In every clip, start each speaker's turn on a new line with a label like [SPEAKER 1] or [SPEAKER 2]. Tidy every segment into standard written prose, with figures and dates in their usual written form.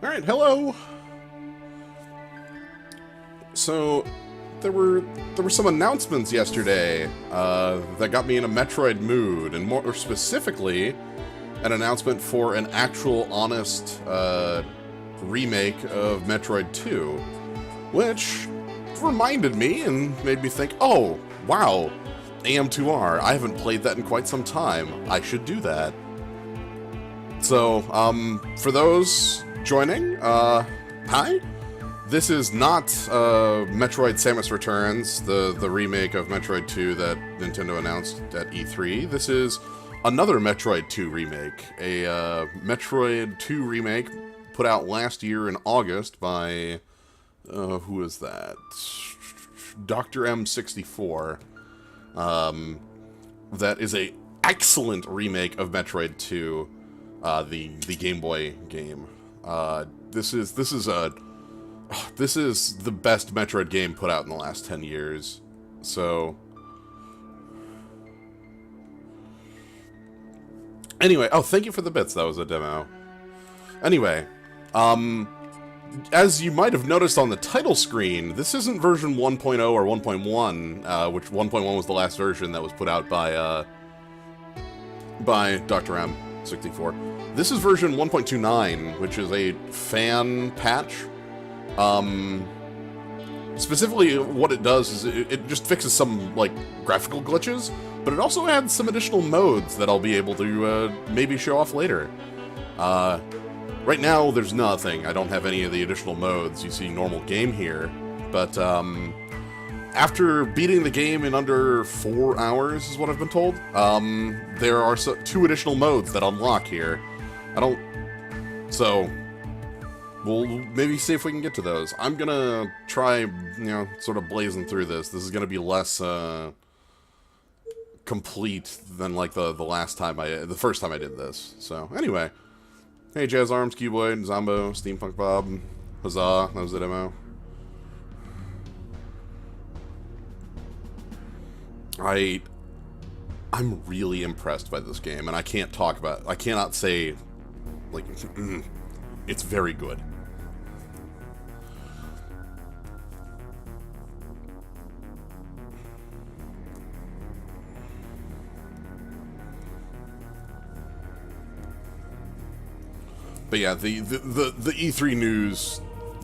[SPEAKER 1] Alright, hello! So, there were some announcements yesterday that got me in a Metroid mood, and more specifically, an announcement for an actual, honest remake of Metroid 2, which reminded me and made me think, oh, wow, AM2R, I haven't played that in quite some time. I should do that. So, for those joining, hi. This is not Metroid Samus Returns, the remake of Metroid 2 that Nintendo announced at E3. This is Another Metroid 2 remake, a Metroid 2 remake put out last year in August by, who is that? Dr. M64. That is a excellent remake of Metroid 2, the Game Boy game. This is the best Metroid game put out in the last 10 years. So, anyway, oh, thank you for the bits. That was a demo. Anyway, as you might have noticed on the title screen, this isn't version 1.0 or 1.1, which 1.1 was the last version that was put out by Dr. M64. This is version 1.29, which is a fan patch. Specifically, what it does is it just fixes some, like, graphical glitches, but it also adds some additional modes that I'll be able to, maybe show off later. Right now, there's nothing. I don't have any of the additional modes. You see normal game here, but, after beating the game in under 4 hours, is what I've been told, there are 2 additional modes that unlock here. So, we'll maybe see if we can get to those. I'm gonna try, sort of blazing through this. This is gonna be less, complete than, like, the first time I did this. So, anyway. Hey, Jazz Arms, Cuboid, Zombo, Steampunk Bob, Huzzah, that was the demo. I'm really impressed by this game, and I cannot say, like, it's very good. But yeah, the E3 news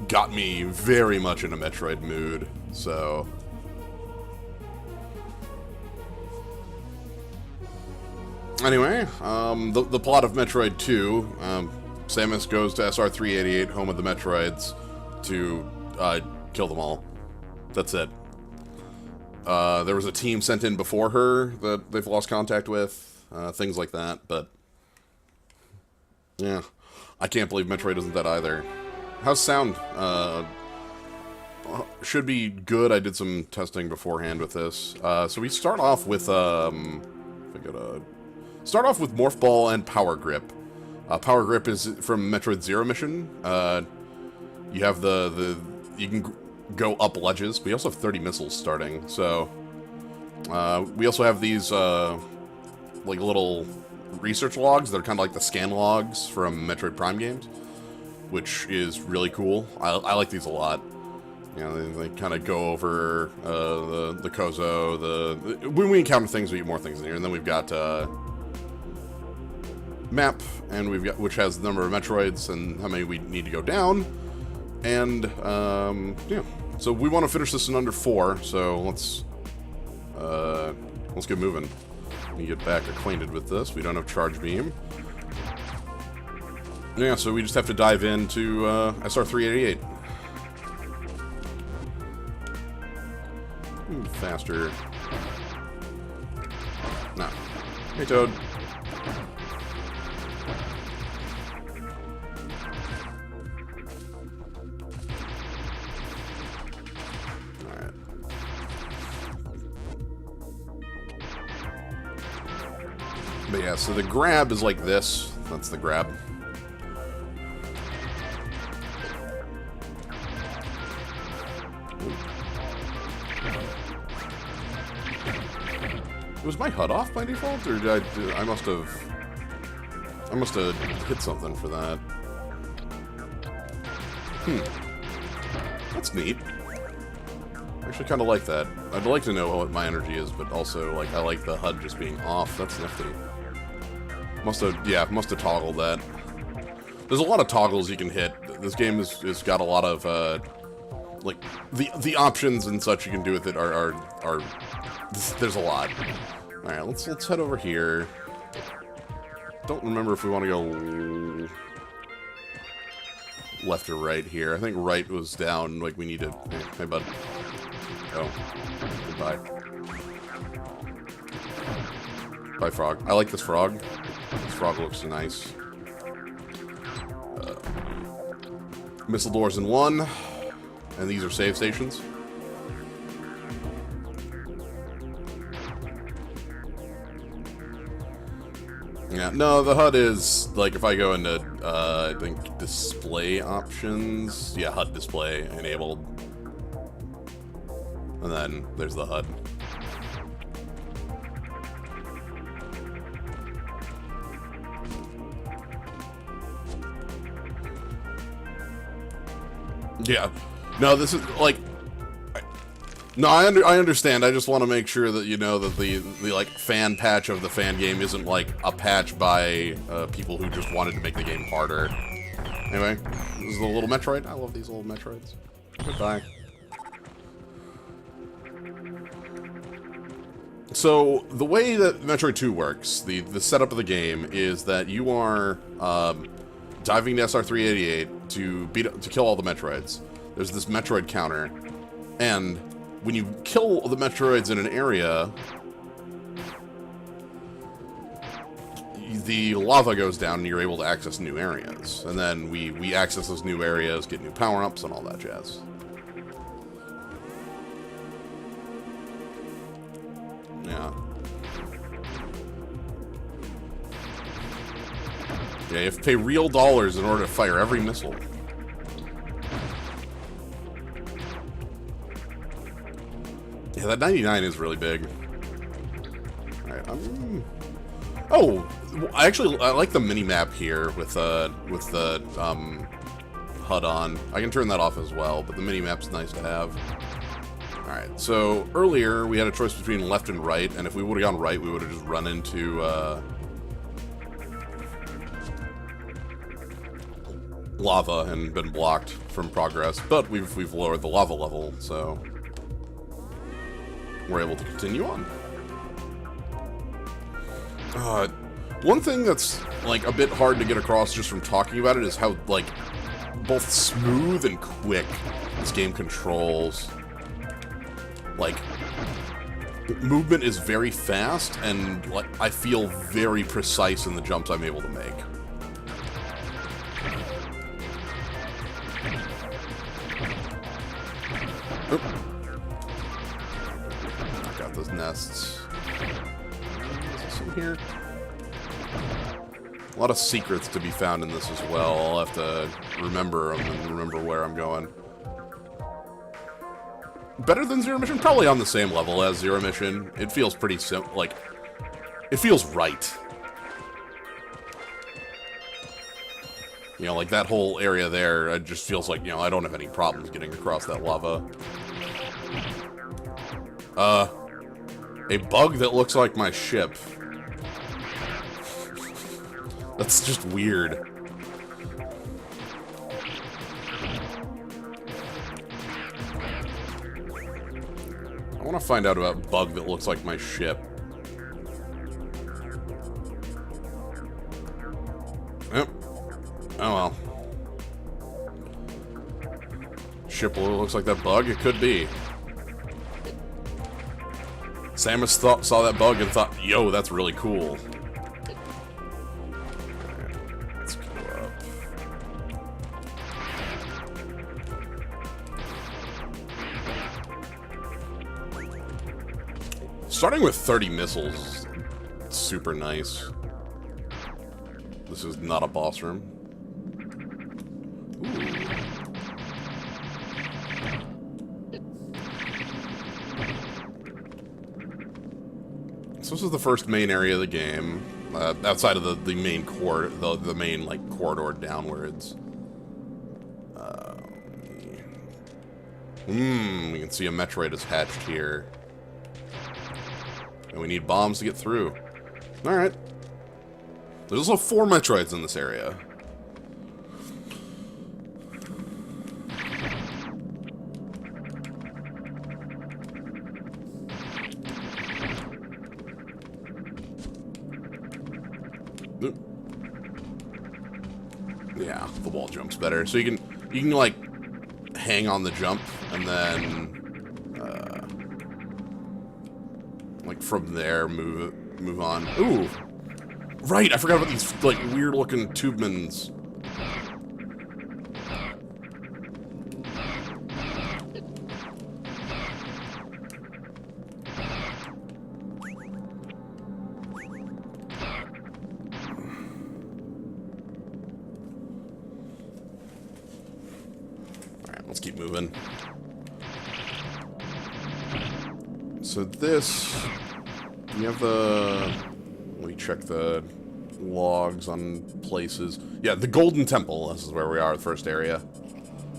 [SPEAKER 1] got me very much in a Metroid mood, so. Anyway, the plot of Metroid 2, Samus goes to SR-388, home of the Metroids, to kill them all. That's it. There was a team sent in before her that they've lost contact with, things like that, but yeah, I can't believe Metroid isn't that either. How's sound? Should be good. I did some testing beforehand with this. So we start off with, start off with Morph Ball and Power Grip. Power Grip is from Metroid Zero Mission. You have you can go up ledges. We also have 30 missiles starting, so we also have these like little research logs that are kind of like the scan logs from Metroid Prime games, which is really cool. I like these a lot. They kind of go over the Kozo, when we encounter things, we get more things in here, and then we've got map, and we've got, which has the number of Metroids and how many we need to go down, and yeah. So we want to finish this in under 4, so let's get moving. Let me get back acquainted with this. We don't have Charge Beam. Yeah, so we just have to dive into SR-388. Faster. Nah. Hey, Toad. Alright. But yeah, so the grab is like this. That's the grab. Was my HUD off by default, or did I must have hit something for that. That's neat. I actually kind of like that. I'd like to know what my energy is, but also, like, I like the HUD just being off. That's nifty. Must have toggled that. There's a lot of toggles you can hit. This game has got a lot of, like, the options and such you can do with it are there's a lot. Alright, let's head over here. Don't remember if we want to go left or right here. I think right was down, like we need to... Hey, bud. Oh. Goodbye. Bye, frog. I like this frog. This frog looks nice. Missile doors in one. And these are save stations. Yeah, no, the HUD is, like, if I go into, I think, display options, yeah, HUD display enabled. And then there's the HUD. Yeah. No, this is, like... No, I understand. I just want to make sure that you know that the like fan patch of the fan game isn't like a patch by people who just wanted to make the game harder. Anyway, this is the little Metroid. I love these little Metroids. Goodbye. So the way that Metroid 2 works, the setup of the game is that you are diving to SR-388 to kill all the Metroids. There's this Metroid counter, and when you kill the Metroids in an area, the lava goes down and you're able to access new areas. And then we access those new areas, get new power-ups and all that jazz. Yeah. Yeah, you have to pay real dollars in order to fire every missile. Yeah, that 99 is really big. Alright, oh, I like the mini-map here with the HUD on. I can turn that off as well, but the mini-map's nice to have. Alright, so earlier we had a choice between left and right, and if we would have gone right, we would have just run into lava and been blocked from progress. But we've lowered the lava level, so we're able to continue on. One thing that's, like, a bit hard to get across just from talking about it is how, like, both smooth and quick this game controls. Like, movement is very fast, and, like, I feel very precise in the jumps I'm able to make. Oop. Those nests. Is this in here? A lot of secrets to be found in this as well. I'll have to remember them and remember where I'm going. Better than Zero Mission? Probably on the same level as Zero Mission. It feels pretty simple. Like, it feels right. You know, like that whole area there, it just feels like, you know, I don't have any problems getting across that lava. A bug that looks like my ship. That's just weird. I want to find out about bug that looks like my ship. Yep. Oh well. Ship looks like that bug? It could be. Samus saw that bug and thought, yo, that's really cool. Right, let's go up. Starting with 30 missiles is super nice. This is not a boss room. Ooh. So this is the first main area of the game, outside of the main core, the main like corridor downwards. We can see a Metroid is hatched here. And we need bombs to get through. Alright. There's also 4 Metroids in this area. Oop. Yeah, the wall jump's better. So you can like hang on the jump and then like from there move on. Ooh. Right, I forgot about these like weird looking tubemans. Alright, let's keep moving. So this, you have the, let me check the logs on places. Yeah, the Golden Temple, this is where we are, the first area.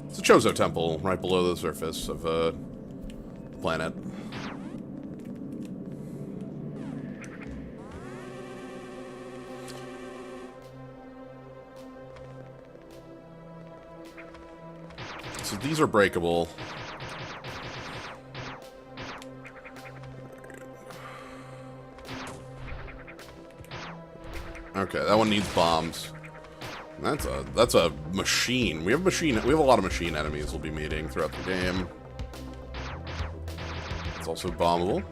[SPEAKER 1] It's a Chozo Temple, right below the surface of a planet. So these are breakable. Okay, that one needs bombs. That's a machine. We have a lot of machine enemies we'll be meeting throughout the game. It's also bombable.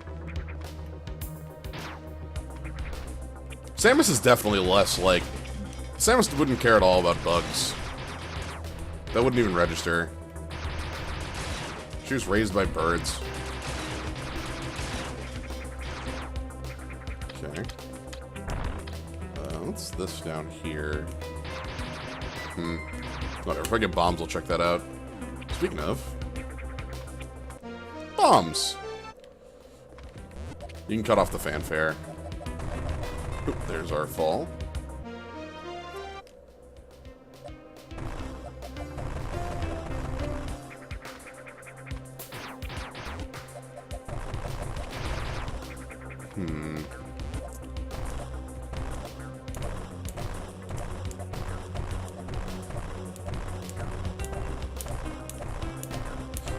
[SPEAKER 1] Samus is definitely less like Samus wouldn't care at all about bugs. That wouldn't even register. She was raised by birds. Okay. What's this down here? Whatever, if I get bombs, I'll check that out. Speaking of... bombs! You can cut off the fanfare. Oop, there's our fall.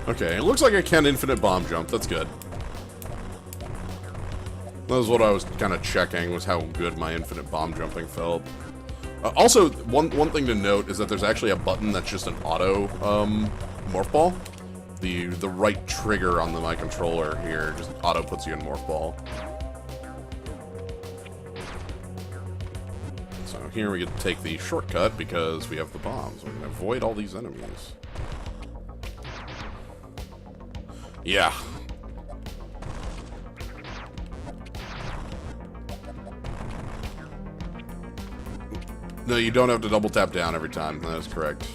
[SPEAKER 1] Okay, it looks like I can infinite bomb jump. That's good. That was what I was kind of checking, was how good my infinite bomb jumping felt. Also, one thing to note is that there's actually a button that's just an auto morph ball. The right trigger on my controller here just auto puts you in morph ball. So here we get to take the shortcut because we have the bombs. We can avoid all these enemies. Yeah. No, you don't have to double tap down every time. That is correct.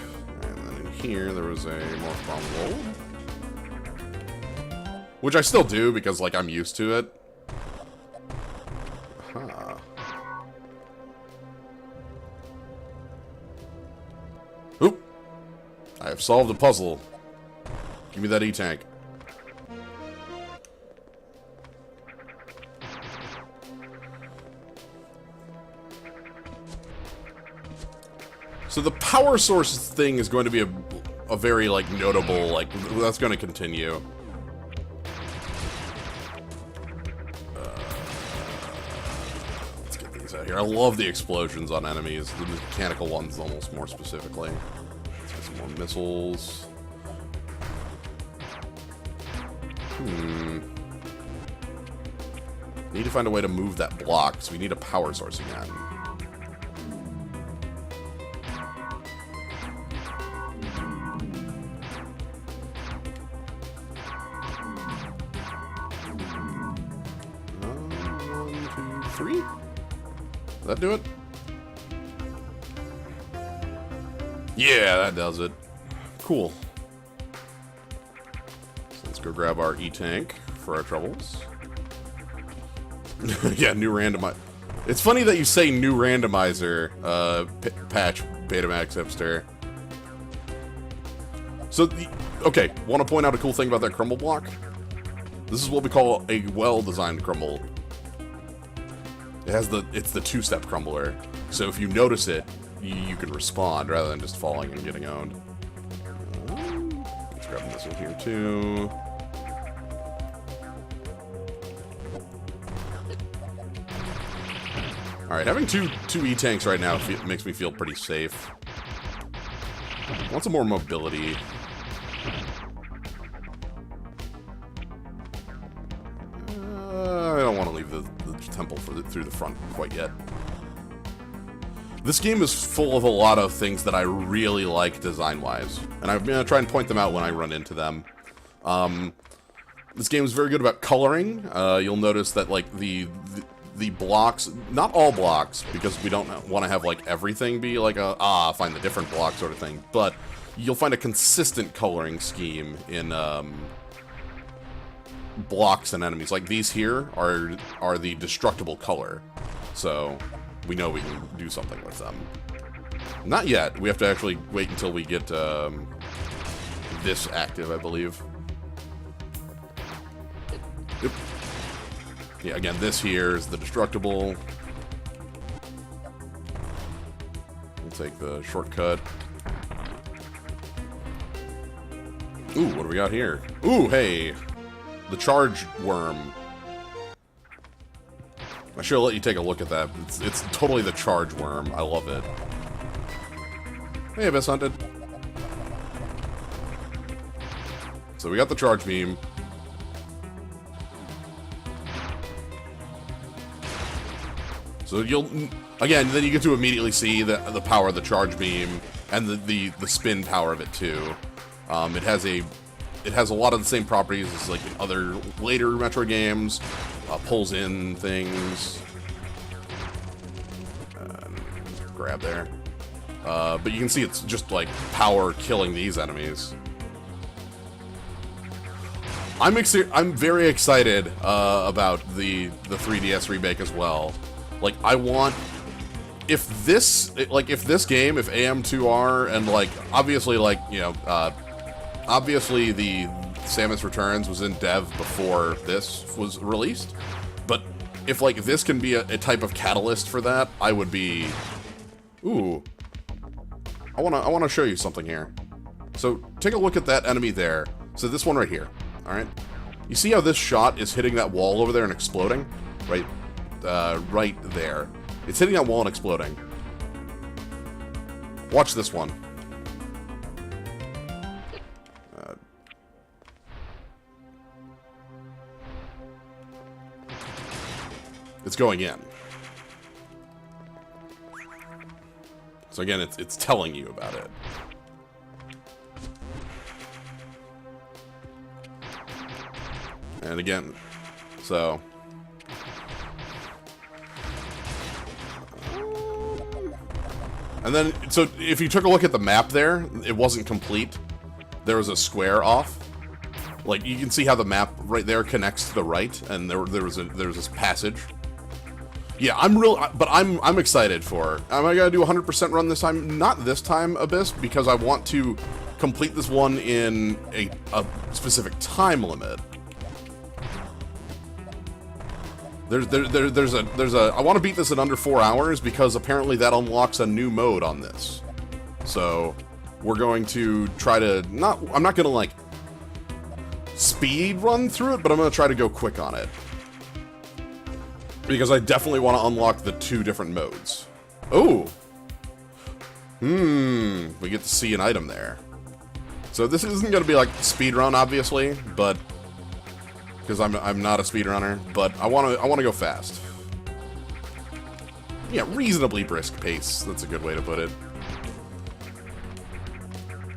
[SPEAKER 1] And then in here, there was a morph bomb roll. Which I still do because, like, I'm used to it. Huh. Oop! I have solved a puzzle. Give me that E-tank. So the power source thing is going to be a very, like, notable, like, that's going to continue. Let's get these out here. I love the explosions on enemies, the mechanical ones almost more specifically. Let's get some more missiles. Need to find a way to move that block, so we need a power source again. Three? Does that do it? Yeah, that does it. Cool. So let's go grab our E-tank for our troubles. Yeah, new randomizer. It's funny that you say new randomizer, patch Betamax hipster. So, okay, want to point out a cool thing about that crumble block? This is what we call a well-designed crumble. It's the two-step crumbler. So if you notice it, you can respond rather than just falling and getting owned. Let's grab this one here too. Alright, having two E-tanks right now makes me feel pretty safe. Want some more mobility. I don't want to leave the temple through the front quite yet. This game is full of a lot of things that I really like design-wise, and I'm going to try and point them out when I run into them. This game is very good about coloring. You'll notice that, like, the blocks, not all blocks, because we don't want to have, like, everything be like find the different block sort of thing, but you'll find a consistent coloring scheme in, blocks and enemies. Like, these here are the destructible color, so we know we can do something with them. Not yet. We have to actually wait until we get, this active, I believe. Yep. Yeah, again, this here is the destructible. We'll take the shortcut. Ooh, what do we got here? Ooh, hey! The charge worm. I should let you take a look at that. It's totally the charge worm. I love it. Hey, Abyss Hunted. So we got the charge beam. So again, then you get to immediately see the power of the charge beam and the spin power of it too. It has a lot of the same properties as like in other later Metroid games. Pulls in things. Grab there. But you can see it's just like power killing these enemies. I'm very excited about the 3DS remake as well. Like, I want, if this game, if AM2R, and like obviously, like, you know, obviously the Samus Returns was in dev before this was released, but if like this can be a type of catalyst for that, I would be. Ooh, I wanna show you something here. So take a look at that enemy there. So this one right here. All right, you see how this shot is hitting that wall over there and exploding, right? Right there. It's hitting that wall and exploding. Watch this one. It's going in. So again, it's telling you about it. And again, so... And then, so if you took a look at the map there, it wasn't complete. There was a square off. Like, you can see how the map right there connects to the right, and there was this passage. Yeah, I'm excited for it. Am I gonna do 100% run this time? Not this time, Abyss, because I want to complete this one in a specific time limit. I want to beat this in under 4 hours because apparently that unlocks a new mode on this. So we're going to try to I'm not gonna like speed run through it, but I'm gonna try to go quick on it. Because I definitely want to unlock the 2 different modes. Oh! We get to see an item there. So this isn't going to be like speedrun, obviously, but... Because I'm not a speedrunner, but I want to go fast. Yeah, reasonably brisk pace. That's a good way to put it.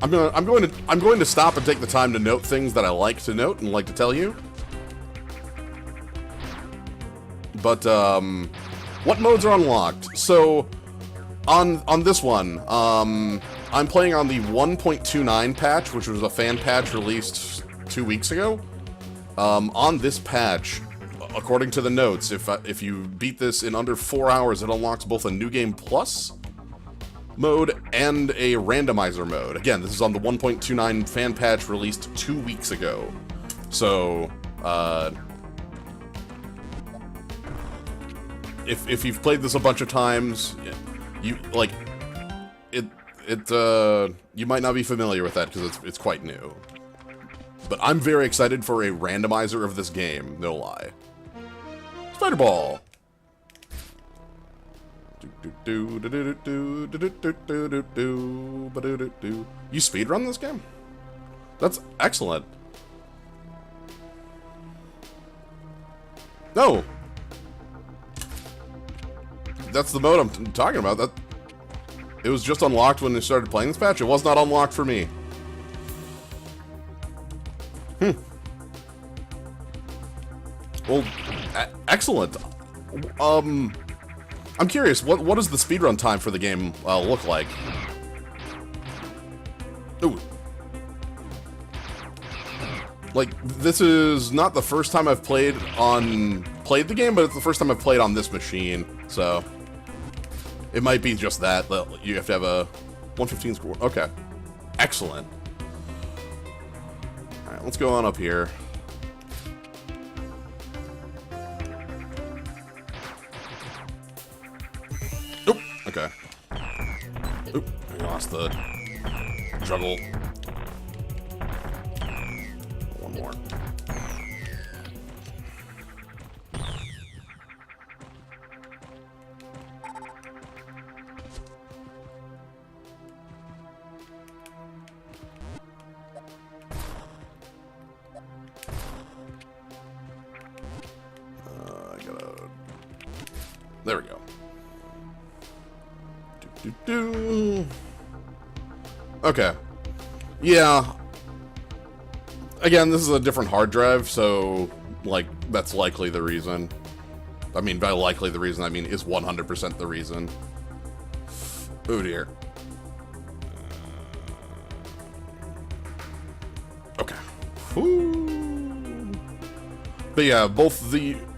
[SPEAKER 1] I'm going to stop and take the time to note things that I like to note and like to tell you. But, what modes are unlocked? So, on this one, I'm playing on the 1.29 patch, which was a fan patch released 2 weeks ago. On this patch, according to the notes, if you beat this in under 4 hours, it unlocks both a New Game Plus mode and a randomizer mode. Again, this is on the 1.29 fan patch released 2 weeks ago. So, if you've played this a bunch of times, you you might not be familiar with that because it's quite new. But I'm very excited for a randomizer of this game, no lie. Spider Ball. You speedrun this game? That's excellent. No! That's the mode I'm talking about. That it was just unlocked when they started playing this patch. It was not unlocked for me. Well, excellent. I'm curious, what does the speedrun time for the game look like? Ooh. Like, this is not the first time I've played the game, but it's the first time I've played on this machine, so it might be just that you have to have a 115 score. Okay. Excellent. Alright, let's go on up here. Oop, okay. Oop, I lost the juggle. One more. There we go. Okay. Yeah. Again, this is a different hard drive, so, like, that's likely the reason. I mean, by likely the reason, I mean is 100% the reason. Oh dear. Okay. Whew. But yeah,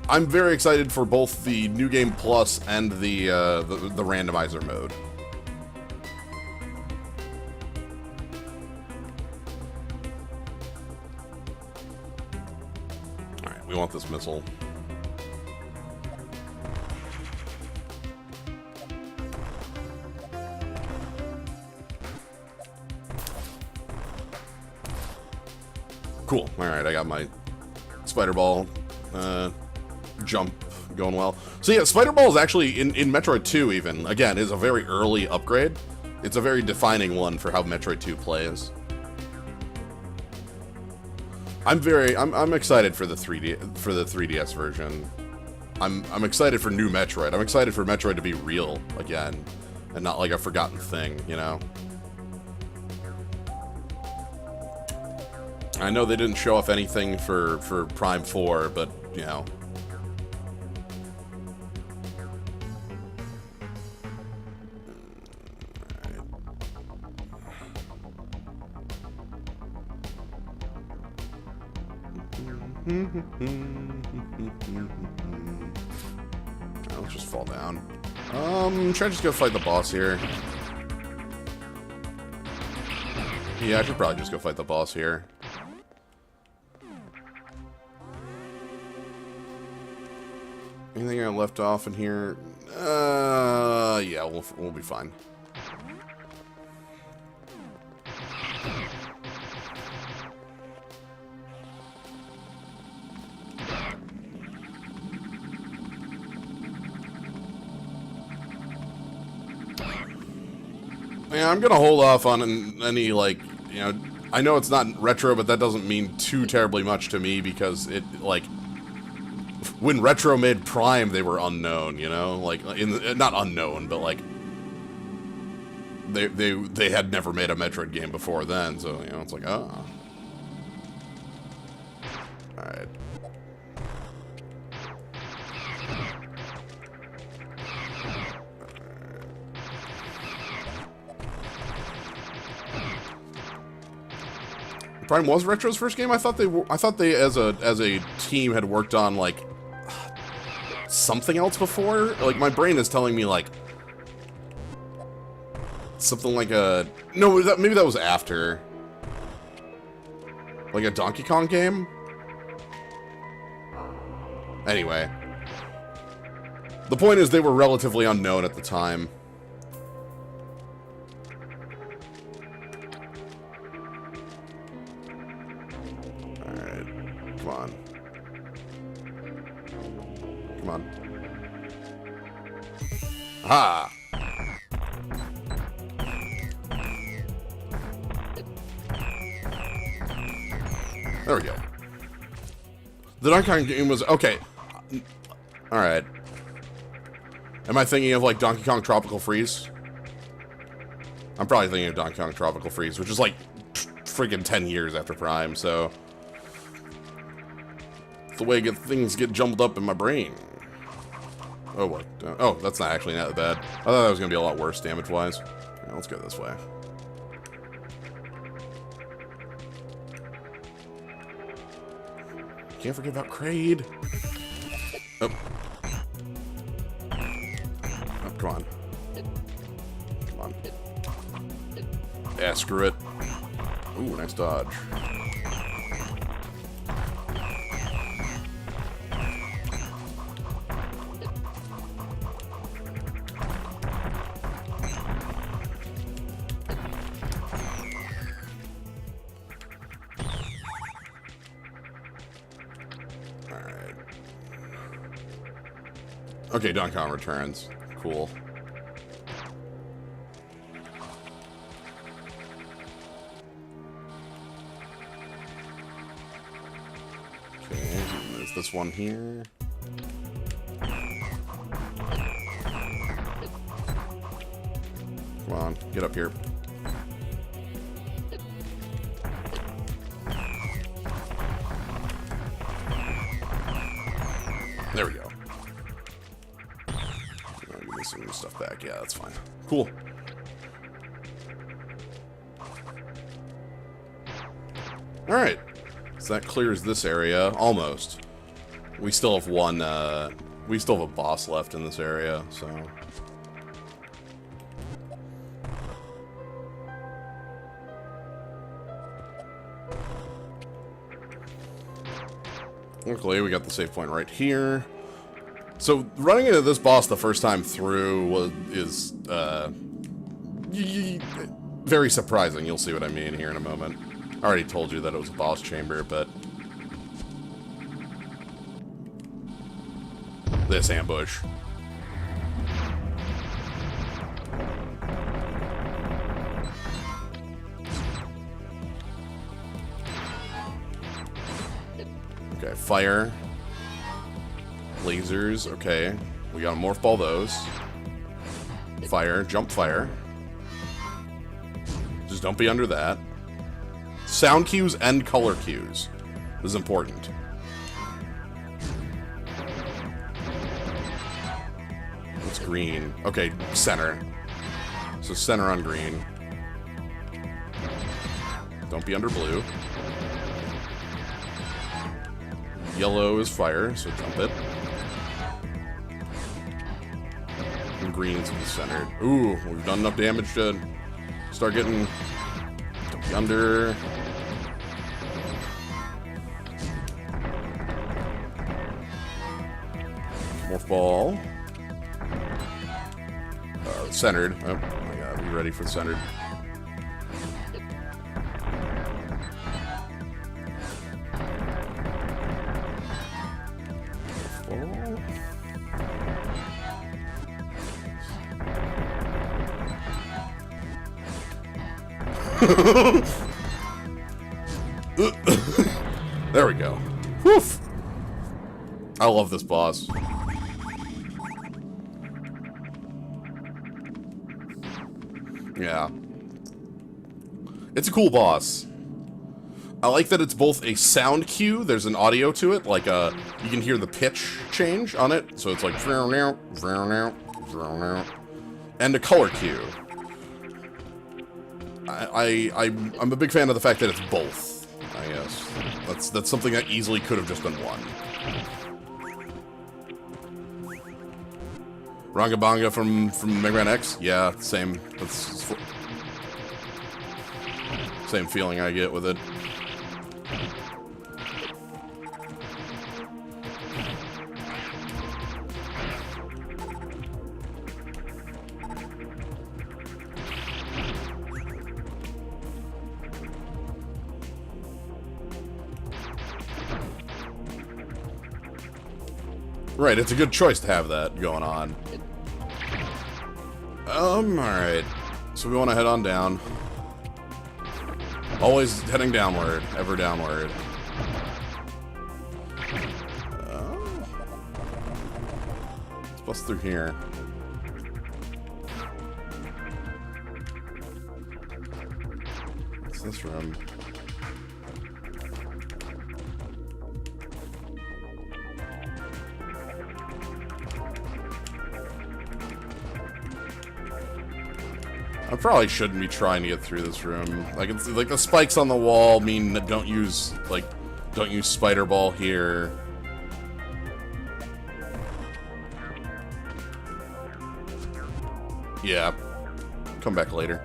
[SPEAKER 1] I'm very excited for both the New Game Plus and the randomizer mode. Alright, we want this missile. Cool. Alright, I got my spider ball jump going well. So yeah, Spider Ball is actually, in Metroid 2 even, again, is a very early upgrade. It's a very defining one for how Metroid 2 plays. I'm excited for the 3DS version. I'm excited for new Metroid. I'm excited for Metroid to be real again, and not like a forgotten thing, you know? I know they didn't show off anything for Prime 4, but, you know. Let's just fall down. Should I just go fight the boss here? Yeah, I should probably just go fight the boss here. Anything I left off in here? Yeah, we'll be fine. Yeah, I'm gonna hold off on any, like, you know, I know it's not retro, but that doesn't mean too terribly much to me because it, like, when Retro made Prime, they were unknown, you know? Like, not unknown, but, like, they had never made a Metroid game before then, so, you know, it's like, ah. Alright. Prime was Retro's first game. I thought they as a team had worked on like something else before. Like my brain is telling me like something like a... No, maybe that was after. Like a Donkey Kong game? Anyway. The point is they were relatively unknown at the time. Alright. Come on. Come on. Ah! There we go. The Donkey Kong game was... Okay. Alright. Am I thinking of, like, Donkey Kong Tropical Freeze? I'm probably thinking of Donkey Kong Tropical Freeze, which is, like, friggin' 10 years after Prime, so... It's the way things get jumbled up in my brain. Oh, what? Oh, that's not actually that bad. I thought that was gonna be a lot worse, damage-wise. Yeah, let's go this way. Can't forget about Kraid. Oh. Oh, come on. Come on. Yeah, screw it. Ooh, nice dodge. Okay, Donkey Kong Returns. Cool. Okay, there's this one here. Come on, get up here. There we go. Give me some stuff back. Yeah, that's fine. Cool. Alright. So that clears this area. Almost. We still have one, we still have a boss left in this area, so... Luckily, we got the save point right here. So, running into this boss the first time through is very surprising. You'll see what I mean here in a moment. I already told you that it was a boss chamber, but... This ambush. Okay, fire. Lasers, okay. We gotta morph ball those. Fire, jump fire. Just don't be under that. Sound cues and color cues. This is important. It's green. Okay, center. So center on green. Don't be under blue. Yellow is fire, so jump it. And green to be centered. Ooh, we've done enough damage to start getting under. Morph ball. Centered. Oh my god, be ready for the centered. There we go. Woof. I love this boss. Yeah. It's a cool boss. I like that it's both a sound cue, there's an audio to it, like you can hear the pitch change on it, so it's like and a color cue. I'm a big fan of the fact that it's both, I guess. That's something that easily could have just been one. Ranga Banga from Mega Man X? Yeah, same. That's Same feeling I get with it. Right, it's a good choice to have that going on. Alright. So we want to head on down. Always heading downward, ever downward. Let's bust through here. What's this room? I probably shouldn't be trying to get through this room. Like, it's like the spikes on the wall mean that don't use spider ball here. Yeah. Come back later.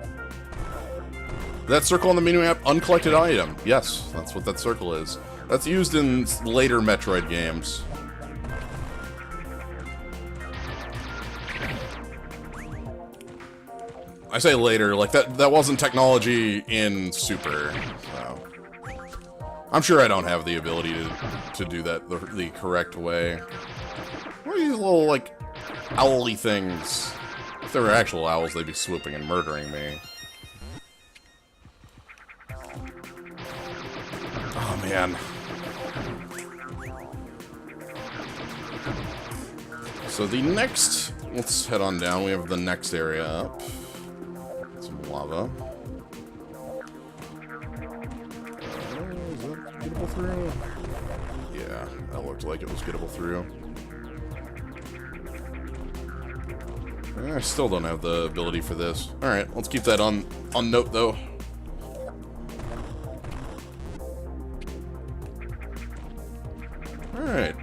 [SPEAKER 1] That circle on the menu-map, uncollected item. Yes, that's what that circle is. That's used in later Metroid games. I say later, like that wasn't technology in Super, so I'm sure I don't have the ability to do that the correct way. What are these little, like, owly things? If they were actual owls, they'd be swooping and murdering me. Oh, man. So the next... Let's head on down. We have the next area up. Some lava. Is that gettable through? Yeah, that looked like it was gettable through. I still don't have the ability for this. Alright, let's keep that on note, though. Alright.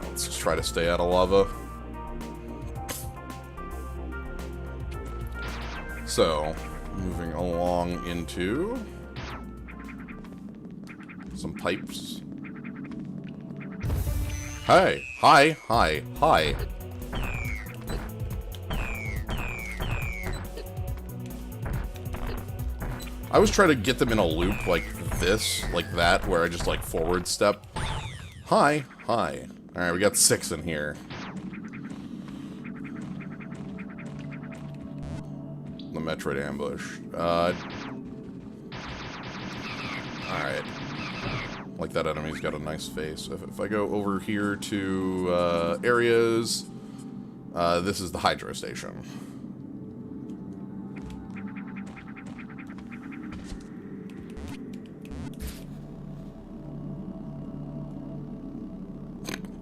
[SPEAKER 1] Let's just try to stay out of lava. So, moving along into some pipes. Hi, hi, hi, hi. I always try to get them in a loop like this, like that, where I just like forward step. Hi, hi. Alright, we got 6 in here. The Metroid ambush. Alright. Like that enemy's got a nice face. If I go over here to areas, this is the Hydro Station.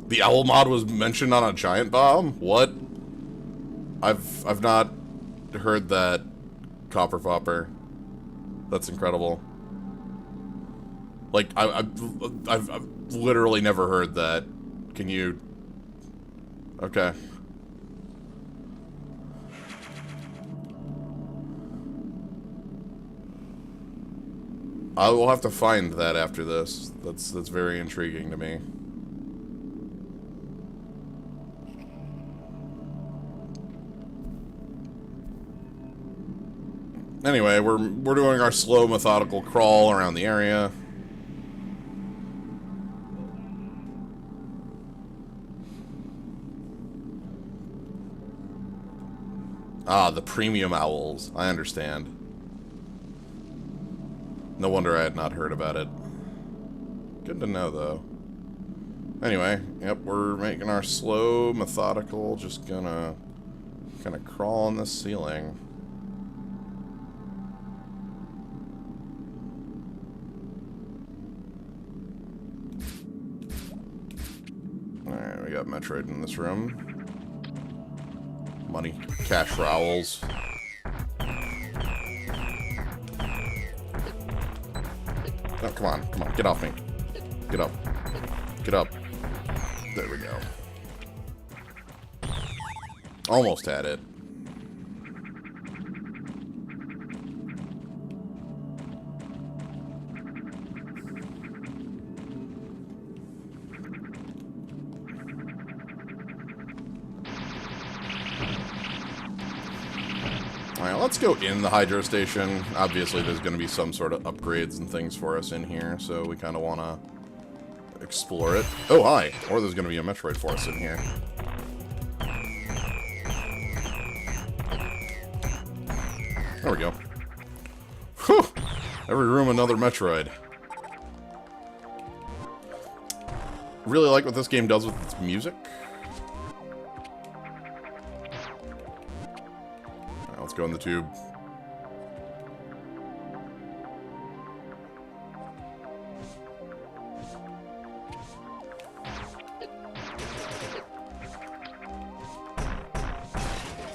[SPEAKER 1] The owl mod was mentioned on a giant bomb? What? I've not heard that, Copper Fopper. That's incredible. Like, I've literally never heard that. Can you... Okay. I will have to find that after this. That's very intriguing to me. Anyway, we're doing our slow, methodical crawl around the area. Ah, the premium owls. I understand. No wonder I had not heard about it. Good to know, though. Anyway, yep, we're making our slow, methodical, just gonna kind of crawl on the ceiling. Alright, we got Metroid in this room. Money. Cash for owls. Oh, come on, come on, get off me. Get up. Get up. There we go. Almost had it. Let's go in the hydro station. Obviously, there's going to be some sort of upgrades and things for us in here, so we kind of want to explore it. Oh, hi. Or there's going to be a Metroid for us in here. There we go. Whew! Every room another Metroid. Really like what this game does with its music. Alright, let's go in the tube.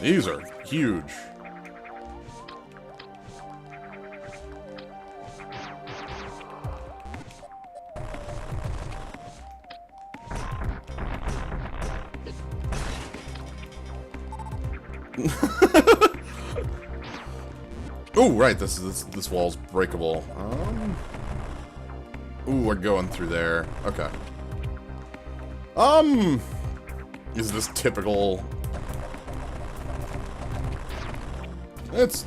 [SPEAKER 1] These are huge. Oh, right, this wall's breakable. Ooh, we're going through there. Okay. Is this typical? It's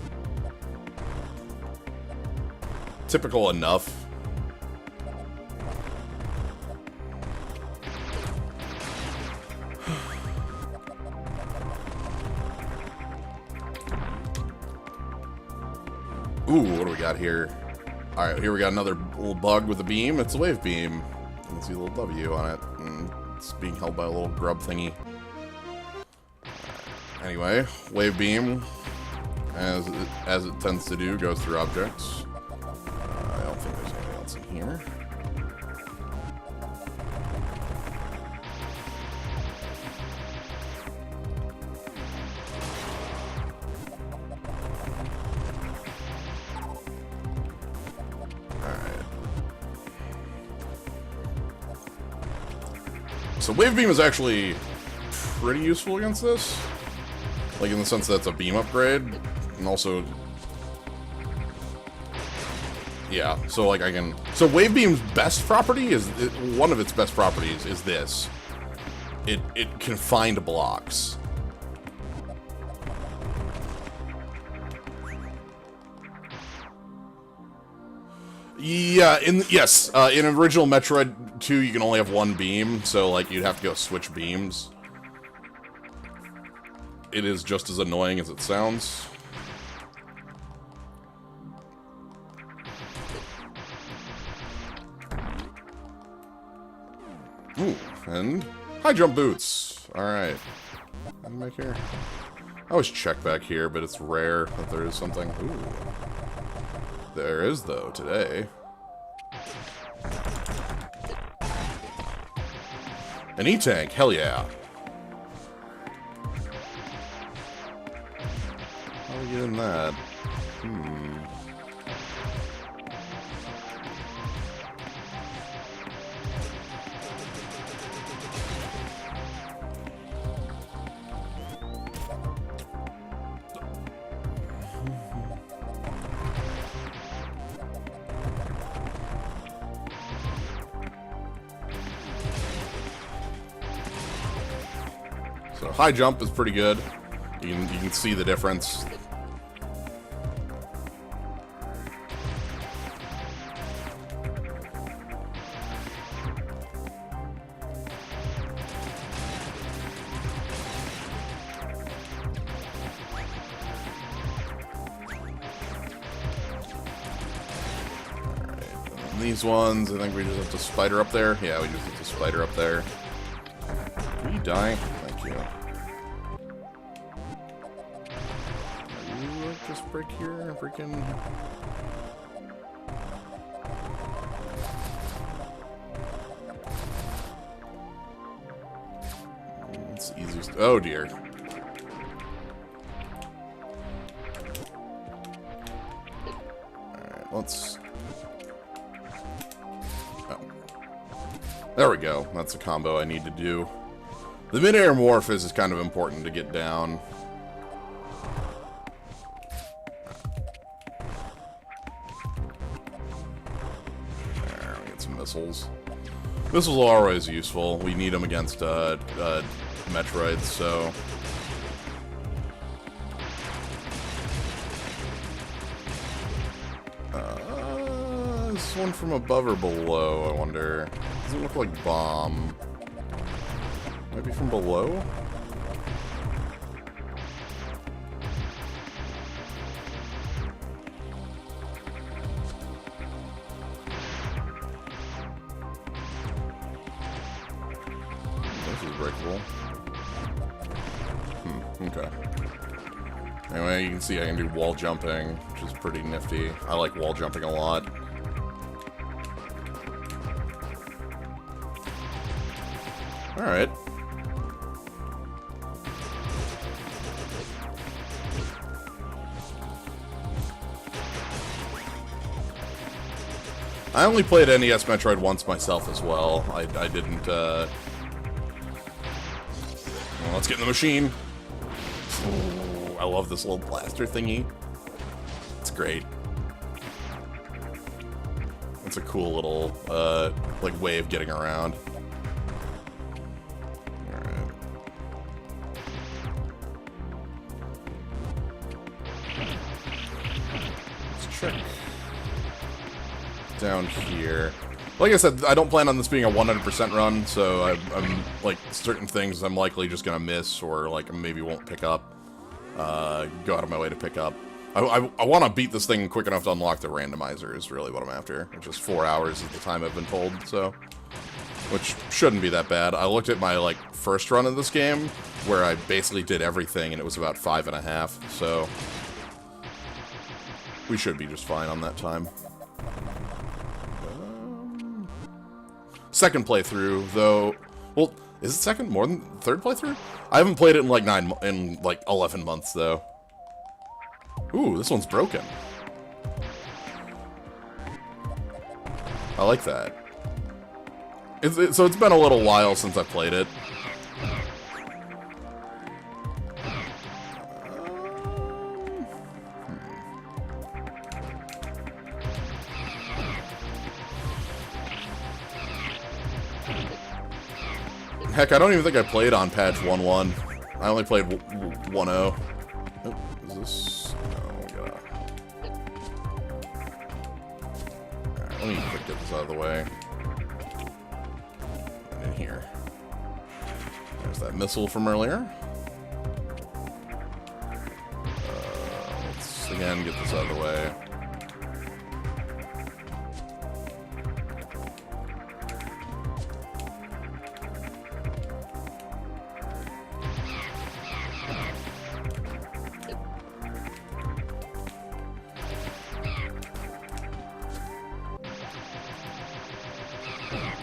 [SPEAKER 1] typical enough. Ooh, what do we got here? Alright, here we got another little bug with a beam. It's a wave beam. You can see a little W on it. And it's being held by a little grub thingy. Anyway, wave beam, as it tends to do, goes through objects. I don't think there's anything else in here. So Wave Beam is actually pretty useful against this. Like, in the sense that it's a beam upgrade. And also... yeah, so like I can... so Wave Beam's best property is... one of its best properties is this. It can find blocks. Yeah, yes, in original Metroid 2, you can only have one beam, so, like, you'd have to go switch beams. It is just as annoying as it sounds. Ooh, and high jump boots. Alright. Anything back here? I always check back here, but it's rare that there is something. Ooh. There is, though, today. An E-Tank, hell yeah. How do we get in that? So high jump is pretty good. You can see the difference. Alright, these ones, I think we just have to spider up there. Yeah, we just have to spider up there. Will you die? Thank you. Are you like this break here? Freaking. It's the easiest. Oh dear. Alright, let's. Oh. There we go. That's a combo I need to do. The mid-air morph is kind of important to get down. There, we get some missiles. Missiles are always useful. We need them against Metroids, so... This one from above or below, I wonder. Doesn't look like bomb. Maybe from below? This is breakable. Okay. Anyway, you can see I can do wall jumping, which is pretty nifty. I like wall jumping a lot. Alright. I only played NES Metroid once myself as well. I didn't, Well, let's get in the machine. Ooh, I love this little blaster thingy. It's great. It's a cool little, like, way of getting around. Alright. Let's check down here. Like I said, I don't plan on this being a 100% run, so I'm like, certain things I'm likely just gonna miss, or like maybe won't pick up, go out of my way to pick up. I want to beat this thing quick enough to unlock the randomizer is really what I'm after, which is 4 hours is the time I've been told, so, which shouldn't be that bad. I looked at my, like, first run of this game, where I basically did everything, and it was about 5.5, so we should be just fine on that time. Second playthrough, though. Well, is it second more than third playthrough? I haven't played it in like 11 months though. Ooh, this one's broken. I like that. So it's been a little while since I played it. Heck, I don't even think I played on patch 1.1. I only played 1.0. Oh, is this? Oh, God. Alright, let me quick get this out of the way. And in here. There's that missile from earlier. Let's again get this out of the way.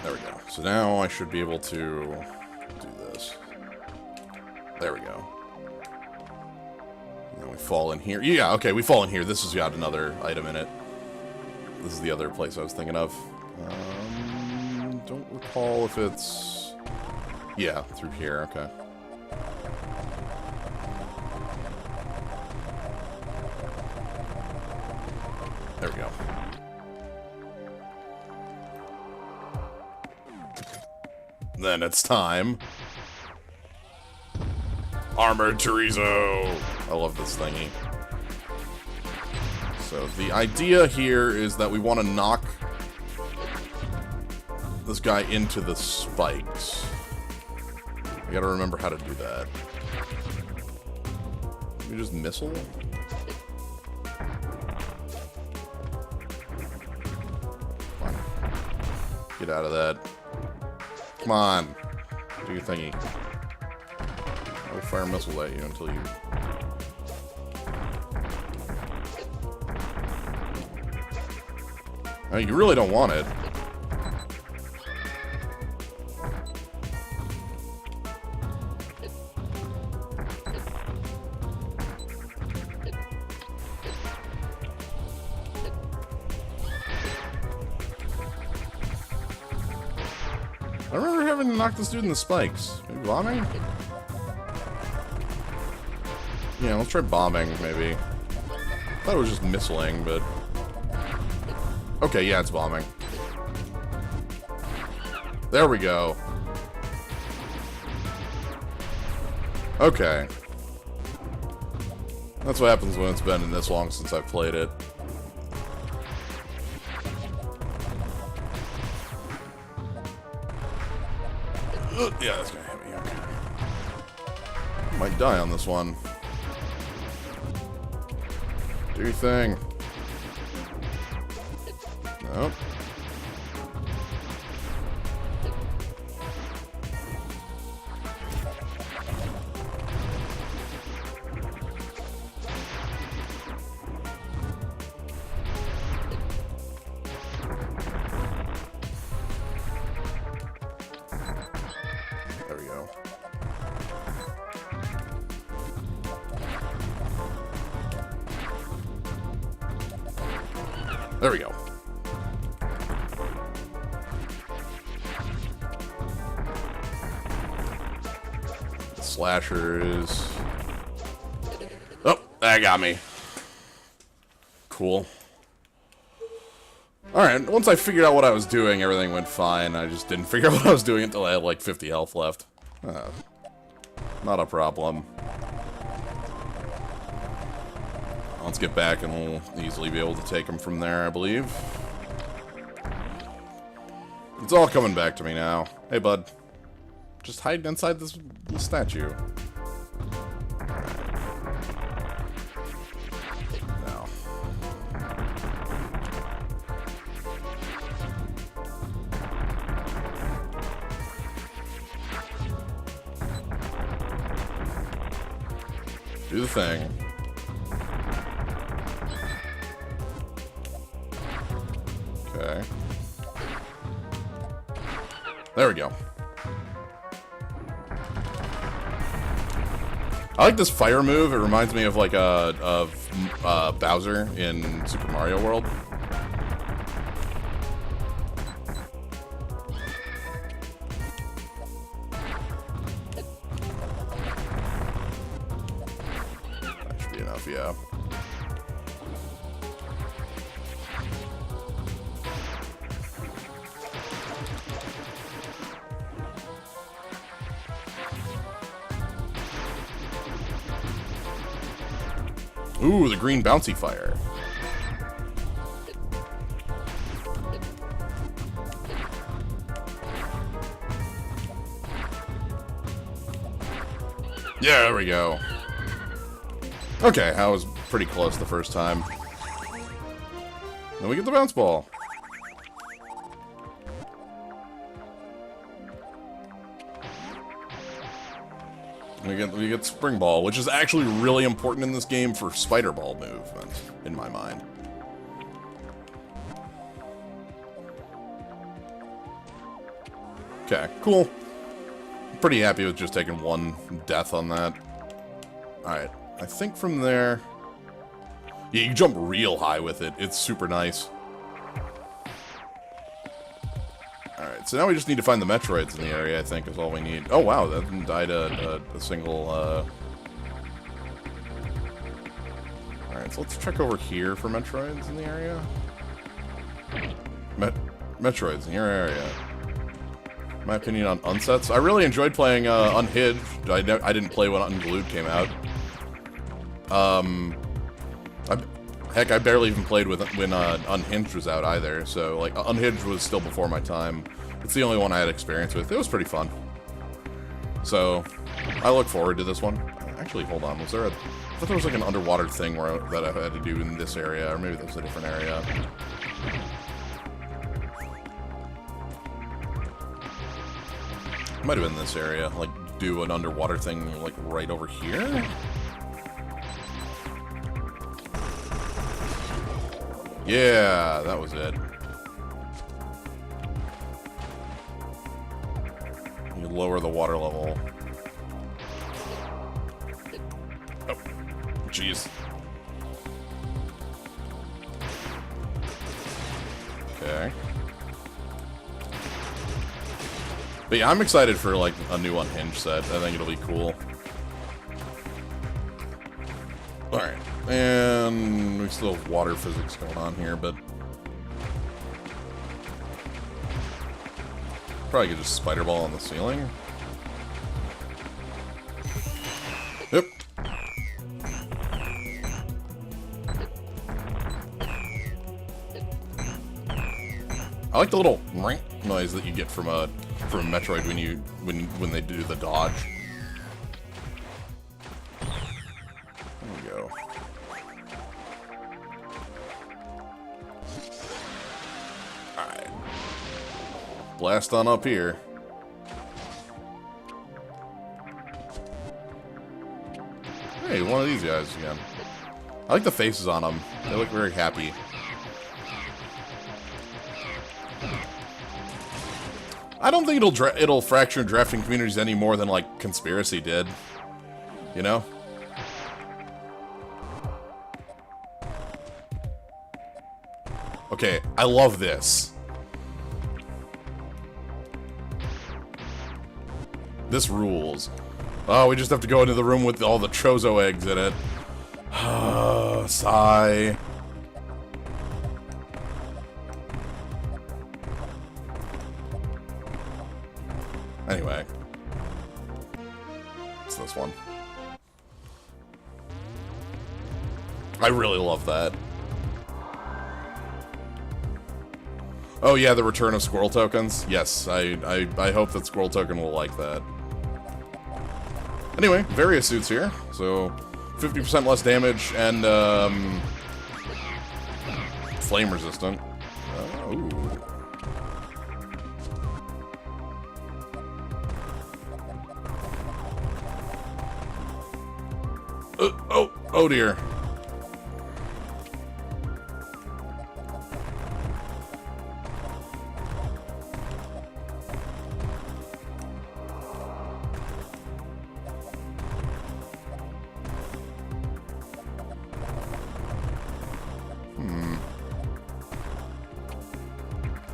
[SPEAKER 1] There we go. So now I should be able to do this. There we go. And then we fall in here. Yeah, okay, we fall in here. This has got another item in it. This is the other place I was thinking of. Don't recall if it's... Yeah, through here, okay. There we go. Then it's time. Armored Chorizo! I love this thingy. So the idea here is that we want to knock this guy into the spikes. I gotta remember how to do that. You just missile? Come on. Get out of that. Come on. Do your thingy. I will fire a missile at you until you... Oh, you really don't want it. I remember having to knock this dude in the spikes. Maybe bombing? Yeah, let's try bombing, maybe. I thought it was just missiling, but... Okay, yeah, it's bombing. There we go. Okay. That's what happens when it's been this long since I've played it. Yeah, that's gonna hit me. Okay. Might die on this one. Do your thing. Nope. There we go. There we go. The slasher is... Oh, that got me. Cool. Alright, once I figured out what I was doing, everything went fine. I just didn't figure out what I was doing until I had like 50 health left. Not a problem. Let's get back and we'll easily be able to take him from there, I believe. It's all coming back to me now. Hey, bud. Just hide inside this statue. No. Do the thing. Okay. There we go. I like this fire move. It reminds me of like Bowser in Super Mario World. That should be enough, yeah. Ooh, the green bouncy fire. Yeah, there we go. Okay, I was pretty close the first time. Then we get the bounce ball. We get spring ball, which is actually really important in this game for spider ball movement, in my mind. Okay, cool. I'm pretty happy with just taking one death on that. Alright, I think from there... Yeah, you jump real high with it. It's super nice. Alright, so now we just need to find the Metroids in the area, I think, is all we need. Oh, wow, that died a single, Alright, so let's check over here for Metroids in the area. Metroids in your area. My opinion on Unsets. I really enjoyed playing, Unhinged. I didn't play when Unglued came out. Heck, I barely even played when Unhinged was out either, so, like, Unhinged was still before my time. It's the only one I had experience with. It was pretty fun. So, I look forward to this one. Actually, hold on, was there a... I thought there was, like, an underwater thing that I had to do in this area, or maybe that was a different area. It might have been this area, like, do an underwater thing, like, right over here? Yeah, that was it. You lower the water level. Oh, jeez. Okay. But yeah, I'm excited for, like, a new Unhinged set. I think it'll be cool. Alright. And we still have water physics going on here, but... Probably could just spider ball on the ceiling. Yep. I like the little ring noise that you get from a from Metroid when they do the dodge. There we go. Alright. Blast on up here. Hey, one of these guys again. I like the faces on them. They look very happy. I don't think it'll fracture drafting communities any more than, like, Conspiracy did. You know? Okay, I love this. This rules. Oh, we just have to go into the room with all the Chozo eggs in it. Sigh. Anyway. It's this one. I really love that. Oh yeah, the return of squirrel tokens. Yes, I hope that squirrel token will like that. Anyway, various suits here. So, 50% less damage and, flame resistant. Ooh. Oh dear.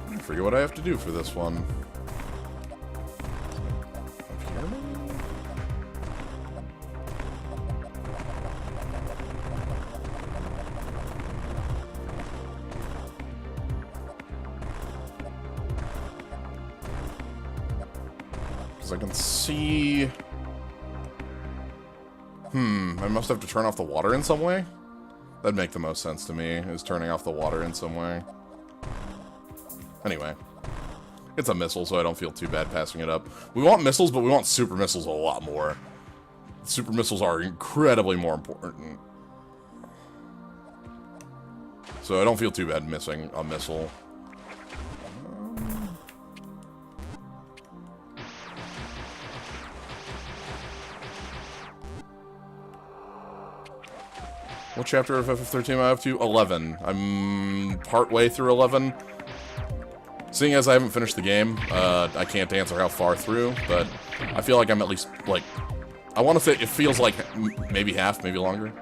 [SPEAKER 1] I forget what I have to do for this one. Up here? Because I can see... I must have to turn off the water in some way? That'd make the most sense to me, is turning off the water in some way. Anyway. It's a missile, so I don't feel too bad passing it up. We want missiles, but we want super missiles a lot more. Super missiles are incredibly more important. So I don't feel too bad missing a missile. What chapter of FF13 am I up to? 11. I'm partway through 11. Seeing as I haven't finished the game, I can't answer how far through, but I feel like I'm at least, like... I want to say it feels like maybe half, maybe longer.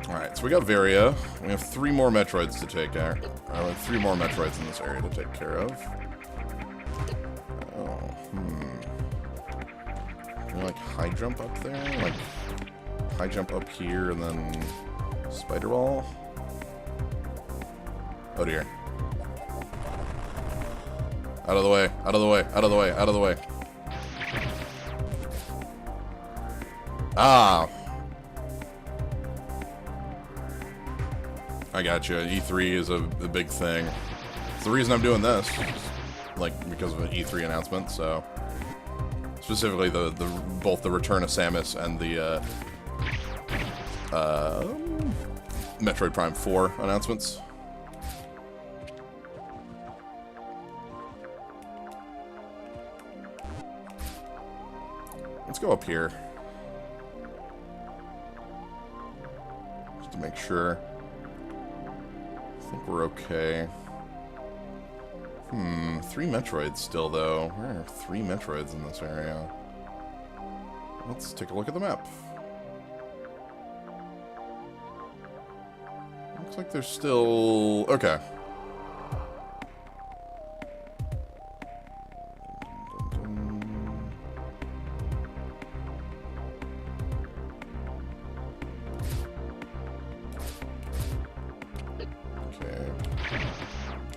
[SPEAKER 1] Alright, so we got Varia. We have 3 more Metroids to take care of. We have 3 more Metroids in this area to take care of. Can we, like, high jump up there? Like, high jump up here and then spider ball? Oh dear. Out of the way, out of the way, out of the way, out of the way. Ah! I got you. E3 is a big thing. It's the reason I'm doing this. Like, because of an E3 announcement, so... Specifically, both the return of Samus and the, Metroid Prime 4 announcements. Let's go up here. Just to make sure. I think we're okay. 3 Metroids still, though. There are 3 Metroids in this area. Let's take a look at the map. Looks like there's still... Okay. Okay.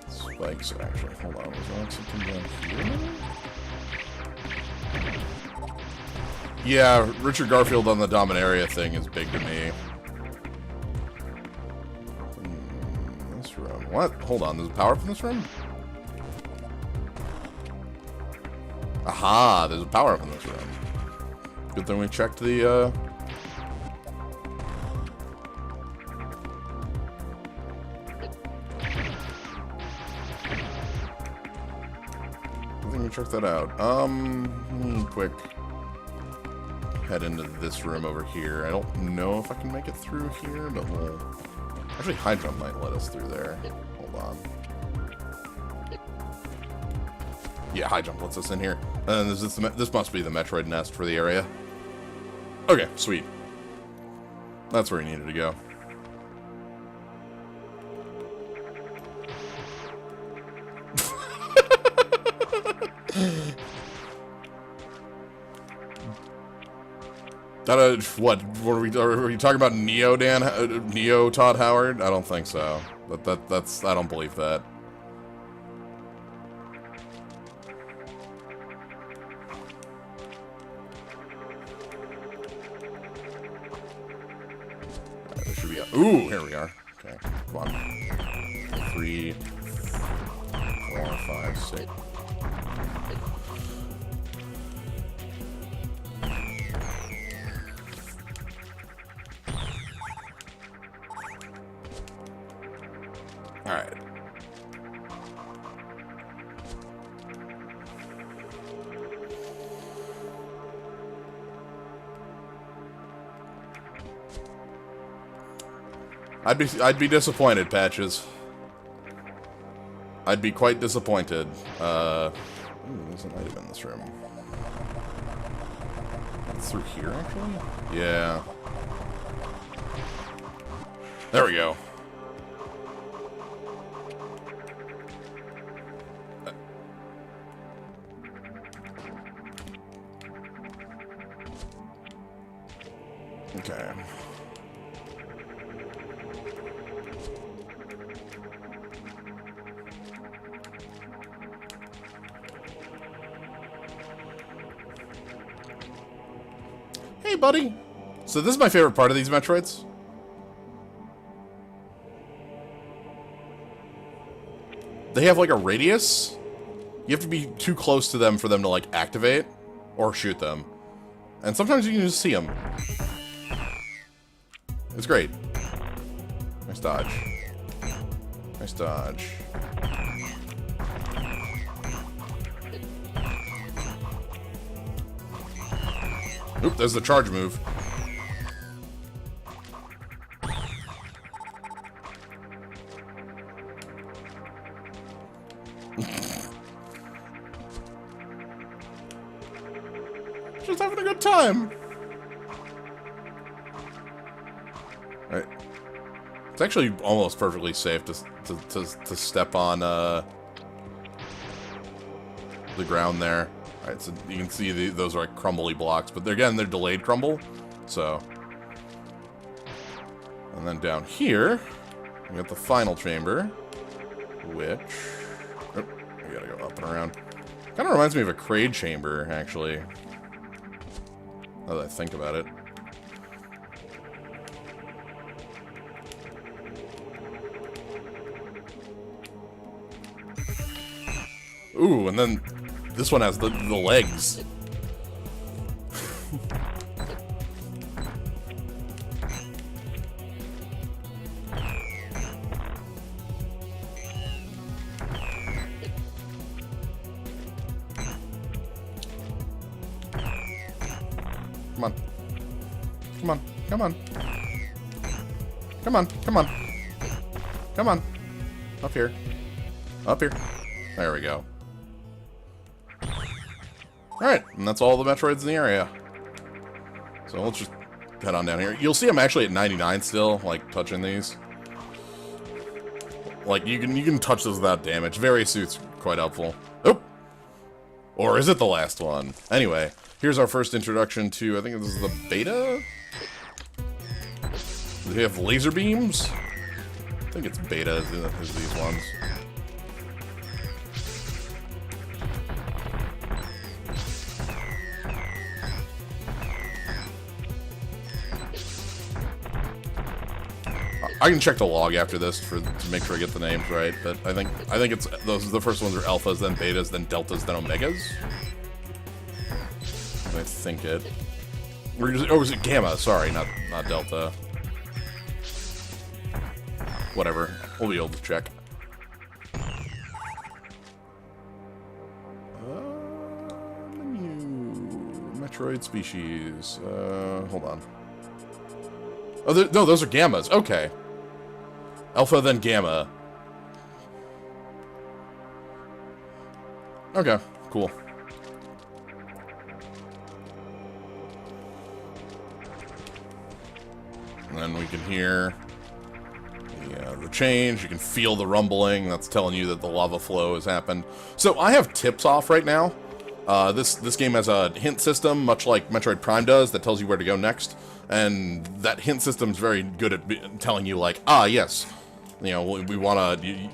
[SPEAKER 1] Spikes, actually. Hold on. Was there something down here? Yeah, Richard Garfield on the Dominaria thing is big to me. This room What? Hold on, there's a power up in this room? Aha, there's a power up in this room. Good thing we checked the, check that out. Quick head into this room over here. I don't know if I can make it through here, but we'll... Actually, high jump might let us through there. Hold on. Yeah, high jump lets us in here. And this must be the Metroid nest for the area. Okay, sweet. That's where he needed to go. What are we talking about? Neo Neo Todd Howard? I don't think so. That's I don't believe that. There should be a... Ooh, here we are. Okay, come on. 3, 4, 5, 6. Alright. I'd be disappointed, Patches. I'd be quite disappointed. Ooh, there's an item in this room. It's through here, actually? Yeah. There we go. Okay. Hey, buddy. So this is my favorite part of these Metroids. They have like a radius. You have to be too close to them for them to like activate or shoot them. And sometimes you can just see them. It's great. Nice dodge. Nice dodge. Oop, there's the charge move. Just having a good time. Right. It's actually almost perfectly safe to step on the ground there. Alright, so you can see those are like crumbly blocks, but again, they're delayed crumble, so. And then down here, we got the final chamber, which... Oh, I gotta go up and around. Kind of reminds me of a Kraid chamber, actually. Now that I think about it. Ooh, and then this one has the legs. Come on. Come on. Come on. Come on. Come on. Come on. Up here. Up here. There we go. Alright, and that's all the Metroids in the area. So let's just head on down here. You'll see I'm actually at 99 still, like, touching these. Like, you can touch those without damage. Various quite helpful. Oop! Or is it the last one? Anyway, here's our first introduction to, I think this is the beta? Do they have laser beams? I think it's beta is these ones. I can check the log after this to make sure I get the names right, but I think it's those. The first ones are alphas, then betas, then deltas, then omegas. I think it. Or was it gamma? Sorry, not delta. Whatever. We'll be able to check. Menu. Metroid species. Hold on. Oh, no, those are gammas. Okay. Alpha, then gamma. Okay, cool. And then we can hear the change. You can feel the rumbling. That's telling you that the lava flow has happened. So I have tips off right now. This game has a hint system, much like Metroid Prime does, that tells you where to go next. And that hint system's very good at telling you, like, yes, we want to,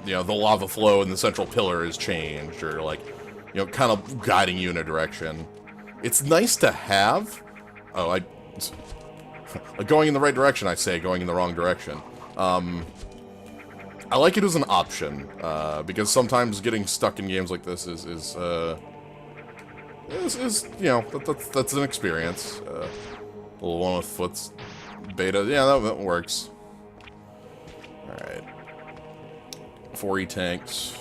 [SPEAKER 1] the lava flow in the central pillar is changed, or, like, kind of guiding you in a direction. It's nice to have. Going in the right direction, I say, going in the wrong direction. I like it as an option, because sometimes getting stuck in games like this is that's an experience. Little one with foot's beta, yeah, that works. Alright. 4 tanks.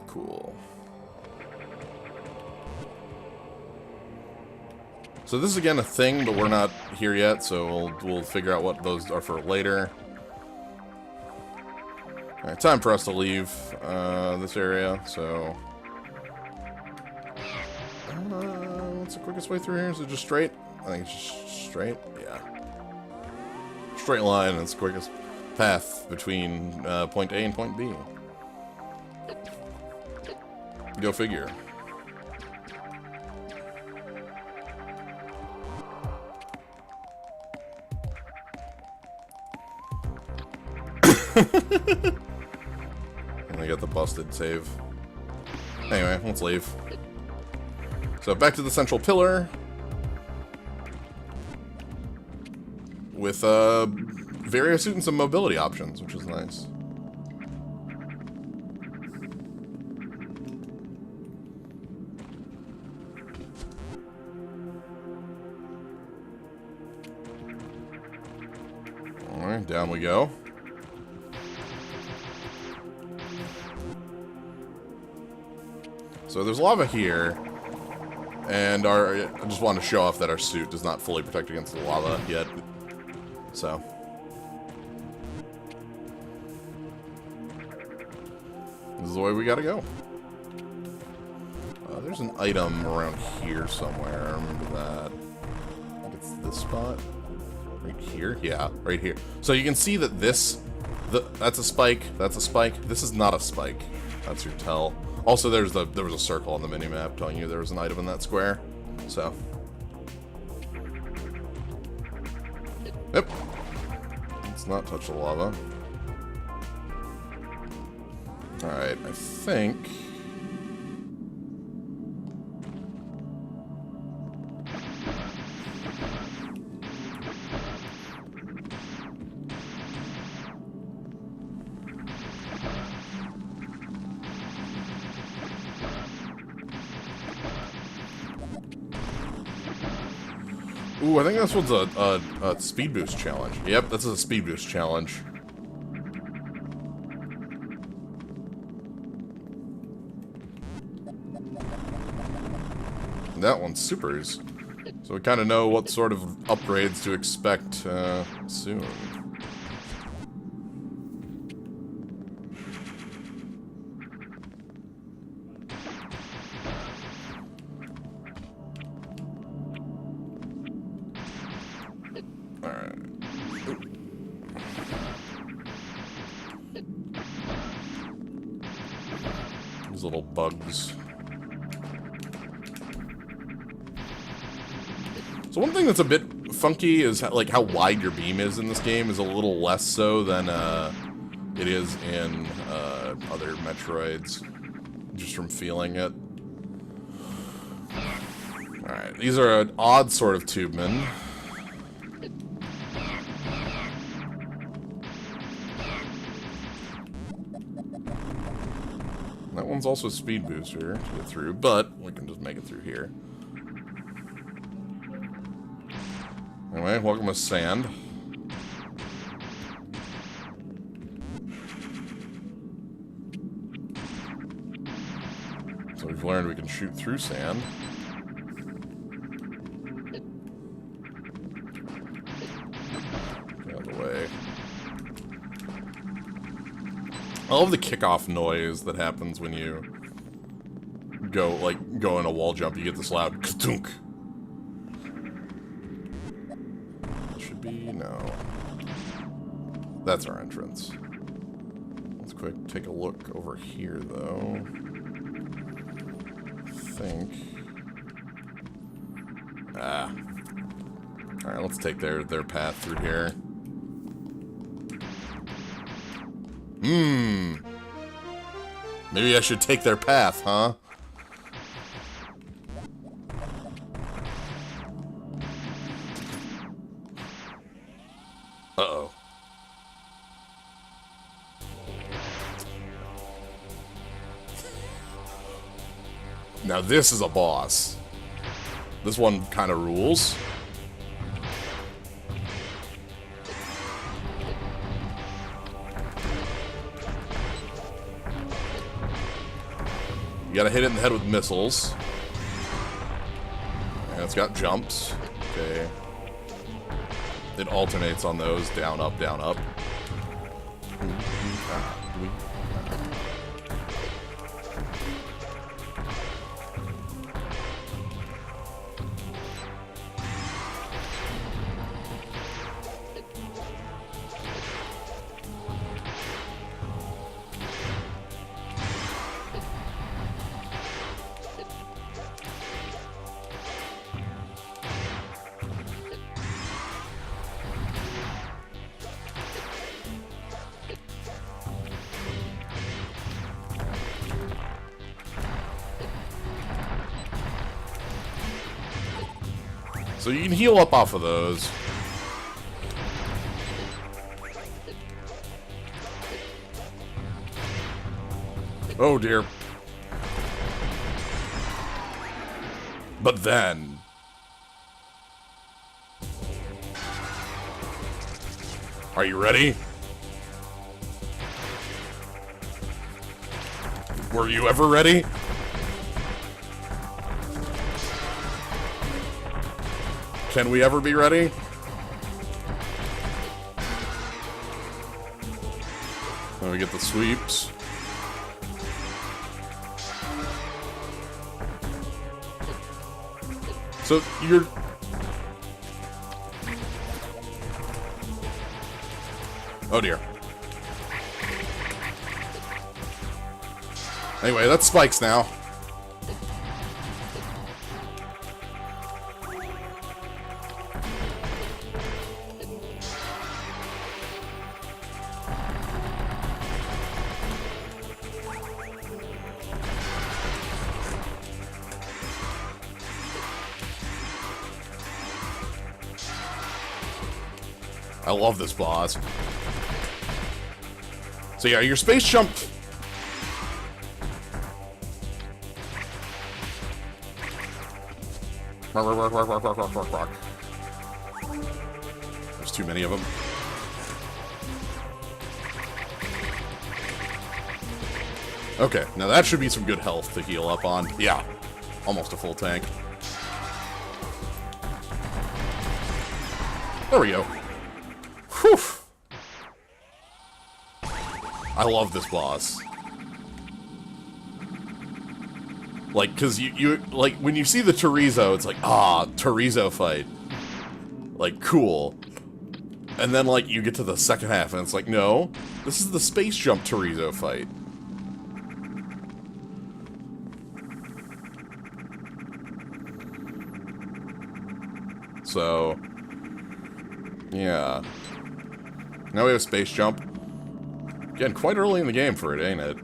[SPEAKER 1] Cool. So this is again a thing, but we're not here yet, so we'll figure out what those are for later. Alright, time for us to leave this area, so... what's the quickest way through here? Is it just straight? I think it's just straight. Yeah. Straight line, and it's the quickest path between point A and point B. Go figure. And I got the busted save. Anyway, let's leave. So back to the central pillar with various and some mobility options, which is nice. All right, down we go. So there's lava here. And I just want to show off that our suit does not fully protect against the lava yet. So. This is the way we gotta go. There's an item around here somewhere. I remember that. I think it's this spot. Right here? Yeah, right here. So you can see that that's a spike. That's a spike. This is not a spike. That's your tell. Also, there was a circle on the minimap telling you there was an item in that square. So. Yep. Let's not touch the lava. Alright, I think... Ooh, I think this one's a speed boost challenge. Yep, this is a speed boost challenge. And that one's supers. So we kind of know what sort of upgrades to expect soon. Little bugs. So one thing that's a bit funky is like how wide your beam is in this game is a little less so than it is in other Metroids, just from feeling it. Alright. Alright, these are an odd sort of tubemen. That one's also a speed booster to get through, but we can just make it through here. Anyway, welcome to sand. So we've learned we can shoot through sand. Get out of the way. I love the kickoff noise that happens when you go in a wall jump. You get this loud ka-dunk. Should be no. That's our entrance. Let's quick take a look over here though. Alright, let's take their path through here. Maybe I should take their path, huh? Uh-oh. Now this is a boss. This one kind of rules. You gotta hit it in the head with missiles. And it's got jumps. Okay. It alternates on those. Down, up, down, up. So you can heal up off of those. Oh dear. But then... Are you ready? Were you ever ready? Can we ever be ready? Then we get the sweeps. So you're... Oh dear. Anyway, that's spikes now. I love this boss. So yeah, your space jump... There's too many of them. Okay, now that should be some good health to heal up on. Yeah, almost a full tank. There we go. Whew. I love this boss. Like, cause you like when you see the Chorizo, it's like, ah, Chorizo fight. Like, cool. And then like you get to the second half and it's like, no, this is the space jump Chorizo fight. So yeah. Now we have space jump. Again, quite early in the game for it, ain't it?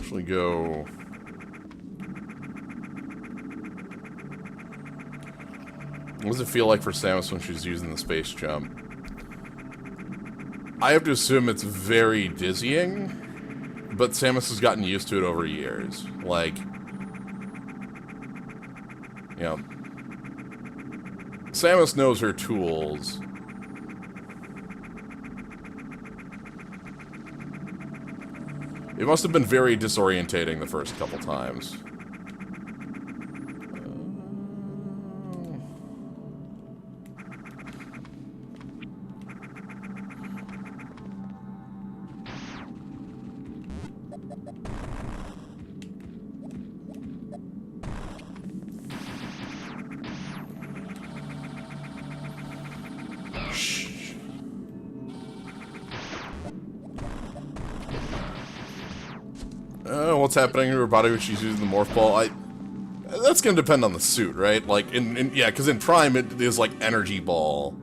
[SPEAKER 1] actually go... What does it feel like for Samus when she's using the space jump? I have to assume it's very dizzying, but Samus has gotten used to it over years. Like, you know, Samus knows her tools. It must have been very disorientating the first couple times. What's happening to her body when she's using the morph ball? That's gonna depend on the suit, right? Like, yeah, because in Prime it is like energy ball.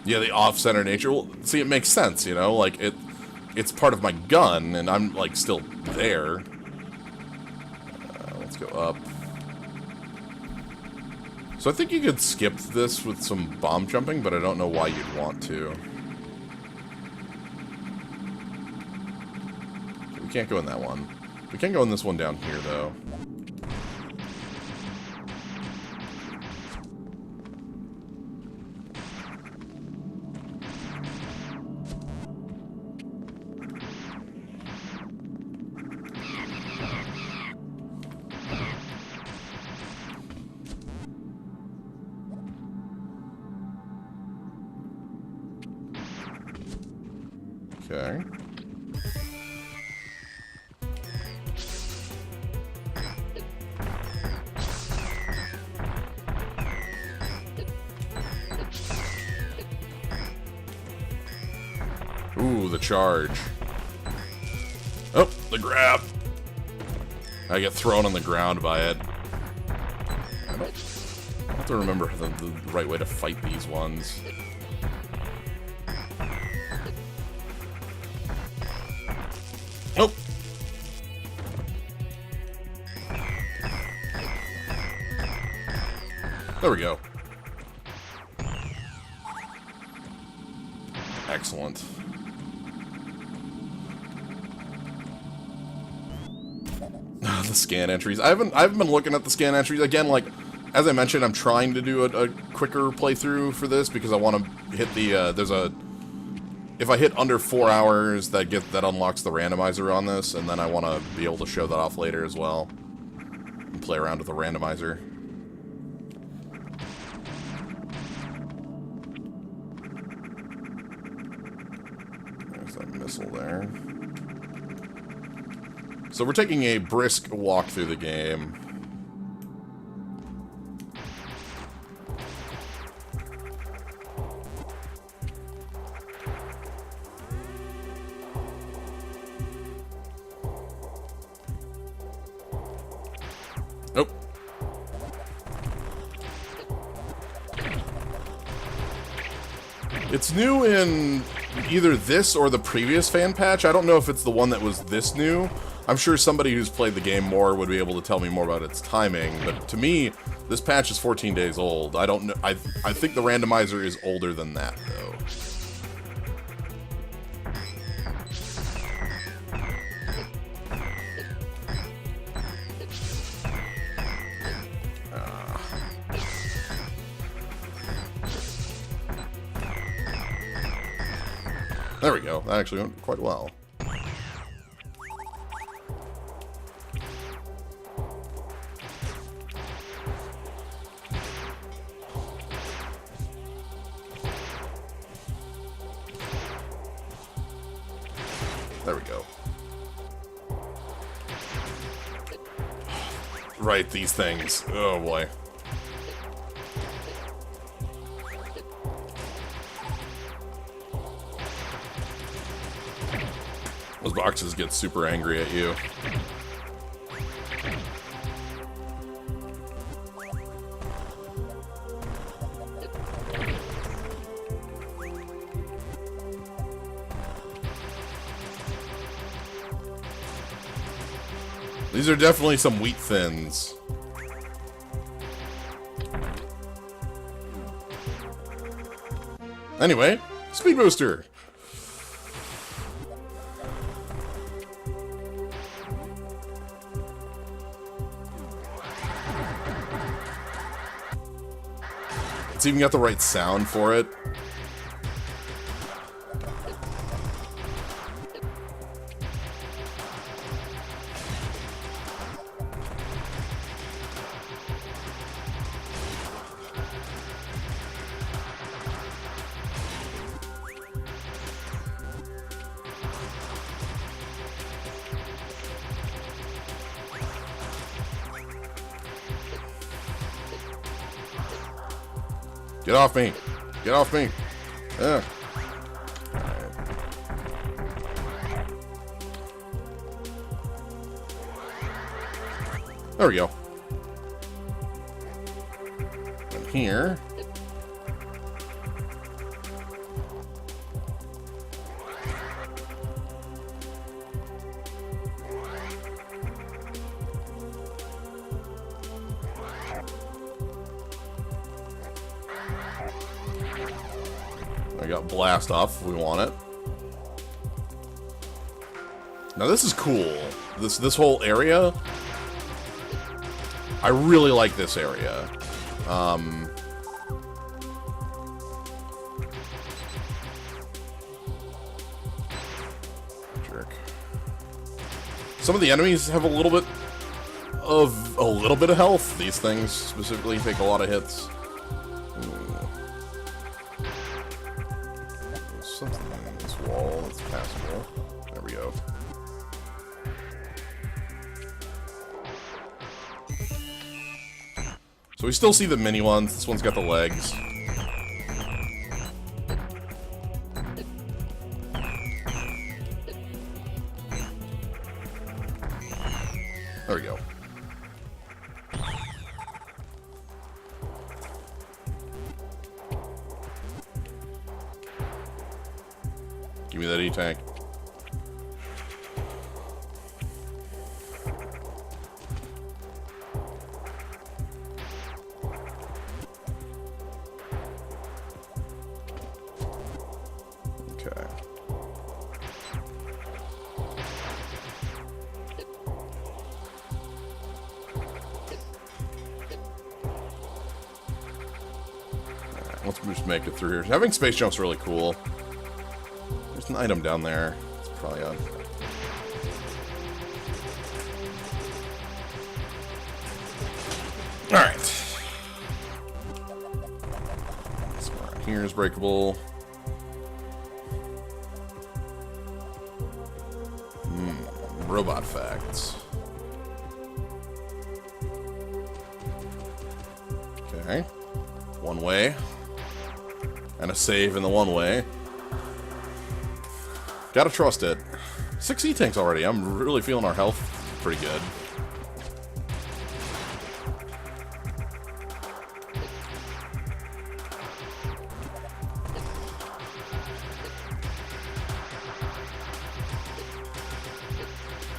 [SPEAKER 1] Yeah, the off-center nature. Well, see, it makes sense, you know? Like, it's part of my gun, and I'm, like, still there. Let's go up. So I think you could skip this with some bomb jumping, but I don't know why you'd want to. Okay, we can't go in that one. We can go in this one down here, though. Okay. Ooh, the charge. Oh, the grab. I get thrown on the ground by it. I have to remember the right way to fight these ones. Nope. There we go. Excellent. The scan entries. I haven't been looking at the scan entries again. Like, as I mentioned, I'm trying to do a quicker playthrough for this because I want to hit the there's a. If I hit under 4 hours, that unlocks the randomizer on this, and then I want to be able to show that off later as well. And play around with the randomizer. There's that missile there. So we're taking a brisk walk through the game. Nope. It's new in either this or the previous fan patch. I don't know if it's the one that was this new. I'm sure somebody who's played the game more would be able to tell me more about its timing, but to me, this patch is 14 days old. I don't know. I think the randomizer is older than that, though. There we go. That actually went quite well. There we go. Right, these things. Oh boy. Those boxes get super angry at you. These are definitely some wheat thins. Anyway, speed booster. It's even got the right sound for it. Get off me! Get off me! Ugh. Alright. There we go. And here. I got blast off if we want it. Now this is cool. This whole area. I really like this area. Jerk. Some of the enemies have a little bit of health. These things specifically take a lot of hits. Something in this wall that's passable. There we go. So we still see the mini ones. This one's got the legs. There we go. Give me that E-tank. Okay. Alright, let's just make it through here. Having space jump's really cool. There's an item down there. It's probably on. Alright. This one here is breakable. Robot facts. Okay. One way. And a save in the one way. Gotta trust it. 6 E-tanks already. I'm really feeling our health pretty good.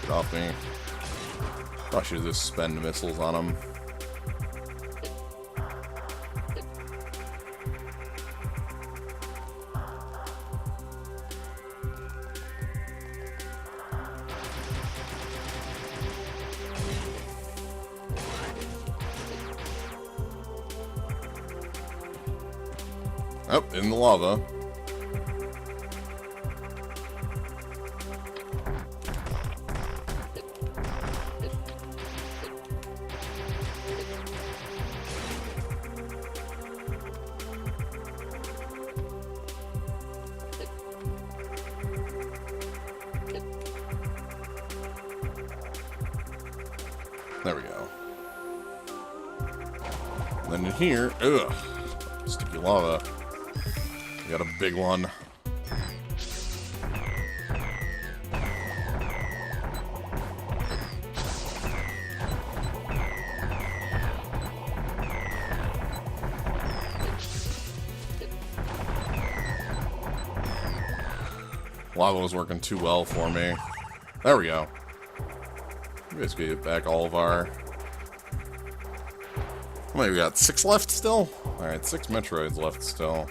[SPEAKER 1] Get off me. I should just spend missiles on them. Oh, in the lava. There we go. Then in here, ugh, sticky lava. We got a big one. Lava was working too well for me. There we go. Basically get back all of our... How many we got? 6 left still? Alright, 6 Metroids left still.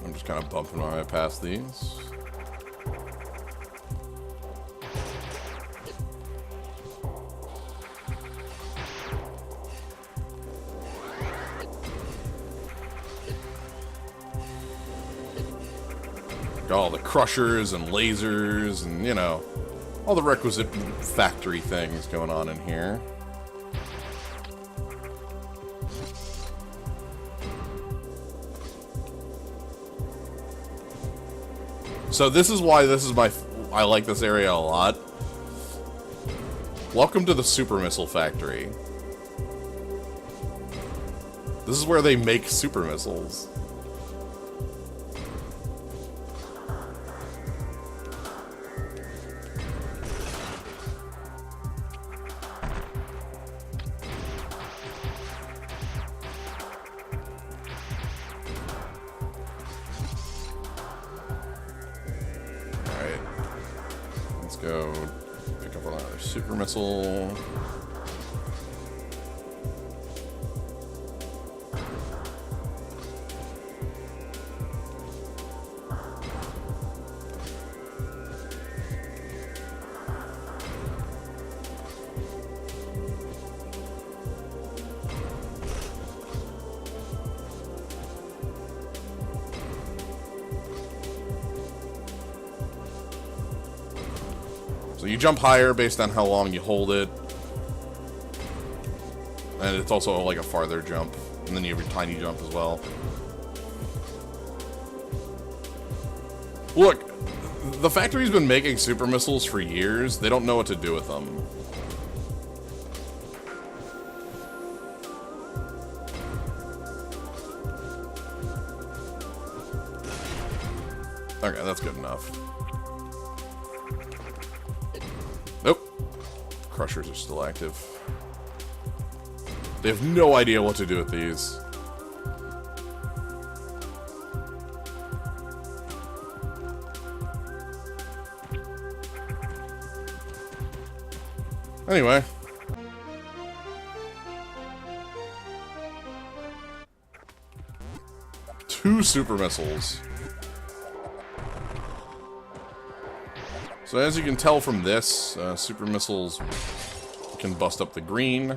[SPEAKER 1] I'm just kind of bumping my way past these. Got all the crushers and lasers and, you know, all the requisite factory things going on in here. So this is why this is I like this area a lot. Welcome to the Super Missile Factory. This is where they make super missiles. Go pick up another super missile. So you jump higher based on how long you hold it. And it's also like a farther jump. And then you have your tiny jump as well. Look, the factory's been making super missiles for years. They don't know what to do with them. Okay, that's good enough. Nope. Crushers are still active. They have no idea what to do with these. Anyway. Two super missiles. So as you can tell from this, super missiles can bust up the green.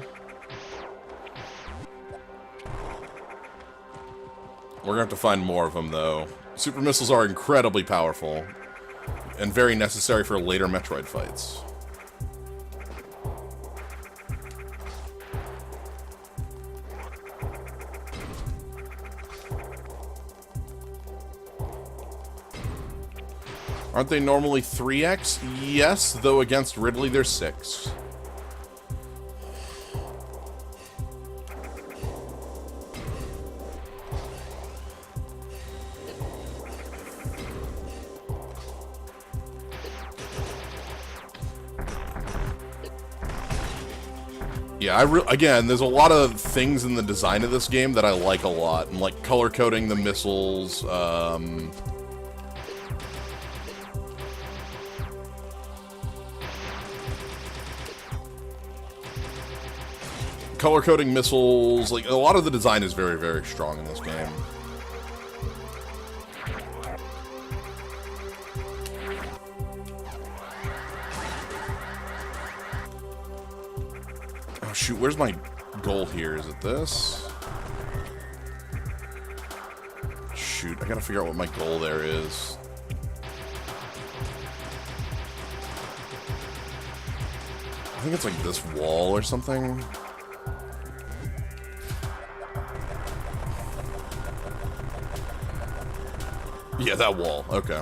[SPEAKER 1] We're gonna have to find more of them, though. Super missiles are incredibly powerful and very necessary for later Metroid fights. Aren't they normally 3x? Yes, though against Ridley they're 6. Yeah, again, there's a lot of things in the design of this game that I like a lot, and like color coding the missiles, color coding missiles, like a lot of the design is very, very strong in this game. Oh shoot, where's my goal here? Is it this? Shoot, I gotta figure out what my goal there is. I think it's like this wall or something. Yeah, that wall. Okay.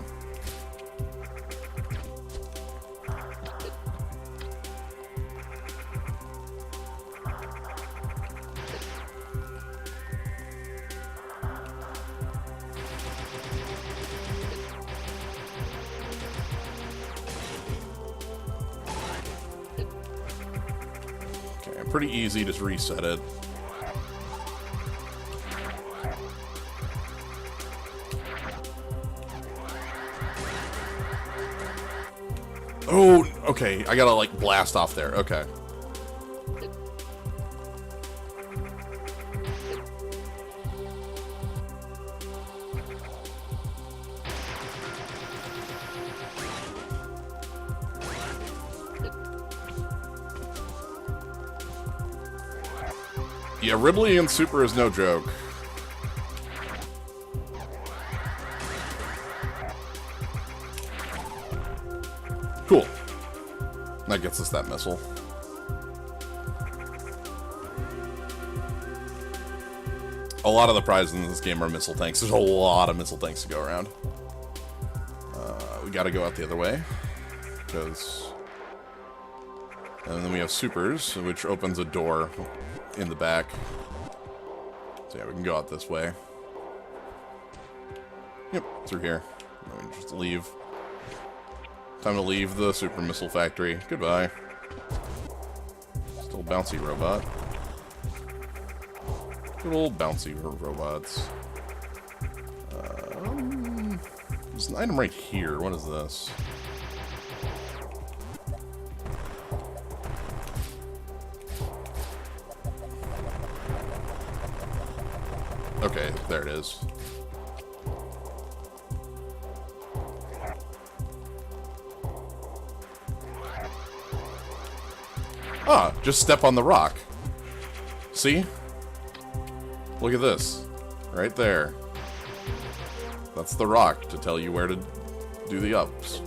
[SPEAKER 1] Pretty easy, just reset it. Oh, okay. I gotta, like, blast off there. Okay. Yeah, Ridley and Super is no joke. Cool. That gets us that missile. A lot of the prizes in this game are missile tanks. There's a lot of missile tanks to go around. We gotta go out the other way. Because... And then we have supers, which opens a door in the back. So yeah, we can go out this way. Yep, through here. And we just leave. Time to leave the super missile factory. Goodbye. Still bouncy robot. Good old bouncy robots. There's an item right here. What is this? Okay, there it is. Ah, just step on the rock. See? Look at this. Right there. That's the rock to tell you where to do the ups.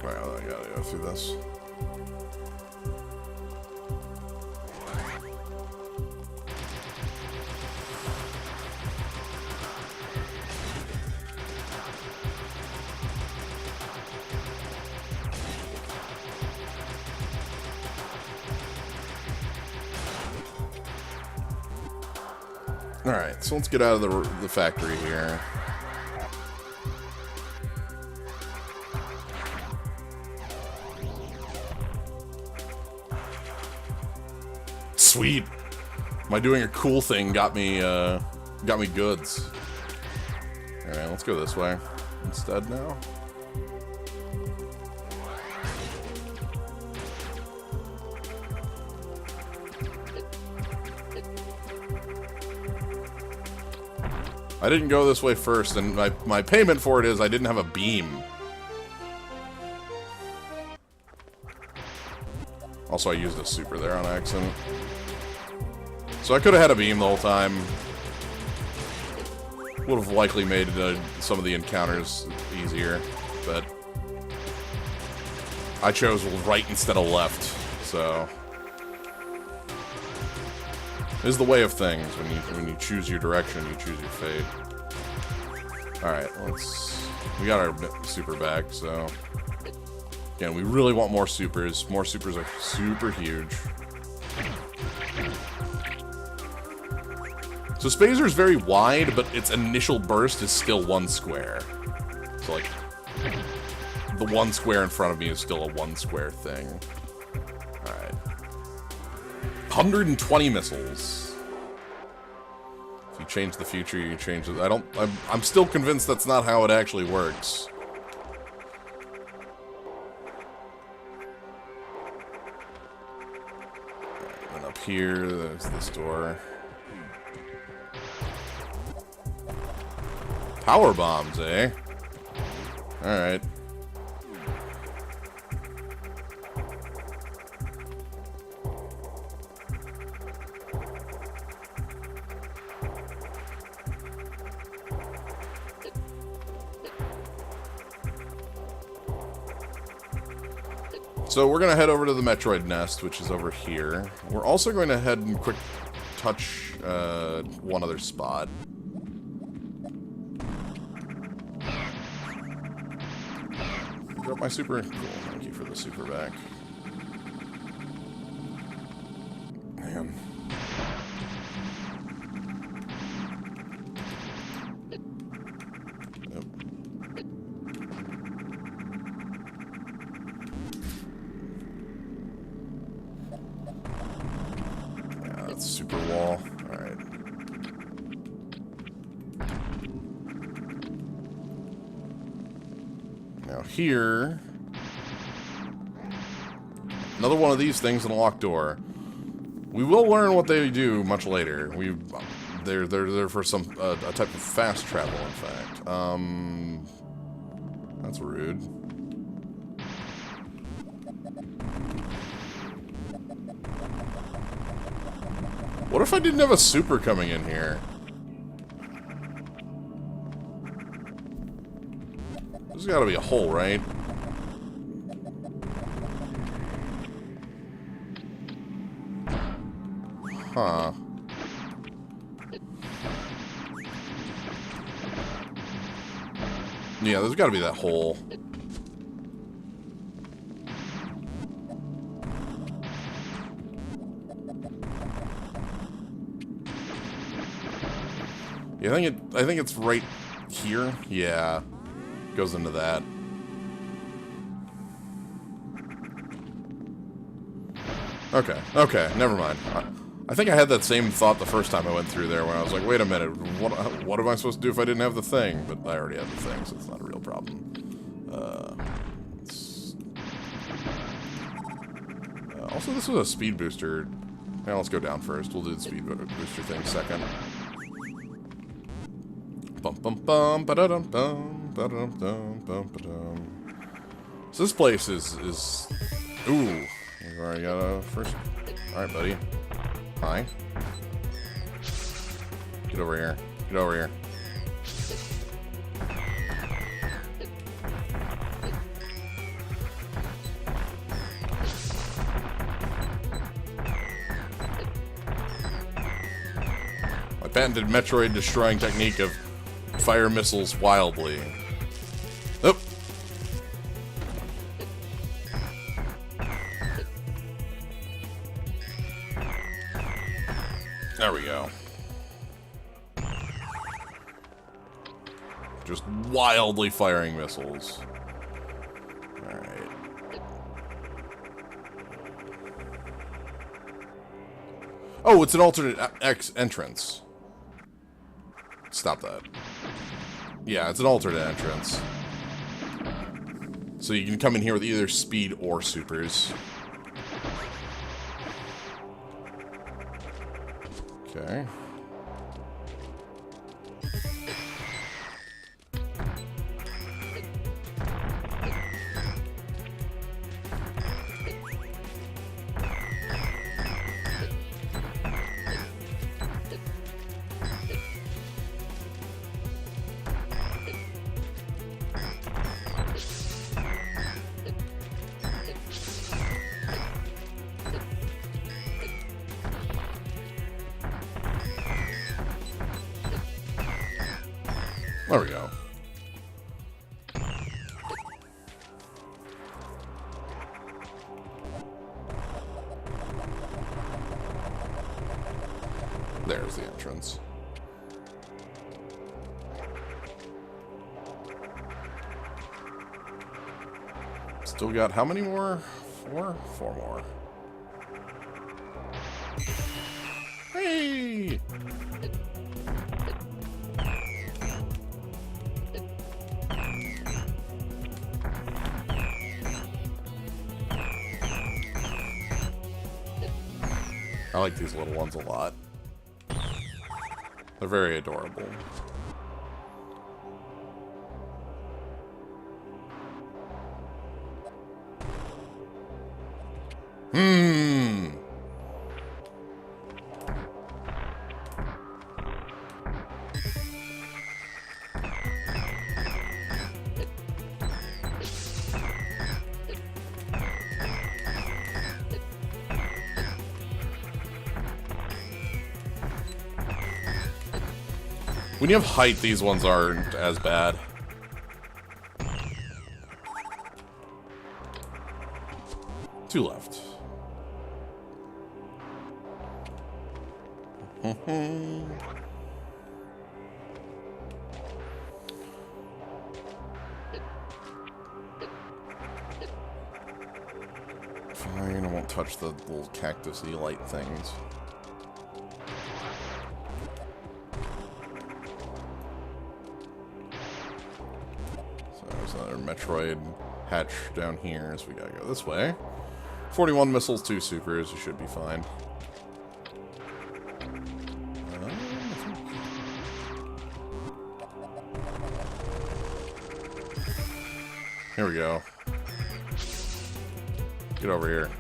[SPEAKER 1] Well, I gotta go through this. Alright, so let's get out of the factory here. Sweet! My doing a cool thing got me goods. Alright, let's go this way instead now. I didn't go this way first, and my payment for it is I didn't have a beam. Also, I used a super there on accident. So I could have had a beam the whole time. Would have likely made some of the encounters easier, but I chose right instead of left, so... This is the way of things. When you choose your direction, you choose your fate. Alright, we got our super back, so... Again, we really want more supers. More supers are super huge. So Spazer's very wide, but its initial burst is still one square. So, like, the one square in front of me is still a one square thing. Alright. 120 missiles. If you change the future, you change it. I'm still convinced that's not how it actually works. And up here, there's this door. Power bombs, eh? Alright. So we're going to head over to the Metroid nest, which is over here. We're also going to head and quick touch one other spot. Drop my super. Cool, thank you for the super back. man. Yep. Yeah, that's super wall. Alright. Now here... Another one of these things in a locked door. We will learn what they do much later. They're for some a type of fast travel, in fact. That's rude. What if I didn't have a super coming in here? There's got to be a hole, right? Huh. Yeah, there's got to be that hole. Yeah, I think it's right here. Yeah. Goes into that. Okay, never mind. I think I had that same thought the first time I went through there when I was like, wait a minute, what am I supposed to do if I didn't have the thing? But I already have the thing, so it's not a real problem. Also, this was a speed booster. Yeah, let's go down first. We'll do the speed booster thing second. Bum bum bum ba-da-dum bum ba-da-dum dum bum ba-dum. So this place is ooh. We've already got a first. Alright, buddy. Hi. Get over here. Get over here. My patented Metroid destroying technique of fire missiles wildly. Oh. There we go. Just wildly firing missiles. Alright. Oh, it's an alternate X entrance. Stop that. Yeah, it's an alternate entrance. So you can come in here with either speed or supers. Okay. There we go. There's the entrance. Still got how many more? Four? Four more. Hey! I like these little ones a lot. They're very adorable. When you have height, these ones aren't as bad. Two left. Fine, I won't touch the little cactus-y light things. So there's another Metroid hatch down here, so we gotta go this way. 41 missiles, 2 supers, you should be fine. Here we go. Get over here.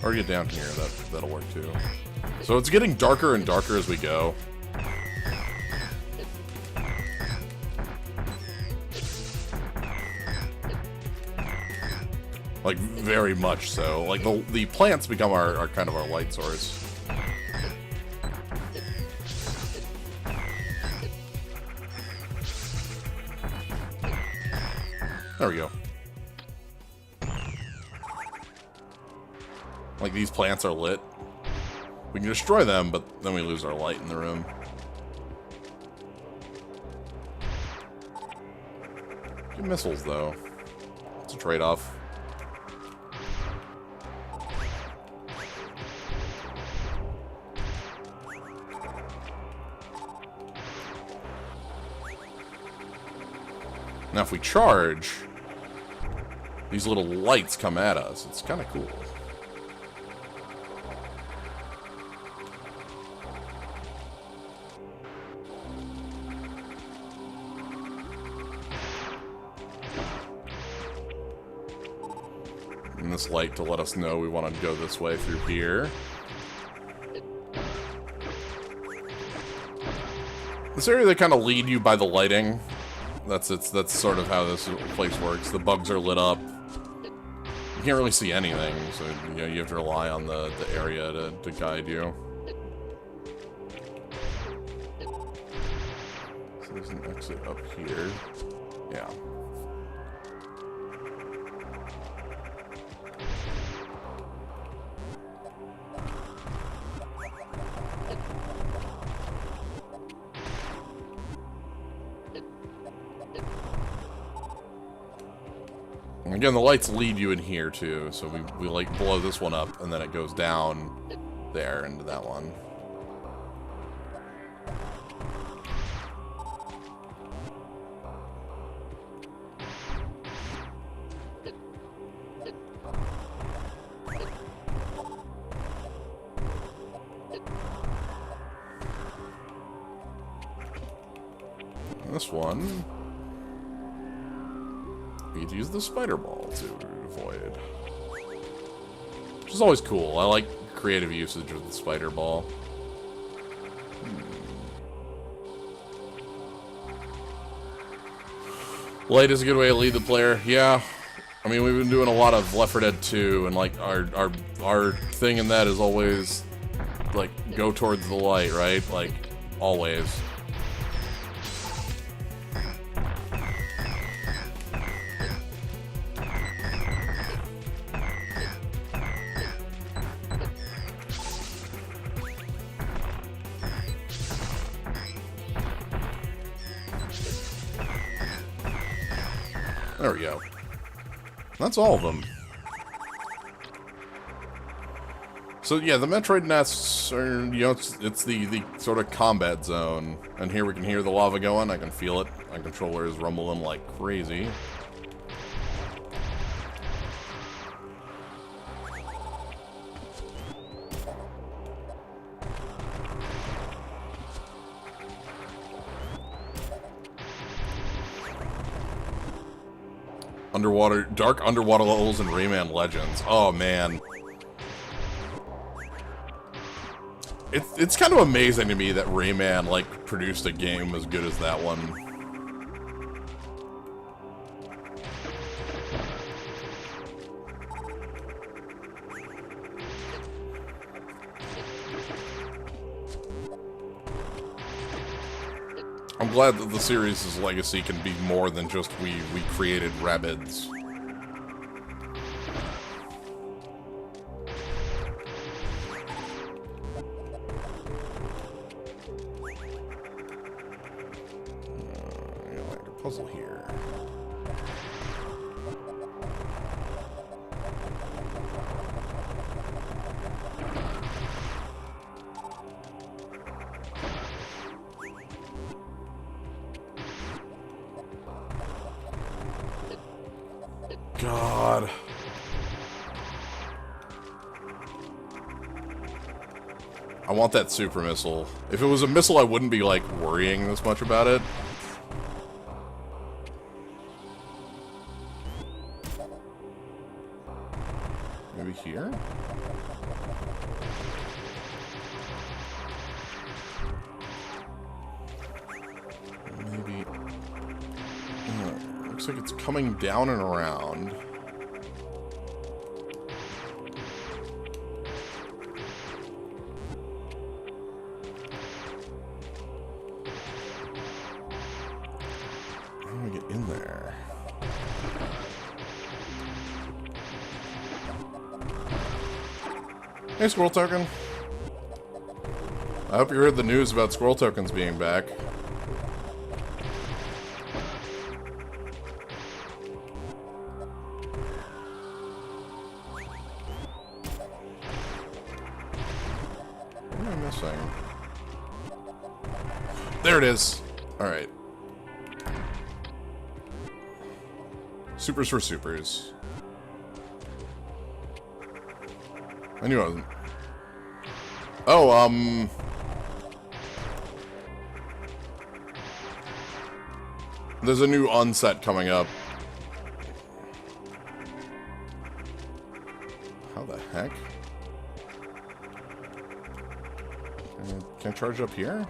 [SPEAKER 1] Or get down here, that'll work too. So it's getting darker and darker as we go. Like, very much so. Like, the plants become our kind of our light source. There we go. Like, these plants are lit. We can destroy them, but then we lose our light in the room. Good missiles, though. It's a trade-off. Now, if we charge, these little lights come at us. It's kind of cool. And this light to let us know we want to go this way through here. This area, they kind of lead you by the lighting. That's sort of how this place works. The bugs are lit up. You can't really see anything, so you know you have to rely on the area to guide you. So there's an exit up here. Yeah. Again, the lights lead you in here, too, so we like, blow this one up, and then it goes down there into that one. And this one... we could use the spider ball to avoid. Which is always cool. I like creative usage of the spider ball. Light is a good way to lead the player. Yeah. I mean, we've been doing a lot of Left 4 Dead 2, and like our thing in that is always like go towards the light, right? Like always. There we go. That's all of them. So yeah, the Metroid nests are, you know, it's the sort of combat zone. And here we can hear the lava going. I can feel it. My controller is rumbling like crazy. Dark underwater levels in Rayman Legends. Oh man. It's kind of amazing to me that Rayman, like, produced a game as good as that one. I'm glad that the series' legacy can be more than just we created Rabbids. God. I want that super missile. If it was a missile, I wouldn't be, like, worrying this much about it. Maybe here? Maybe... looks like it's coming down and around. How do we get in there? Hey, Squirrel Token. I hope you heard the news about Squirrel Tokens being back. What am I missing? There it is. Alright. Supers for supers. I knew I wasn't. Oh, there's a new onset coming up. How the heck? Can I charge up here?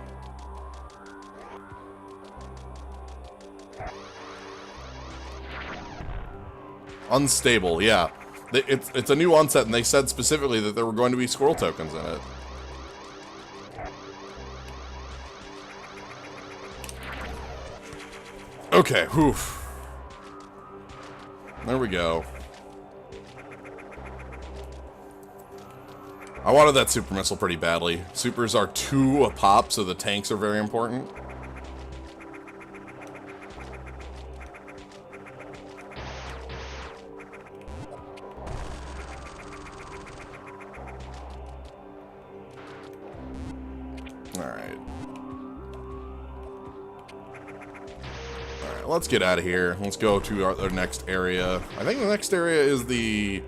[SPEAKER 1] Unstable, yeah. It's a new onset, and they said specifically that there were going to be squirrel tokens in it. Okay, whew. There we go. I wanted that super missile pretty badly. Supers are 2 a pop, so the tanks are very important. Let's get out of here. Let's go to our next area. I think the next area is the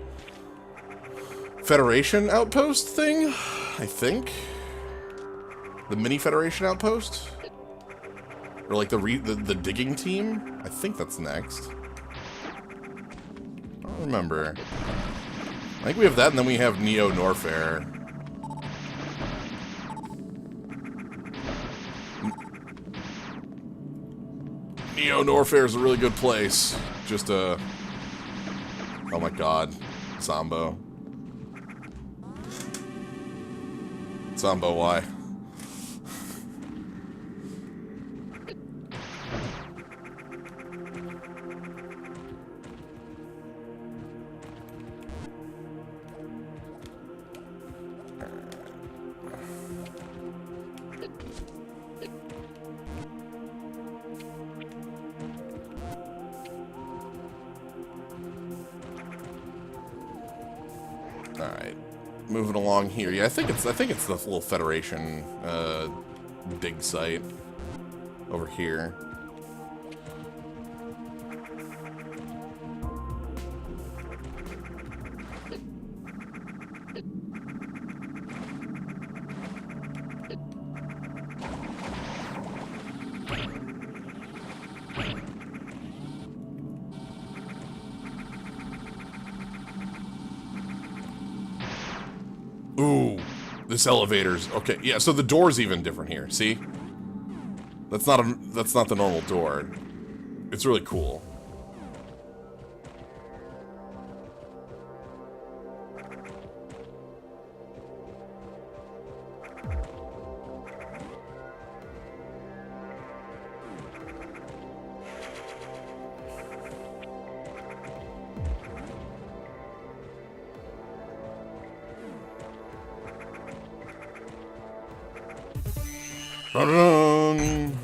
[SPEAKER 1] Federation outpost thing. I think the mini Federation outpost, or like the digging team. I think that's next. I don't remember. I think we have that, and then we have Neo Norfair. Neo Norfair is a really good place. Just oh my god, Zombo. Zombo, why? Alright. Moving along here. Yeah, I think it's the little Federation dig site over here. Ooh, this elevator's okay. Yeah, so the door's even different here. See, that's not the normal door. It's really cool. Dun-dun.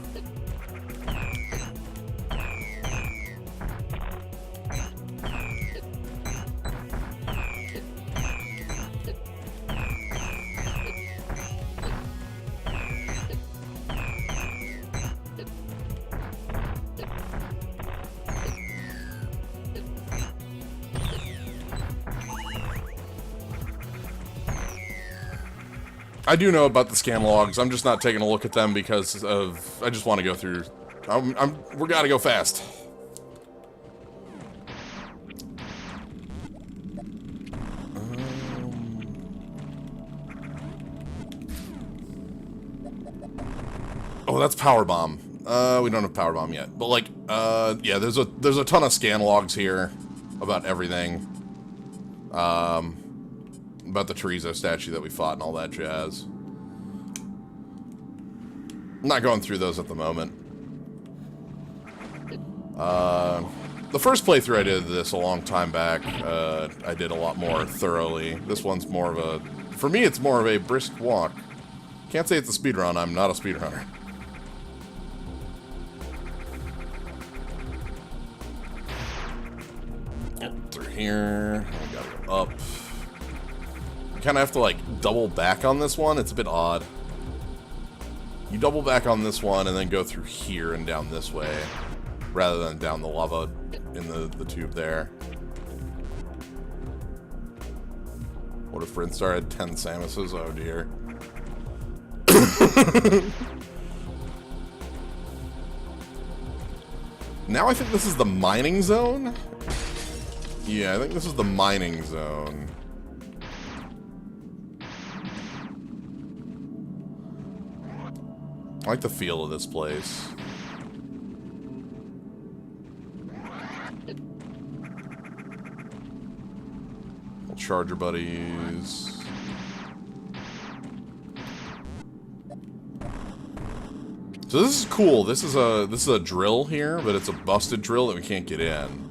[SPEAKER 1] I do know about the scan logs. I'm just not taking a look at them because of... I just want to go through... we gotta go fast. Oh, that's Power Bomb. We don't have Power Bomb yet. But, like, yeah, there's a ton of scan logs here about everything. About the Chorizo statue that we fought and all that jazz. I'm not going through those at the moment. The first playthrough I did this a long time back, I did a lot more thoroughly. This one's more of a... For me, it's more of a brisk walk. Can't say it's a speedrun. I'm not a speedrunner. Through here. We gotta go up. You kind of have to, like, double back on this one. It's a bit odd. You double back on this one and then go through here and down this way, rather than down the lava in the tube there. What if Brinstar had 10 Samuses? Oh dear. Now I think this is the mining zone? Yeah, I think this is the mining zone. I like the feel of this place. Charger buddies. So this is cool. This is a drill here, but it's a busted drill that we can't get in.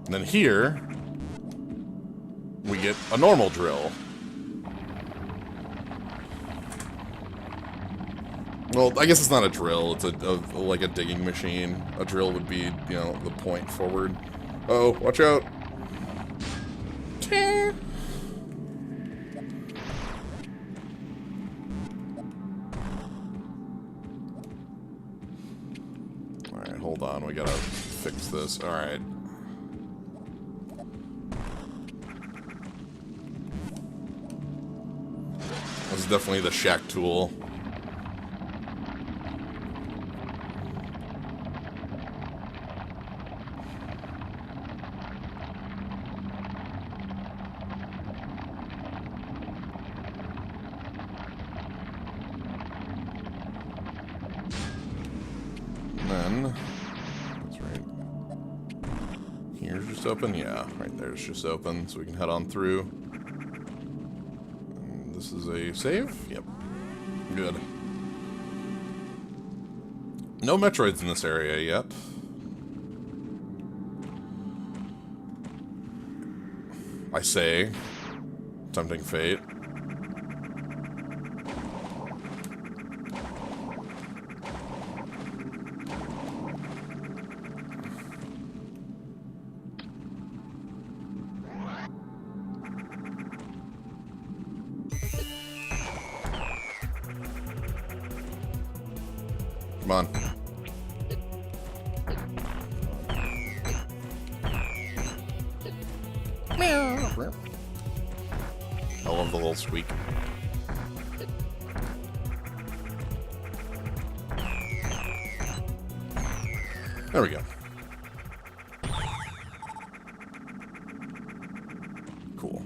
[SPEAKER 1] And then here, we get a normal drill. Well, I guess it's not a drill, it's like a digging machine. A drill would be, you know, the point forward. Oh, watch out. Alright, hold on, we gotta fix this. Alright. This is definitely the shack tool. And then, that's right. Here's just open? Yeah, right there's just open, so we can head on through. This is a save? Yep. Good. No Metroids in this area yet. I say. Tempting fate. Come on. I love the little squeak. There we go. Cool.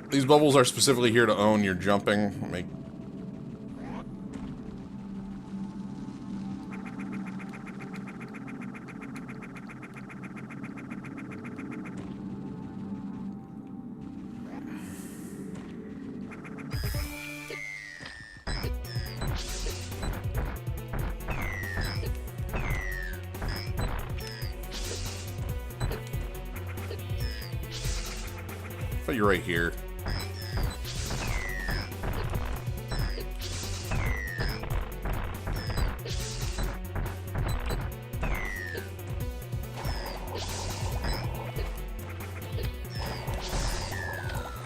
[SPEAKER 1] These bubbles are specifically here to own your jumping. Make I thought you're right here.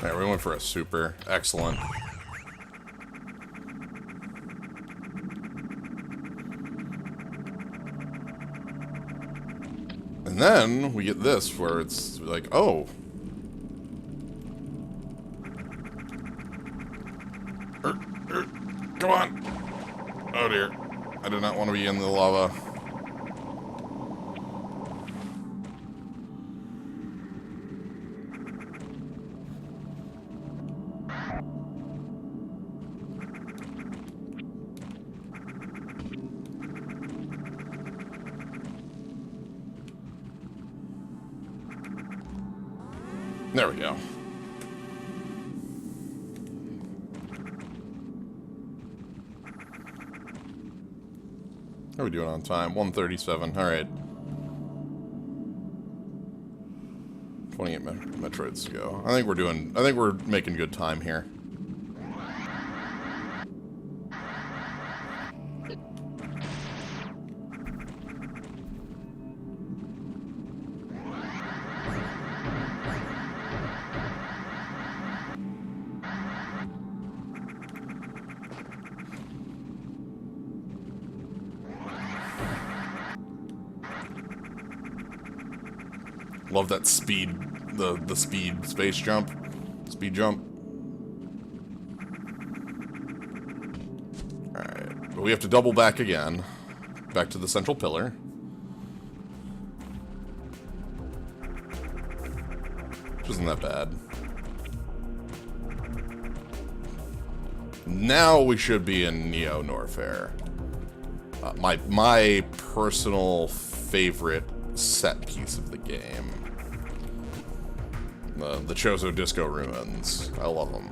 [SPEAKER 1] There, we went for a super. Excellent. And then we get this, where it's like, oh. Come on. Oh dear. I do not want to be in the lava. There we go. How are we doing on time? 1:37. All right. 28 Metroids to go. I think we're making good time here. Love that speed, the speed space jump. Speed jump. Alright, but we have to double back again. Back to the central pillar. Which isn't that bad. Now we should be in Neo Norfair. My personal favorite set piece of the game. The Chozo Disco Ruins. I love them.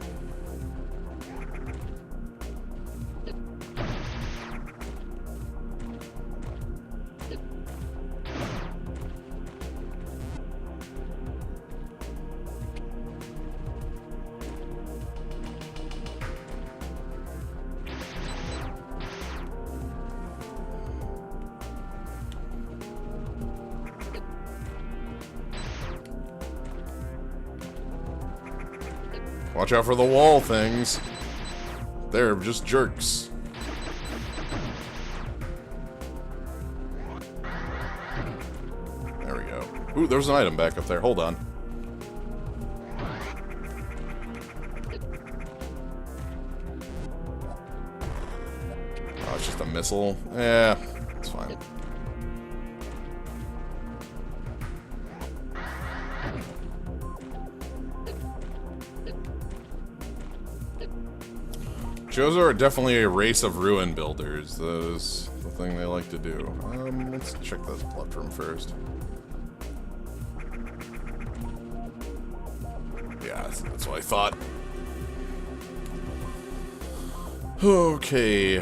[SPEAKER 1] Watch out for the wall things. They're just jerks. There we go. Ooh, there's an item back up there. Hold on. Oh, it's just a missile. Yeah, it's fine. Chozo are definitely a race of ruin builders. That is the thing they like to do. Let's check this left room first. Yeah, that's what I thought. Okay.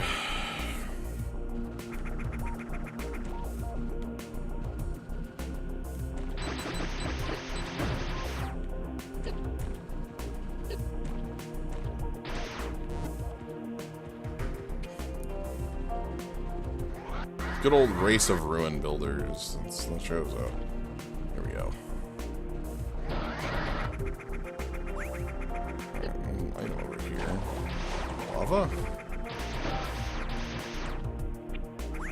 [SPEAKER 1] Good old race of ruin builders. That's the Chozo. Here we go. Item over here. Lava?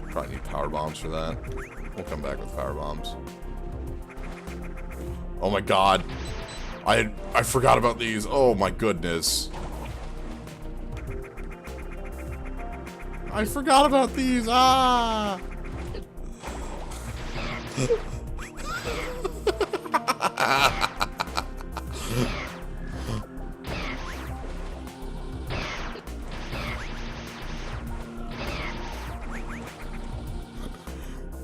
[SPEAKER 1] Probably need power bombs for that. We'll come back with power bombs. Oh my god. I forgot about these. Oh my goodness. I forgot about these. Ah.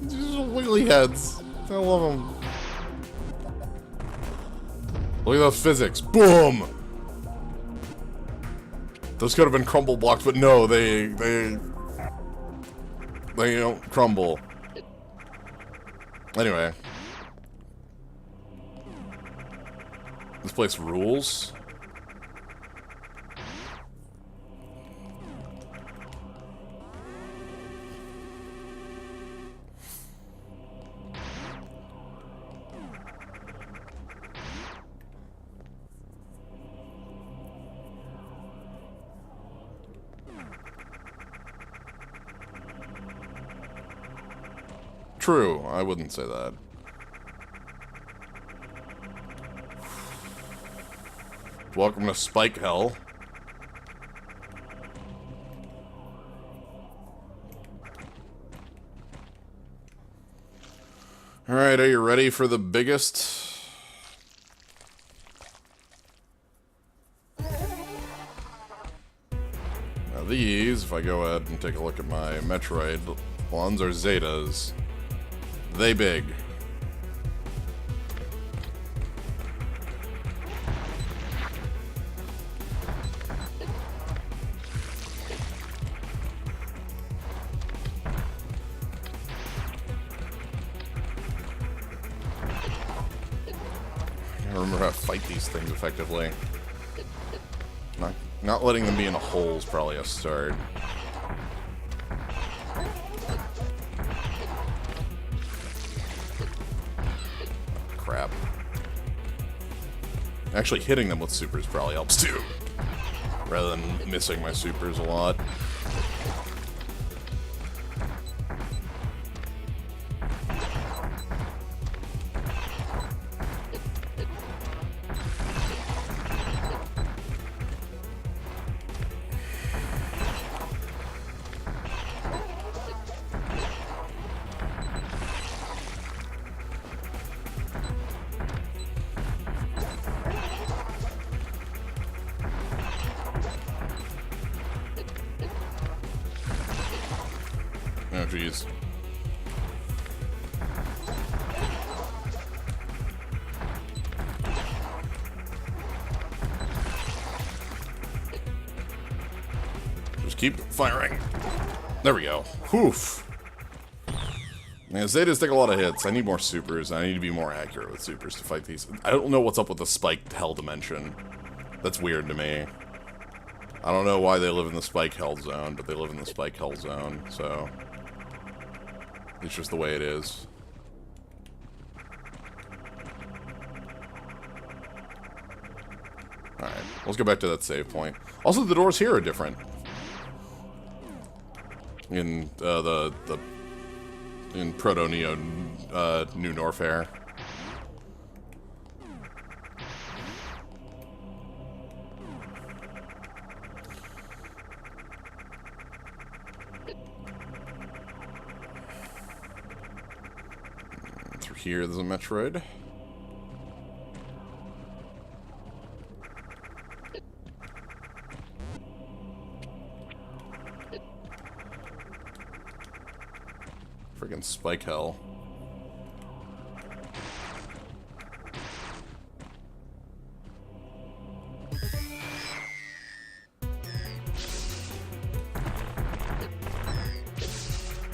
[SPEAKER 1] These are wiggly heads. I love them. Look at those physics. Boom. Those could have been crumble blocks, but no, they don't crumble. Anyway. This place rules. True, I wouldn't say that. Welcome to Spike Hell. Alright, are you ready for the biggest? Now these, if I go ahead and take a look at my Metroid ones, are Zetas. They big. I remember how to fight these things effectively. Not letting them be in a hole is probably a start. Crap. Actually hitting them with supers probably helps too, rather than missing my supers a lot. Oh, jeez. Just keep firing. There we go. Whoof. Man, Zetas take a lot of hits. I need more supers. I need to be more accurate with supers to fight these. I don't know what's up with the spiked hell dimension. That's weird to me. I don't know why they live in the spike hell zone, but they live in the spike hell zone, so... It's just the way it is. Alright, let's go back to that save point. Also, the doors here are different. In, in Proto-Neo, New Norfair. Through here, there's a Metroid. Friggin' Spike Hell.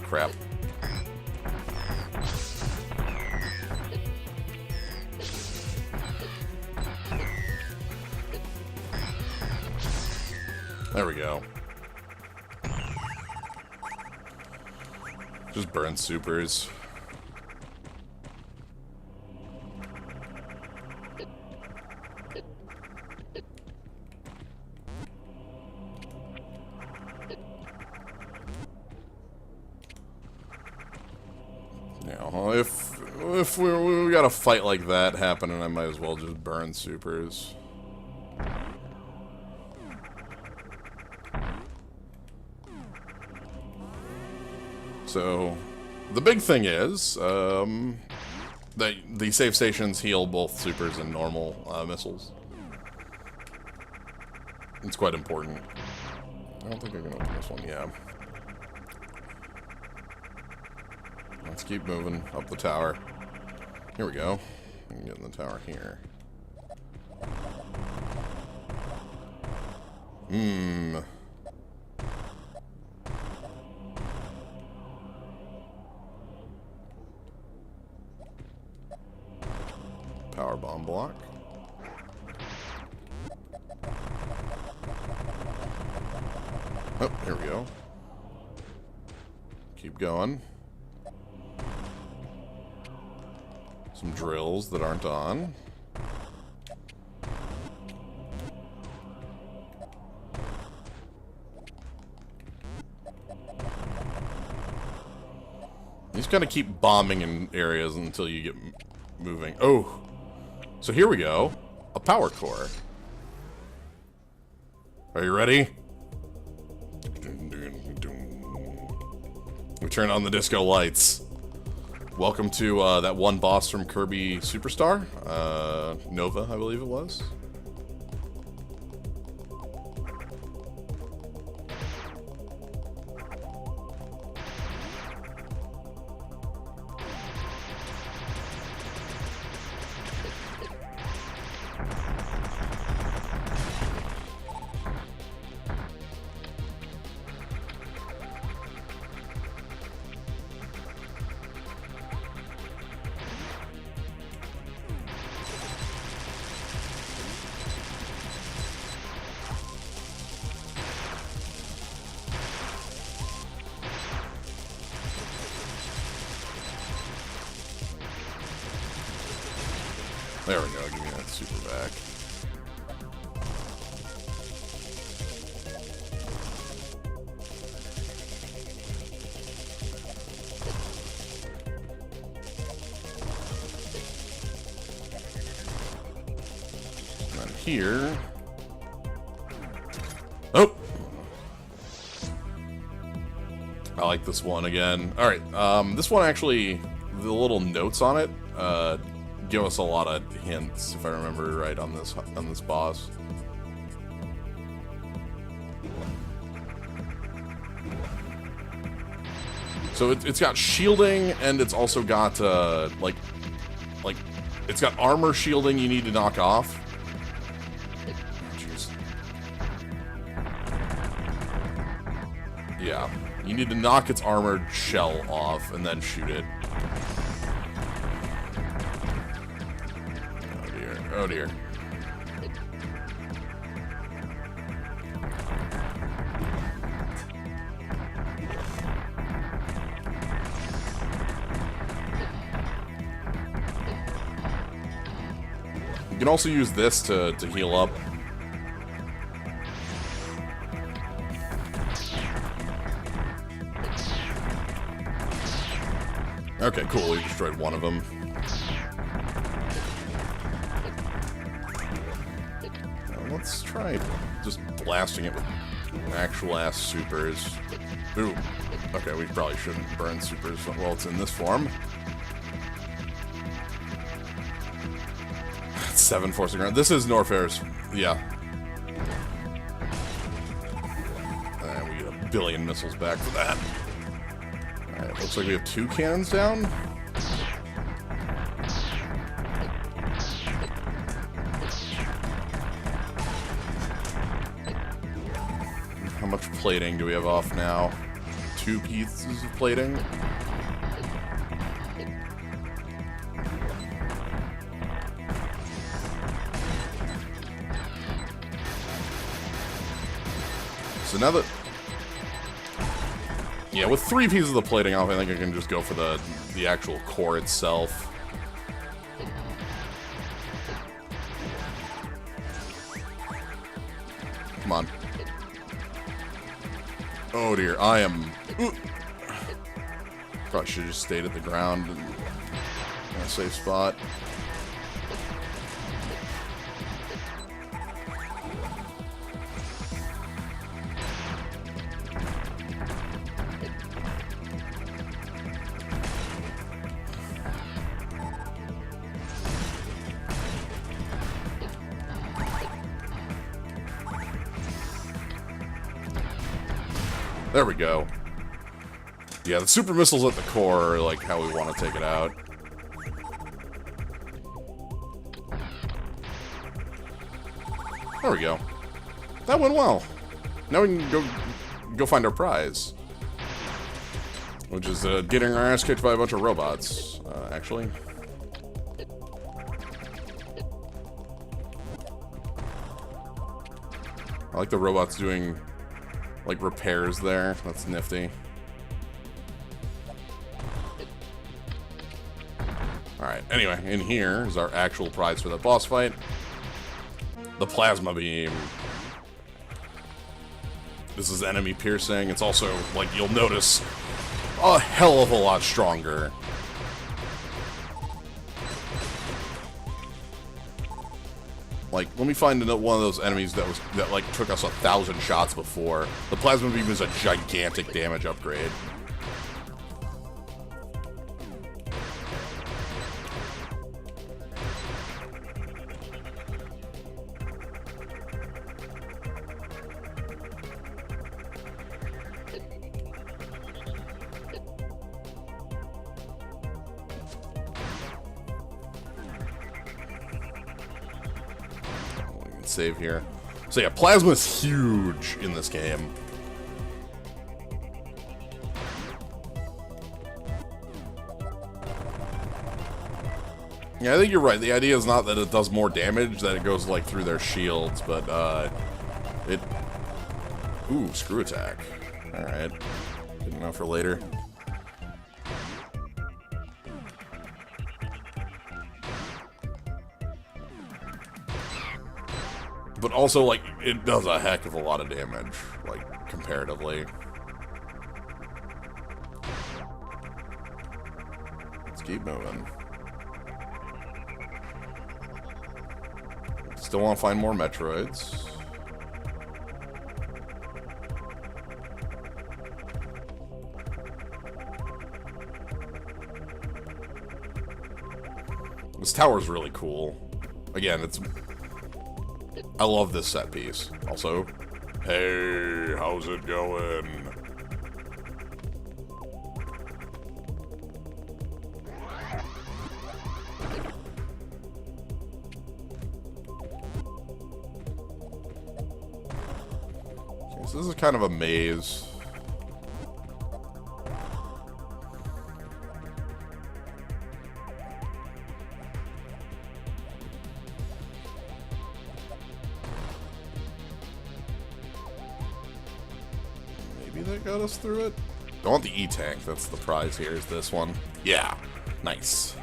[SPEAKER 1] Crap. There we go. Just burn supers. Yeah, well, if we got a fight like that happening, I might as well just burn supers. So, the big thing is, that the save stations heal both supers and normal missiles. It's quite important. I don't think I can open this one, yeah. Let's keep moving up the tower. Here we go. I can get in the tower here. Power bomb block. Oh, here we go. Keep going. Some drills that aren't on. These Just kind of keep bombing in areas until you get moving. Oh, so here we go. A power core. Are you ready? We turn on the disco lights. Welcome to that one boss from Kirby Superstar. Nova, I believe it was. There we go, give me that super back. And then here. Oh! I like this one again. Alright, this one actually, the little notes on it, give us a lot of hints, if I remember right, on this boss. So it's got shielding, and it's also got like it's got armor shielding you need to knock off. Jeez. Yeah, you need to knock its armored shell off and then shoot it. Oh dear. You can also use this to heal up. Okay, cool. We destroyed one of them. Let's try just blasting it with actual-ass supers. Ooh. Okay, we probably shouldn't burn supers while it's in this form. 7 forcing ground. This is Norfair's. Yeah. And we get a billion missiles back for that. Alright, looks like we have 2 cannons down. How much plating do we have off now? 2 pieces of plating. So now that... Yeah, with 3 pieces of plating off, I think I can just go for the actual core itself. Come on. Oh dear, I am... Ooh. Probably should have just stayed at the ground and in a safe spot. There we go. Yeah, the super missiles at the core are like how we want to take it out. There we go. That went well. Now we can go find our prize. Which is getting our ass kicked by a bunch of robots, actually. I like the robots doing, like, repairs there. That's nifty. Alright, anyway, in here is our actual prize for the boss fight. The plasma beam. This is enemy piercing. It's also, like, you'll notice a hell of a lot stronger. Like, let me find one of those enemies that like took us 1,000 shots before. The plasma beam is a gigantic damage upgrade. Save here. So yeah, plasma's huge in this game. Yeah, I think you're right. The idea is not that it does more damage, that it goes like through their shields, but it... Ooh, screw attack. Alright. Good enough for later. But also, like, it does a heck of a lot of damage, like, comparatively. Let's keep moving. Still want to find more Metroids. This tower's really cool. Again, it's... I love this set piece. Also, hey, how's it going? Okay, so this is kind of a maze. That got us through it. I want the E-Tank. That's the prize here, is this one. Yeah. Nice.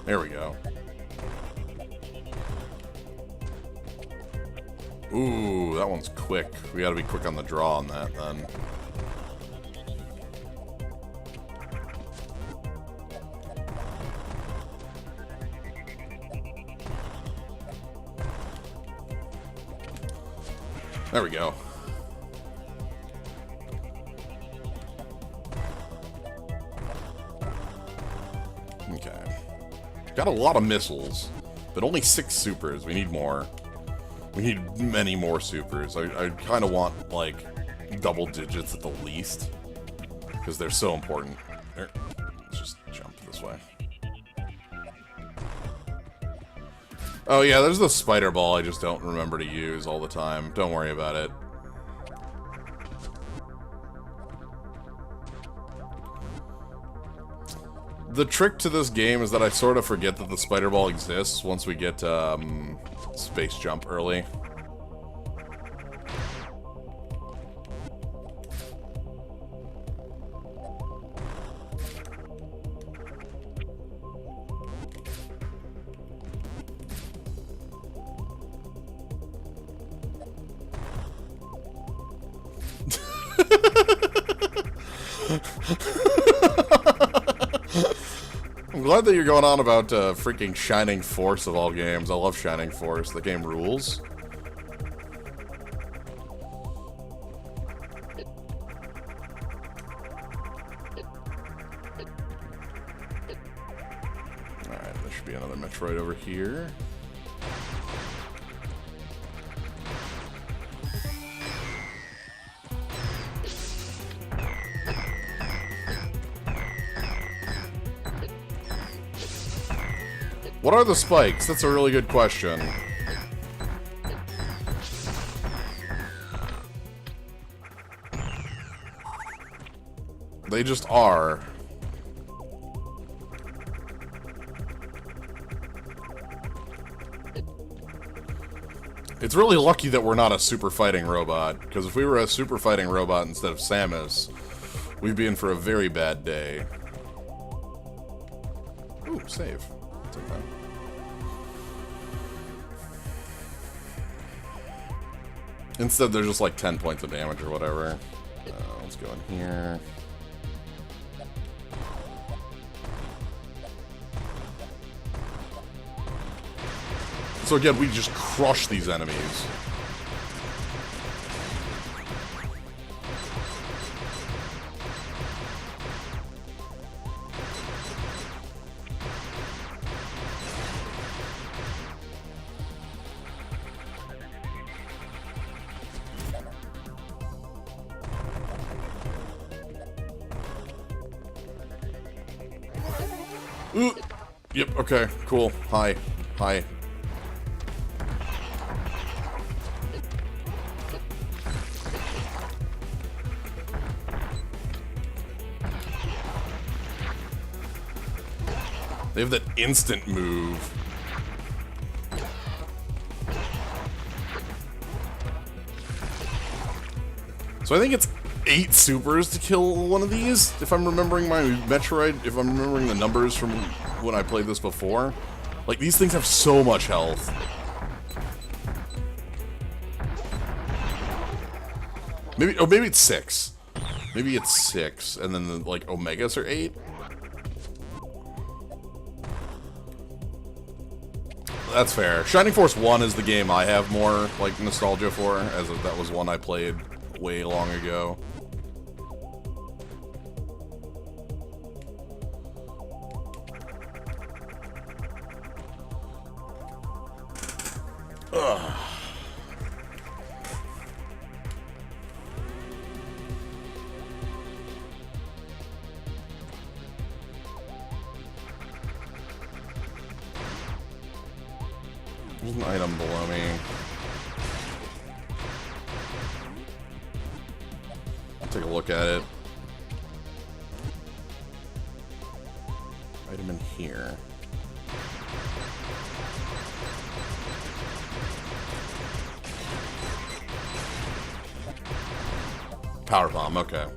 [SPEAKER 1] There we go. Ooh, that one's quick. We gotta be quick on the draw on that, then. There we go. Okay. Got a lot of missiles, but only 6 supers. We need more. We need many more supers. I kind of want, like, double digits at the least. Because they're so important. Here, let's just jump this way. Oh yeah, there's the spider ball I just don't remember to use all the time. Don't worry about it. The trick to this game is that I sort of forget that the spider ball exists once we get space jump early. I'm glad that you're going on about freaking Shining Force of all games. I love Shining Force. The game rules. Alright, there should be another Metroid over here. What are the spikes? That's a really good question. They just are. It's really lucky that we're not a super fighting robot, because if we were a super fighting robot instead of Samus, we'd be in for a very bad day. Ooh, save. Take that. Instead, there's just like 10 points of damage or whatever. Let's go in here. So again, we just crush these enemies. Ooh. Yep, okay, cool. Hi. Hi. They have that instant move. So I think it's 8 supers to kill one of these, if I'm remembering my Metroid, if I'm remembering the numbers from when I played this before. Like, these things have so much health. Maybe, oh, maybe it's 6. Maybe it's 6, and then the, like, Omegas are 8. That's fair. Shining Force 1 is the game I have more, like, nostalgia for, as that was one I played way long ago. Ugh. There's an item below me. I'll take a look at it. Item in here. Power bomb, okay.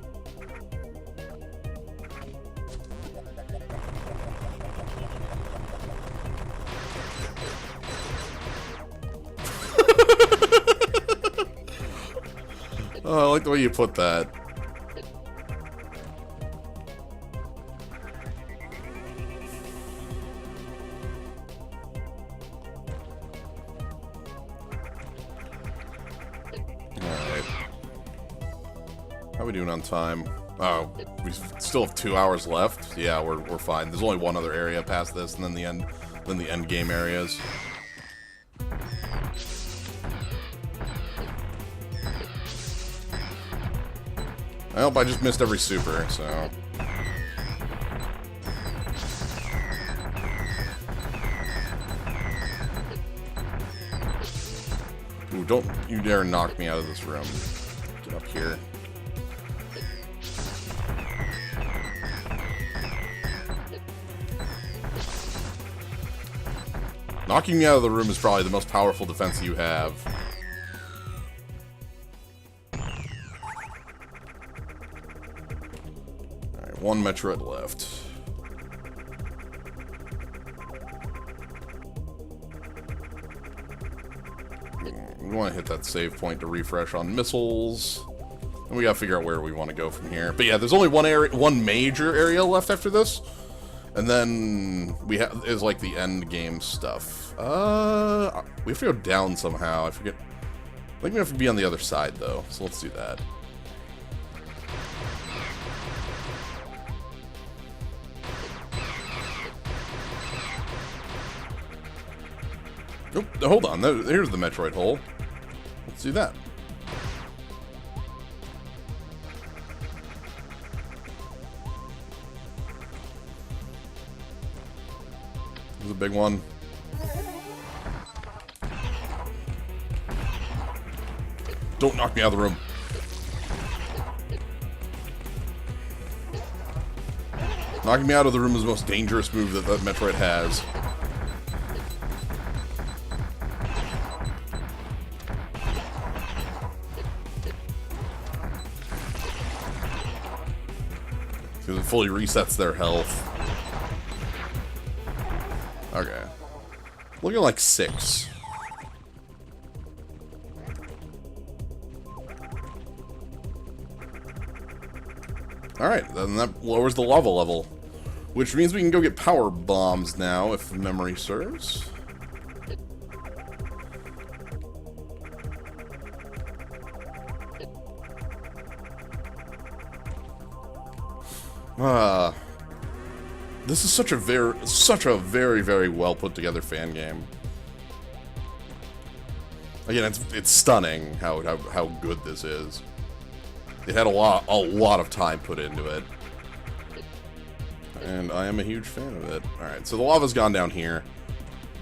[SPEAKER 1] Oh, I like the way you put that. Alright. How are we doing on time? Oh, we still have 2 hours left. Yeah, we're fine. There's only one other area past this, and then the end game areas. I hope I just missed every super, so... Ooh, don't you dare knock me out of this room. Get up here. Knocking me out of the room is probably the most powerful defense you have. Alright, 1 Metroid left. We want to hit that save point to refresh on missiles. And we gotta figure out where we want to go from here. But yeah, there's only one major area left after this. And then we have is like the end game stuff. We have to go down somehow. I forget. I think we have to be on the other side though. So let's do that. Oh, hold on. Here's the Metroid hole. Let's do that. This is a big one. Don't knock me out of the room. Knocking me out of the room is the most dangerous move that Metroid has. because it fully resets their health. Okay. Looking like 6. Alright, then that lowers the lava level. Which means we can go get power bombs now, if memory serves. This is such a very, very well put together fan game. Again, it's stunning how good this is. It had a lot of time put into it. And I am a huge fan of it. Alright, so the lava's gone down here.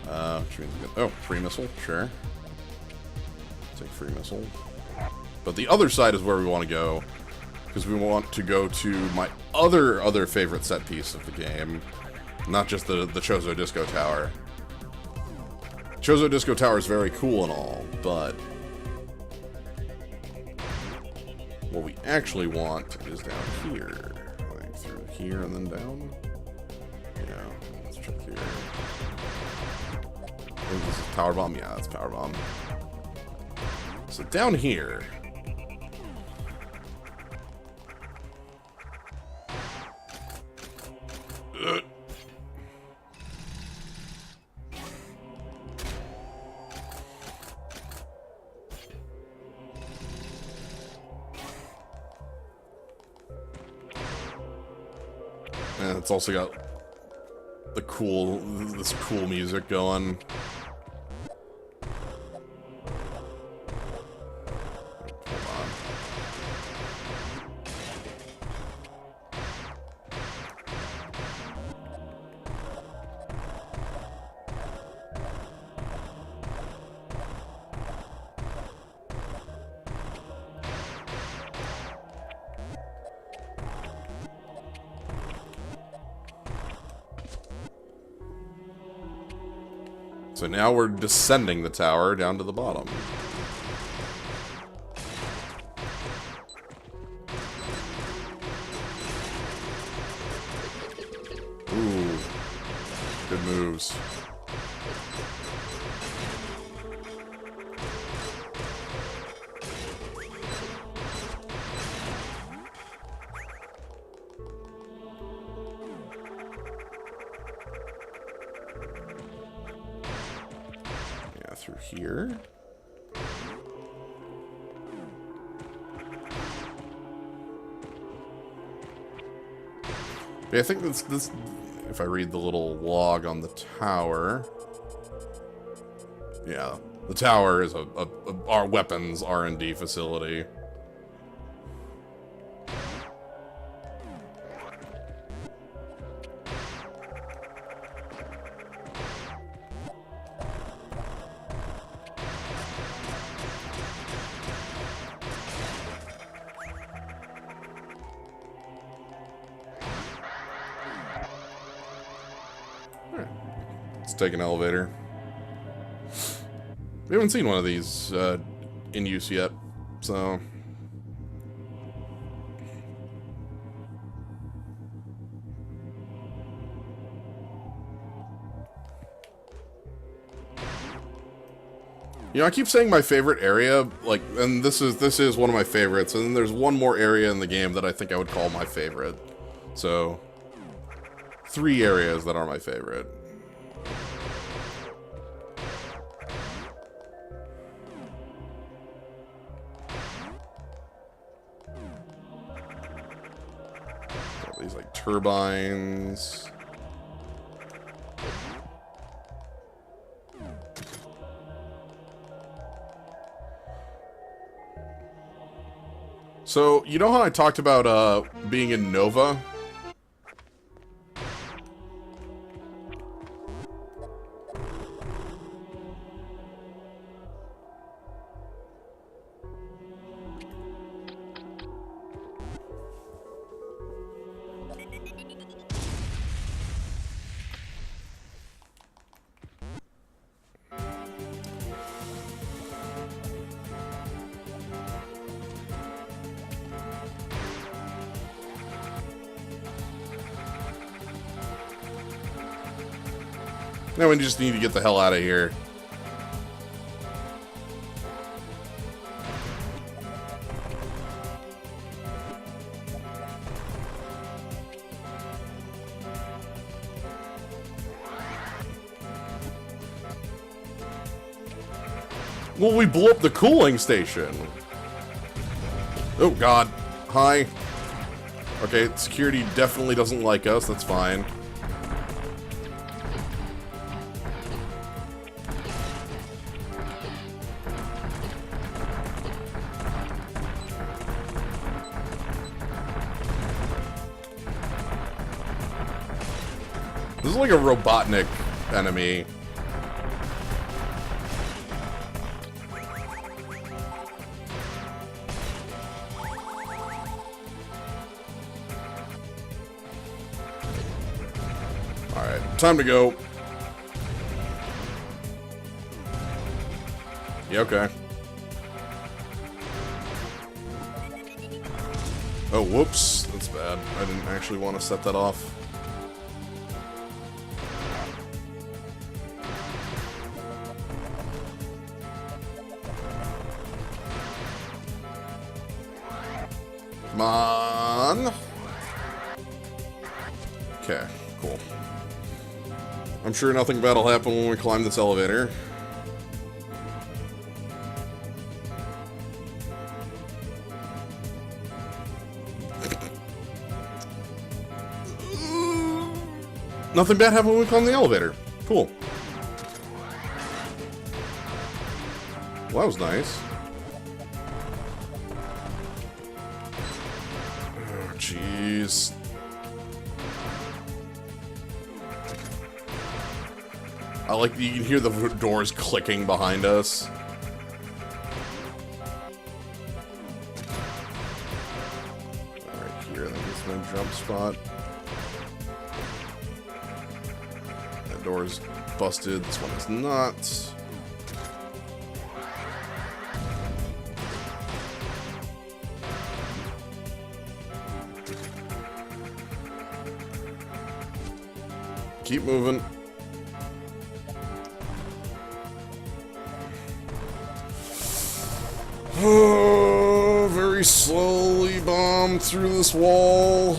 [SPEAKER 1] Which means free missile, sure. Take free missile. But the other side is where we want to go. Because we want to go to my other favorite set piece of the game. Not just the Chozo Disco Tower. Chozo Disco Tower is very cool and all, but what we actually want is down here. Like through here and then down. Yeah, let's check here. Oh, this is power bomb? Yeah, that's power bomb. So down here. And it's also got this cool music going. So now we're descending the tower down to the bottom. Ooh. Good moves. Through here. Yeah, I think this if I read the little log on the tower. Yeah, the tower is our weapons R&D facility. Let's take an elevator. We haven't seen one of these in use yet, so... You know, I keep saying my favorite area, like, and this is one of my favorites, and then there's one more area in the game that I think I would call my favorite. So, 3 areas that are my favorite. Got these, like, turbines. So, you know how I talked about being in Nova? Now we just need to get the hell out of here. Well, we blew up the cooling station. Oh, God. Hi. Okay, security definitely doesn't like us. That's fine. This is like a Robotnik enemy. Alright, time to go. Yeah, okay. Oh, whoops. That's bad. I didn't actually want to set that off. Come on. Okay, cool. I'm sure nothing bad will happen when we climb this elevator. Nothing bad happened when we climb the elevator. Cool. Well, that was nice. Oh, jeez. I like that you can hear the doors clicking behind us. Alright, here, I think it's no jump spot. That door's busted, this one is not. Keep moving. Oh, very slowly bomb through this wall.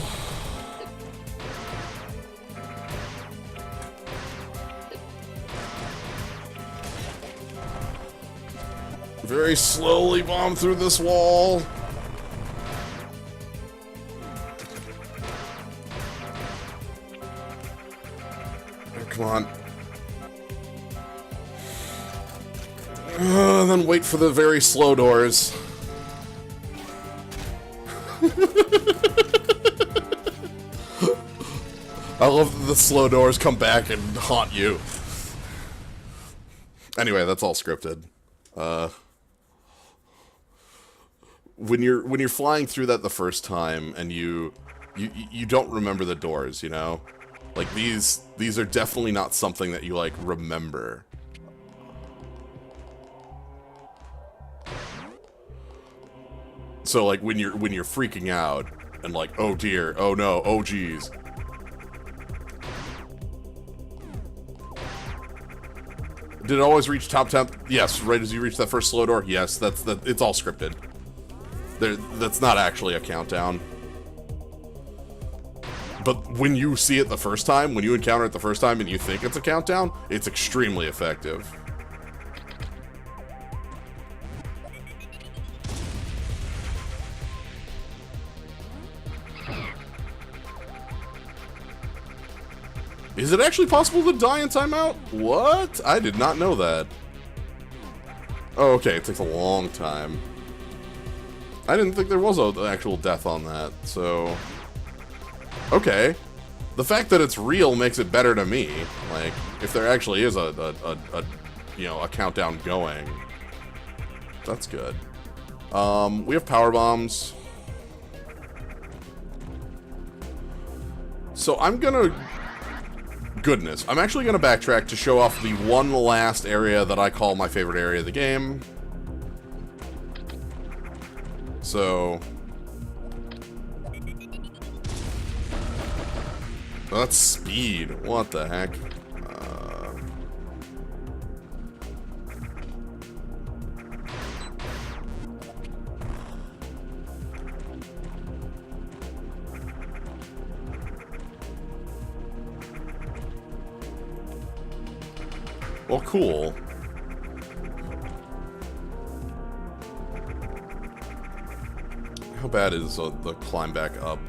[SPEAKER 1] Very slowly bomb through this wall. Oh, come on. Then wait for the very slow doors. I love that the slow doors come back and haunt you. Anyway, that's all scripted. When you're flying through that the first time and you don't remember the doors, you know? Like these are definitely not something that you like remember. So like when you're freaking out and like, oh dear, oh no, oh geez. Did it always reach top 10? Yes, right as you reach that first slow door. Yes, it's all scripted. That's not actually a countdown. But when you see it the first time, when you encounter it the first time and you think it's a countdown, it's extremely effective. Is it actually possible to die in timeout? What? I did not know that. Oh, okay, it takes a long time. I didn't think there was an actual death on that, so... Okay. The fact that it's real makes it better to me. Like, if there actually is a countdown going. That's good. We have power bombs. So I'm gonna... Goodness. I'm actually gonna backtrack to show off the one last area that I call my favorite area of the game. So... That's speed. What the heck? Well, cool. How bad is the climb back up?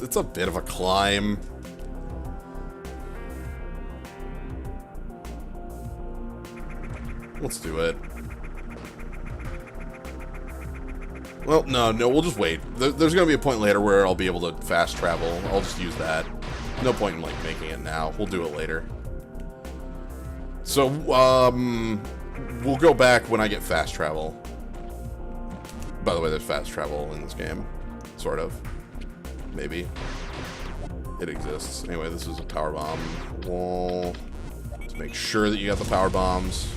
[SPEAKER 1] It's a bit of a climb. Let's do it. Well, no, we'll just wait. There's gonna be a point later where I'll be able to fast travel. I'll just use that. No point in, like, making it now. We'll do it later. So, we'll go back when I get fast travel. By the way, there's fast travel in this game. Sort of. Maybe. It exists. Anyway, this is a power bomb wall. Let's make sure that you got the power bombs.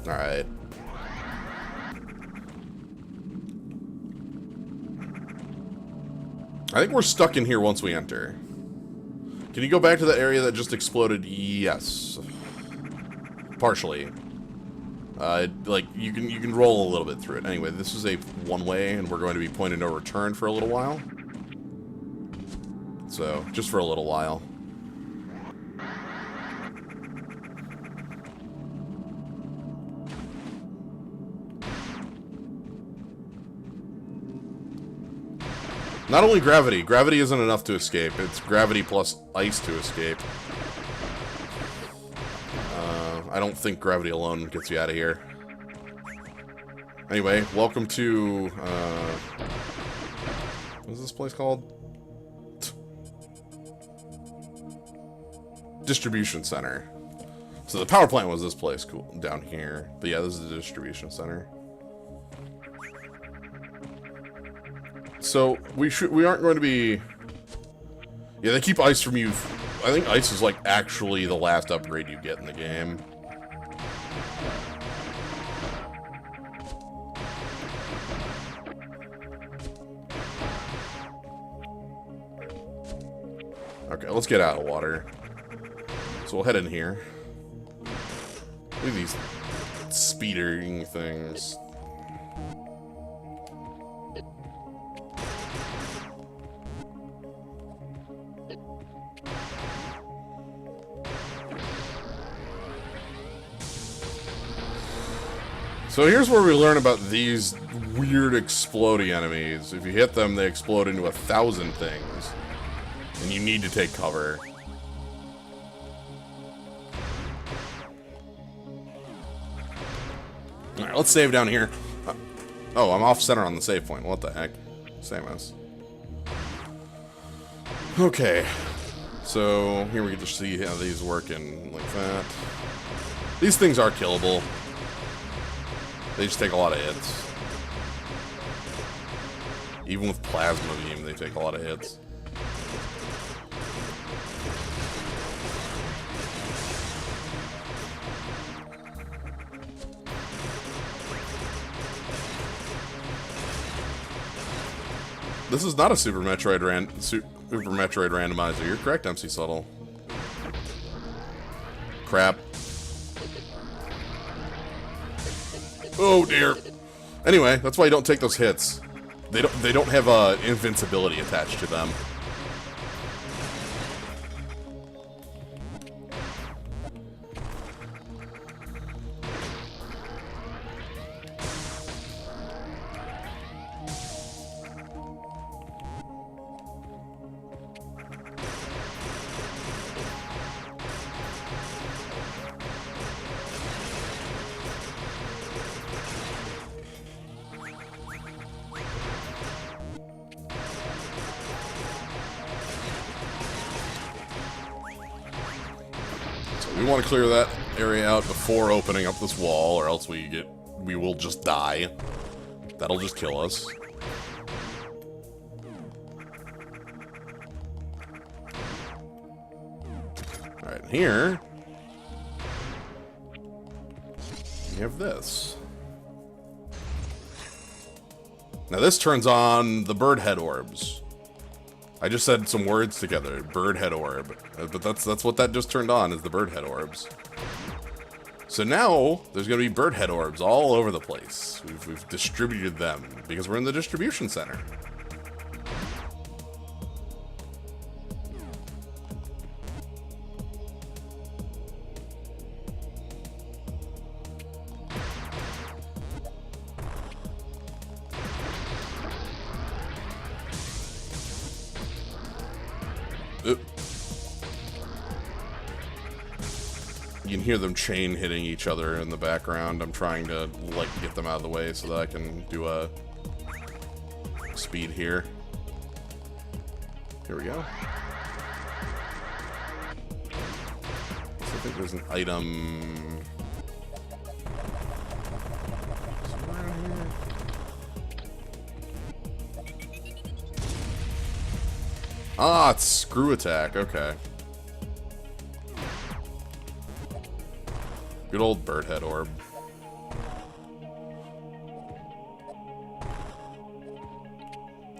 [SPEAKER 1] Alright. I think we're stuck in here once we enter. Can you go back to the area that just exploded? Yes. Partially. Like, you can roll a little bit through it. Anyway, this is a one-way, and we're going to be point of no return for a little while. So, just for a little while. Not only gravity. Gravity isn't enough to escape. It's gravity plus ice to escape. I don't think gravity alone gets you out of here. Anyway, welcome to... what's this place called? Distribution Center. So the power plant was this place, cool, down here. But yeah, this is the distribution center. So, we aren't going to be... Yeah, they keep ice from you... I think ice is, like, actually the last upgrade you get in the game. Okay, let's get out of water. So we'll head in here. Look at these speedering things. So here's where we learn about these weird exploding enemies. If you hit them, they explode into 1,000 things. And you need to take cover. Alright, let's save down here. Oh, I'm off center on the save point. What the heck? Samus. Okay. So, here we can just see how these work in like that. These things are killable. They just take a lot of hits. Even with Plasma Beam, they take a lot of hits. This is not a Super Metroid randomizer. You're correct, MC Subtle. Crap. Oh dear. Anyway, that's why you don't take those hits. They don't have invincibility attached to them. We want to clear that area out before opening up this wall, or else we will just die. That'll just kill us. Alright, here we have this. Now this turns on the bird head orbs. I just said some words together. Bird head orb. But that's what that just turned on, is the bird head orbs. So now, there's going to be bird head orbs all over the place. We've distributed them, because we're in the distribution center. You can hear them chain hitting each other in the background. I'm trying to, like, get them out of the way so that I can do a speed here. Here we go. So I think there's an item somewhere around here. Ah, it's screw attack. Okay. Good old bird head orb.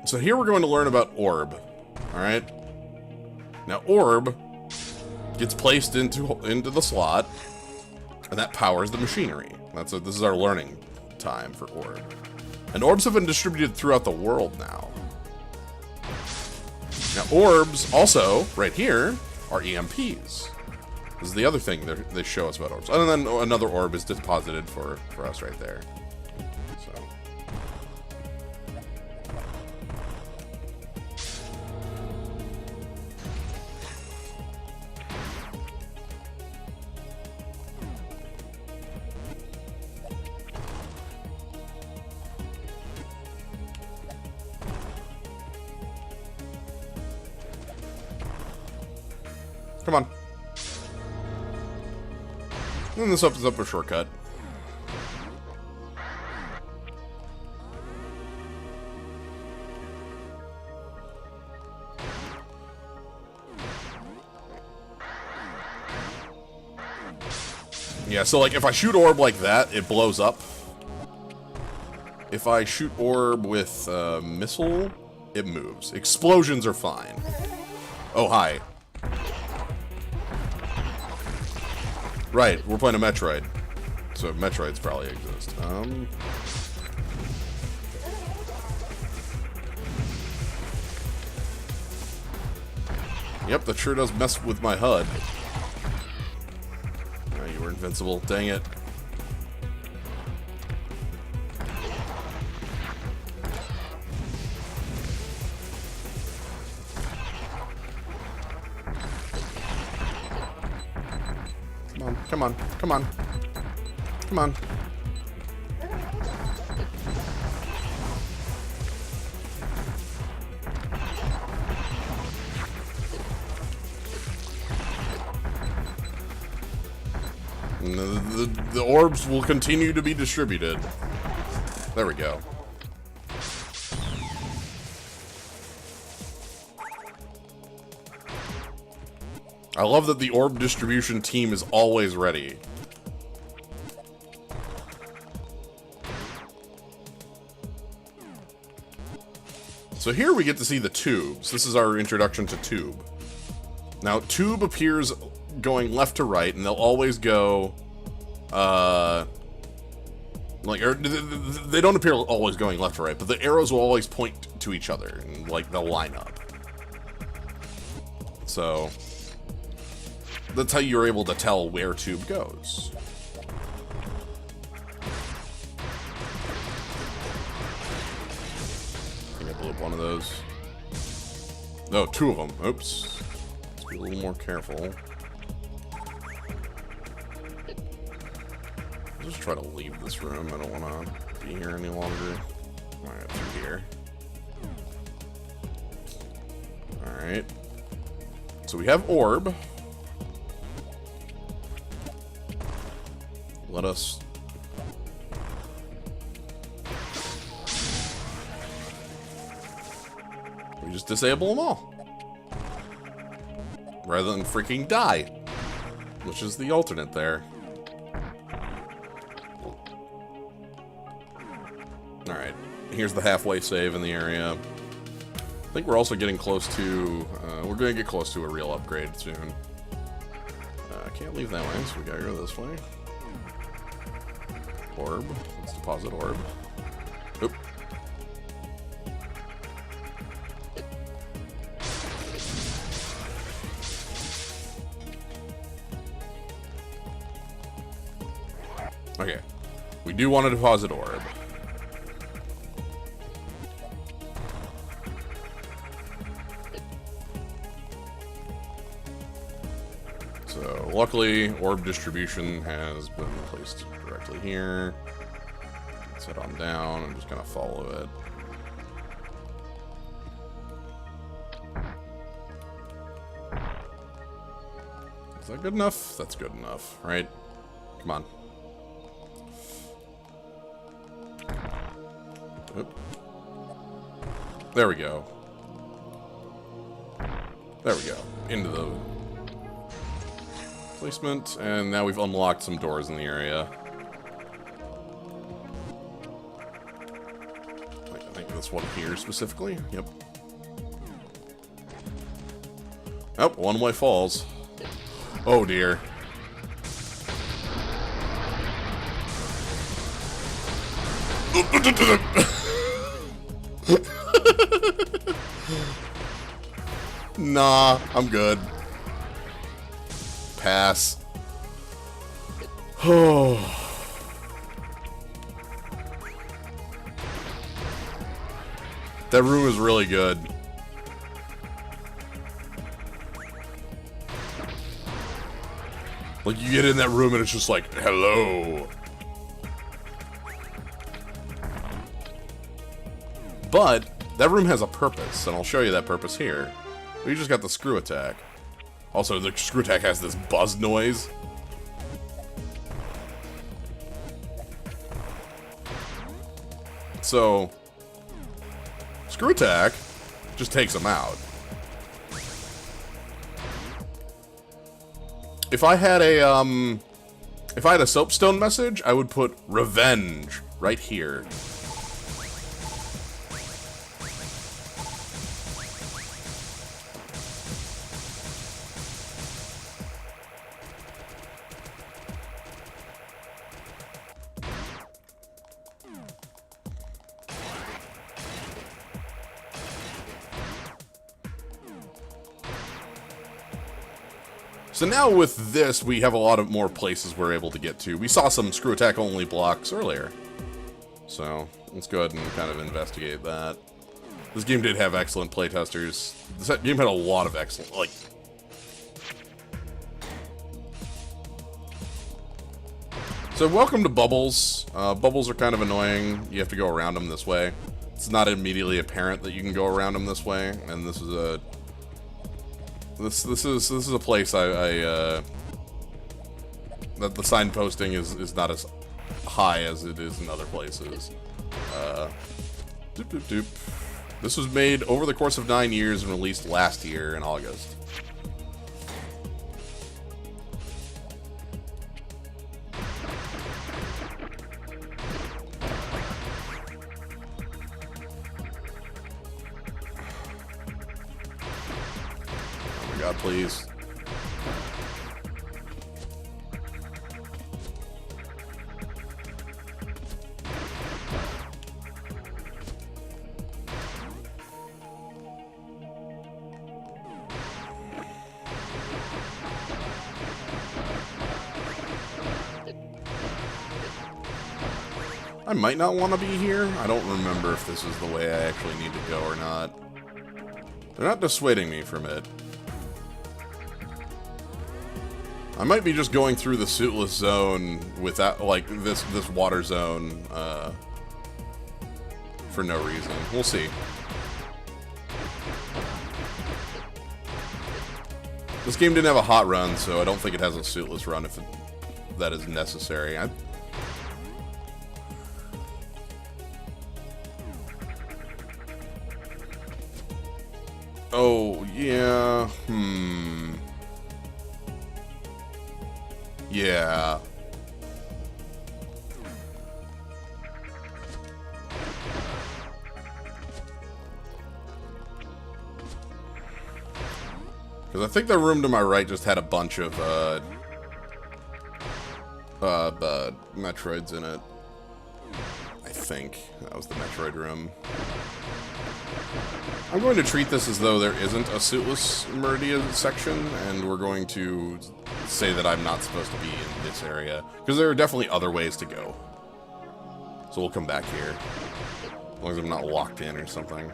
[SPEAKER 1] So here we're going to learn about orb. Alright? Now orb gets placed into the slot, and that powers the machinery. This is our learning time for orb. And orbs have been distributed throughout the world now. Now orbs also, right here, are EMPs. This is the other thing they show us about orbs. And then another orb is deposited for us right there. So. Come on. And this opens up a shortcut. Yeah, so like if I shoot orb like that, it blows up. If I shoot orb with missile, it moves. Explosions are fine. Oh, hi. Right, we're playing a Metroid. So Metroids probably exist. Yep, that sure does mess with my HUD. Oh, you were invincible. Dang it. Come on, come on, come on. The orbs will continue to be distributed. There we go. I love that the orb distribution team is always ready. So here we get to see the tubes. This is our introduction to tube. Now, tube appears going left to right, and they'll always go, they don't appear always going left to right, but the arrows will always point to each other, and, like, they'll line up. So that's how you're able to tell where tube goes. I think I blew up one of those. No, two of them. Oops. Let's be a little more careful. I'll just try to leave this room. I don't want to be here any longer. Alright, through here. Alright. So we have orb. Let us... We just disable them all. Rather than freaking die. Which is the alternate there. Alright. Here's the halfway save in the area. I think we're also getting close to... we're going to get close to a real upgrade soon. I can't leave that way, so we gotta go this way. Orb. Let's deposit orb. Oop. Okay. We do want to deposit orb. luckily, orb distribution has been placed directly here. Let's head on down. I'm just gonna follow it. Is that good enough? That's good enough, right? Come on. Oop. There we go. There we go. Into the placement, and now we've unlocked some doors in the area. I think this one here specifically. Yep. Oh, one-way falls. Oh dear. Nah, I'm good. Pass. Oh. That room is really good. Like, you get in that room and it's just like, hello. But that room has a purpose, and I'll show you that purpose here. We just got the screw attack. Also, the screw attack has this buzz noise. So, screw attack just takes them out. If I had a soapstone message, I would put revenge right here. So now with this, we have a lot of more places we're able to get to. We saw some screw attack only blocks earlier. So let's go ahead and kind of investigate that. This game did have excellent playtesters. This game had a lot of excellent, like... So welcome to bubbles. Bubbles are kind of annoying. You have to go around them this way. It's not immediately apparent that you can go around them this way, and this is a... This is a place that the signposting is not as high as it is in other places. Doop doop doop. This was made over the course of 9 years and released last year in August. God, please. I might not want to be here. I don't remember if this is the way I actually need to go or not. They're not dissuading me from it. I might be just going through the suitless zone without, like, this water zone, for no reason. We'll see. This game didn't have a hot run, so I don't think it has a suitless run if that is necessary. Oh, yeah, Yeah. Because I think the room to my right just had a bunch of, Metroids in it. I think that was the Metroid room. I'm going to treat this as though there isn't a suitless Meridia section, and we're going to say that I'm not supposed to be in this area, because there are definitely other ways to go. So we'll come back here, as long as I'm not locked in or something.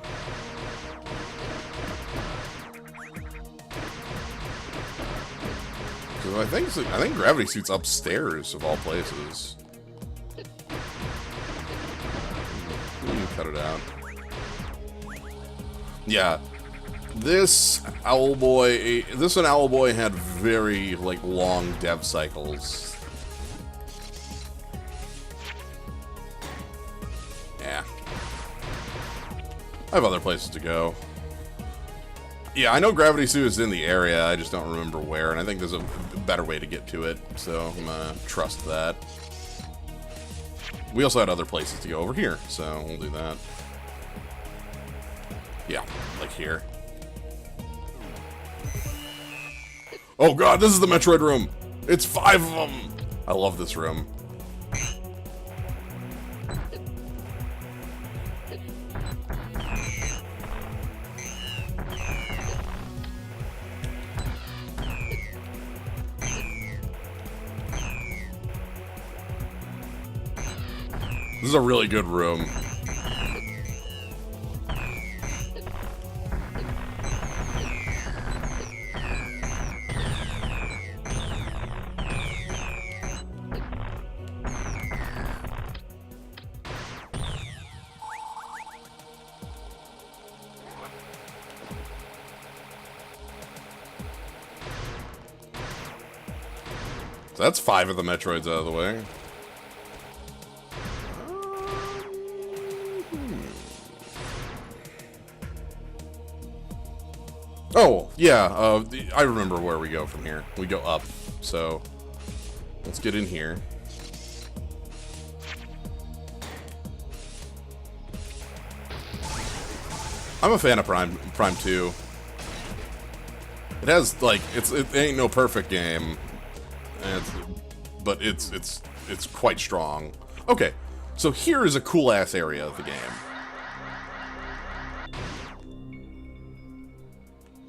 [SPEAKER 1] I think Gravity Suit's upstairs of all places. Cut it out. Yeah, this and Owlboy had very like long dev cycles. Yeah, I have other places to go. Yeah, I know Gravity Suit is in the area, I just don't remember where, and I think there's a better way to get to it, so I'm gonna trust that. We also had other places to go over here, so we'll do that. Yeah, like here. Oh god, this is the Metroid room! It's 5 of them! I love this room. This is a really good room. So that's 5 of the Metroids out of the way. Oh, yeah, I remember where we go from here. We go up, so let's get in here. I'm a fan of Prime 2. It has, like, it ain't no perfect game, but it's quite strong. Okay, so here is a cool-ass area of the game.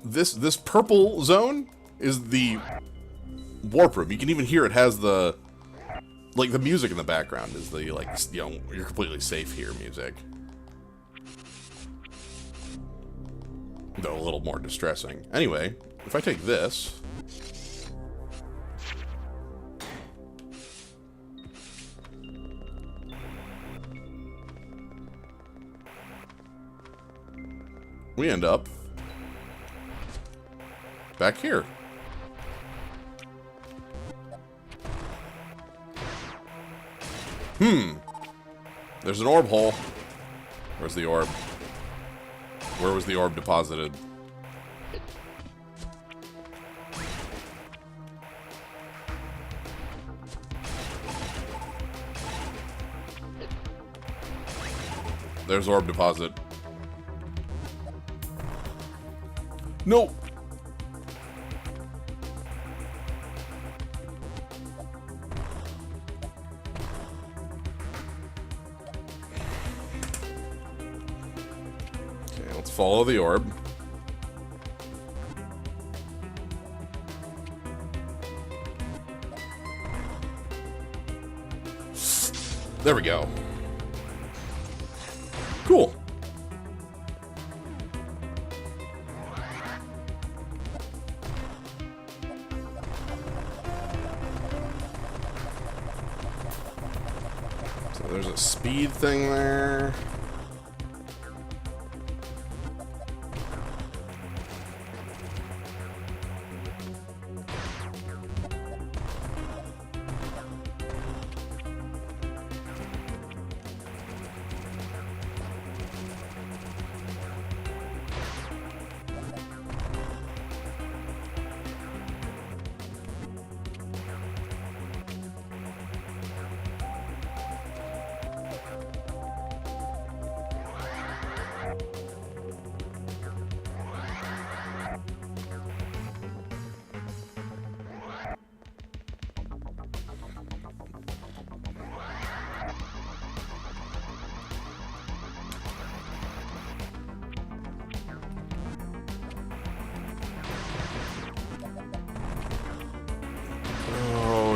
[SPEAKER 1] This purple zone is the warp room. You can even hear it has the, like, the music in the background is the, like, you know, you're completely safe here music. Though a little more distressing. Anyway, if I take this... we end up back here. There's an orb hole. Where's the orb? Where was the orb deposited? There's orb deposit. No! Okay, let's follow the orb. There we go. Cool. So there's a speed thing there.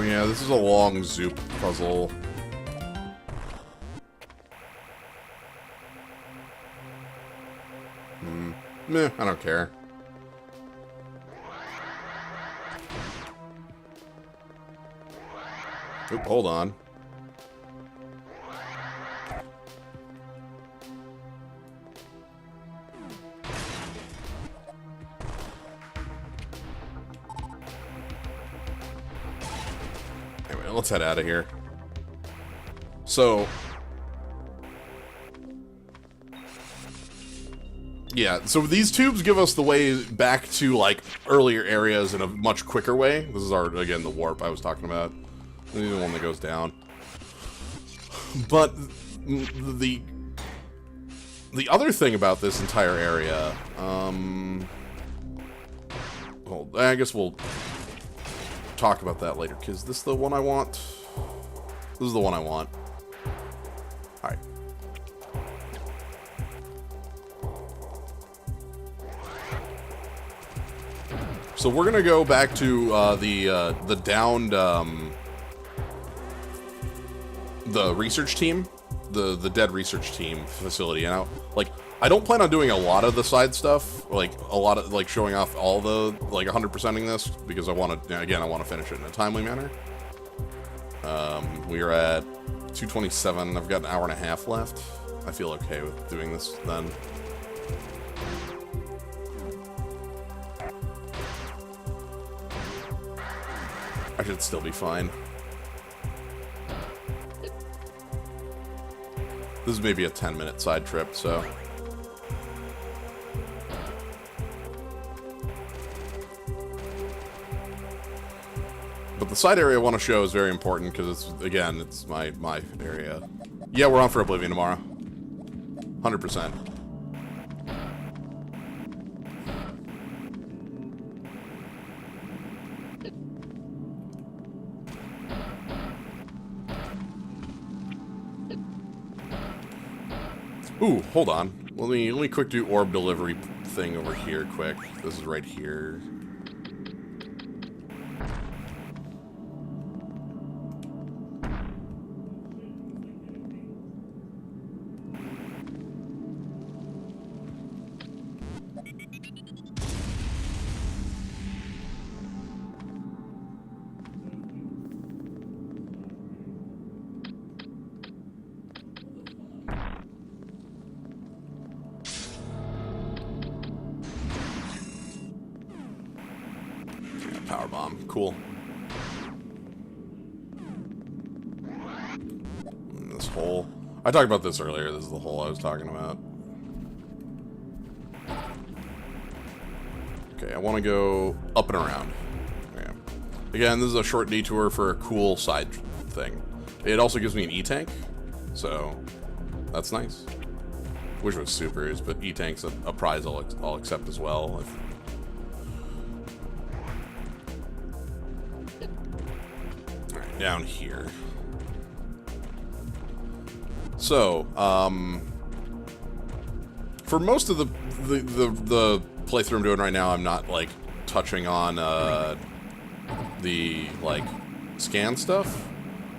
[SPEAKER 1] Yeah, this is a long Zoop puzzle. Meh, I don't care. Oop, hold on. Anyway, let's head out of here. So... yeah, so these tubes give us the way back to, like, earlier areas in a much quicker way. This is our, again, the warp I was talking about. This is the one that goes down. But the other thing about this entire area, well, I guess we'll talk about that later, because this is the one I want. This is the one I want. Alright. So we're gonna go back to the downed the research team, the dead research team facility. And I don't plan on doing a lot of the side stuff, like a lot of like showing off all the like 100%ing this, because I want to, again, I want to finish it in a timely manner. We are at 2:27. I've got an hour and a half left. I feel okay with doing this then. I should still be fine. This is maybe a 10-minute side trip, so... but the side area I want to show is very important, because it's, again, it's my area. Yeah, we're on for Oblivion tomorrow. 100%. Ooh, hold on. Let me quick do orb delivery thing over here quick. This is right here. Power bomb. Cool. And this hole. I talked about this earlier. This is the hole I was talking about. Okay, I want to go up and around. Okay. Again, this is a short detour for a cool side thing. It also gives me an E-tank, so that's nice. Wish it was supers, but E-tank's a prize I'll accept as well. Down here. So, for most of the playthrough I'm doing right now, I'm not like touching on the like scan stuff,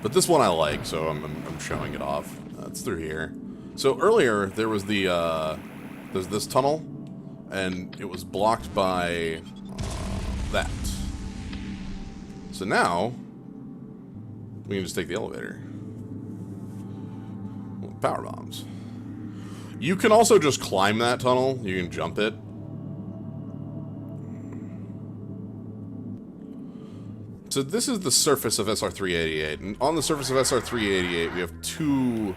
[SPEAKER 1] but this one I like, so I'm showing it off. It's through here. So earlier there was there's this tunnel, and it was blocked by that. So now we can just take the elevator. Power bombs. You can also just climb that tunnel. You can jump it. So this is the surface of SR388. And on the surface of SR388, we have two...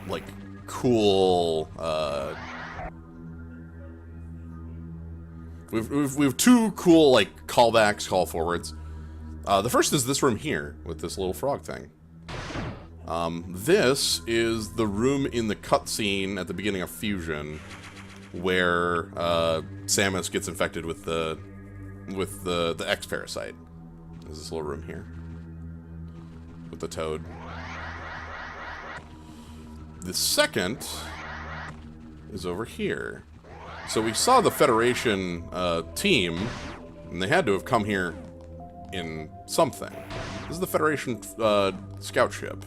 [SPEAKER 1] like, cool... We have two cool, like, callbacks, call forwards. The first is this room here, with this little frog thing. This is the room in the cutscene at the beginning of Fusion, where Samus gets infected with the X parasite. There's this little room here with the toad. The second is over here. So we saw the Federation team, and they had to have come here in something. This is the Federation scout ship.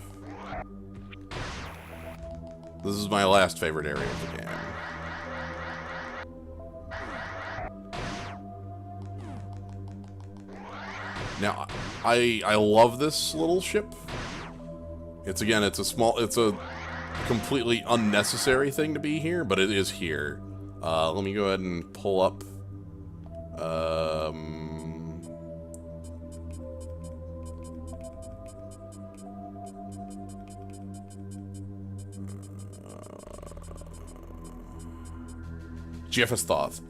[SPEAKER 1] This is my last favorite area of the game. Now, I love this little ship. It's a completely unnecessary thing to be here, but it is here. Let me go ahead and pull up. GFS Thoth.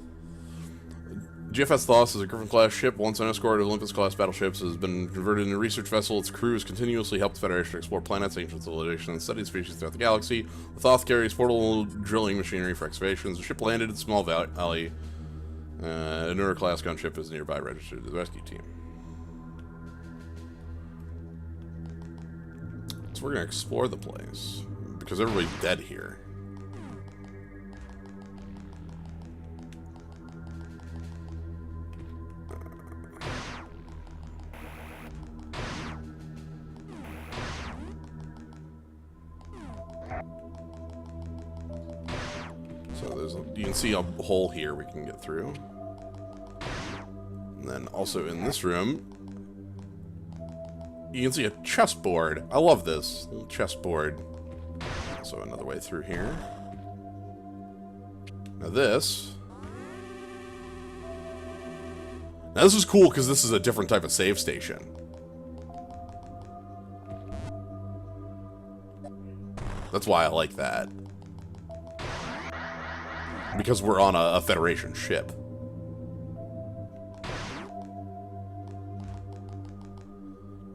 [SPEAKER 1] GFS Thoth is a Griffin-class ship, once an escort of Olympus-class battleships, has been converted into a research vessel. Its crew has continuously helped the Federation explore planets, ancient civilizations, and study species throughout the galaxy. The Thoth carries portable drilling machinery for excavations. The ship landed in a small valley. Another-class gunship is nearby, registered to the rescue team. So we're going to explore the place, because everybody's dead here. You can see a hole here we can get through. And then also in this room, you can see a chessboard. I love this little chessboard. Also another way through here. Now this is cool because this is a different type of save station. That's why I like that. Because we're on a Federation ship.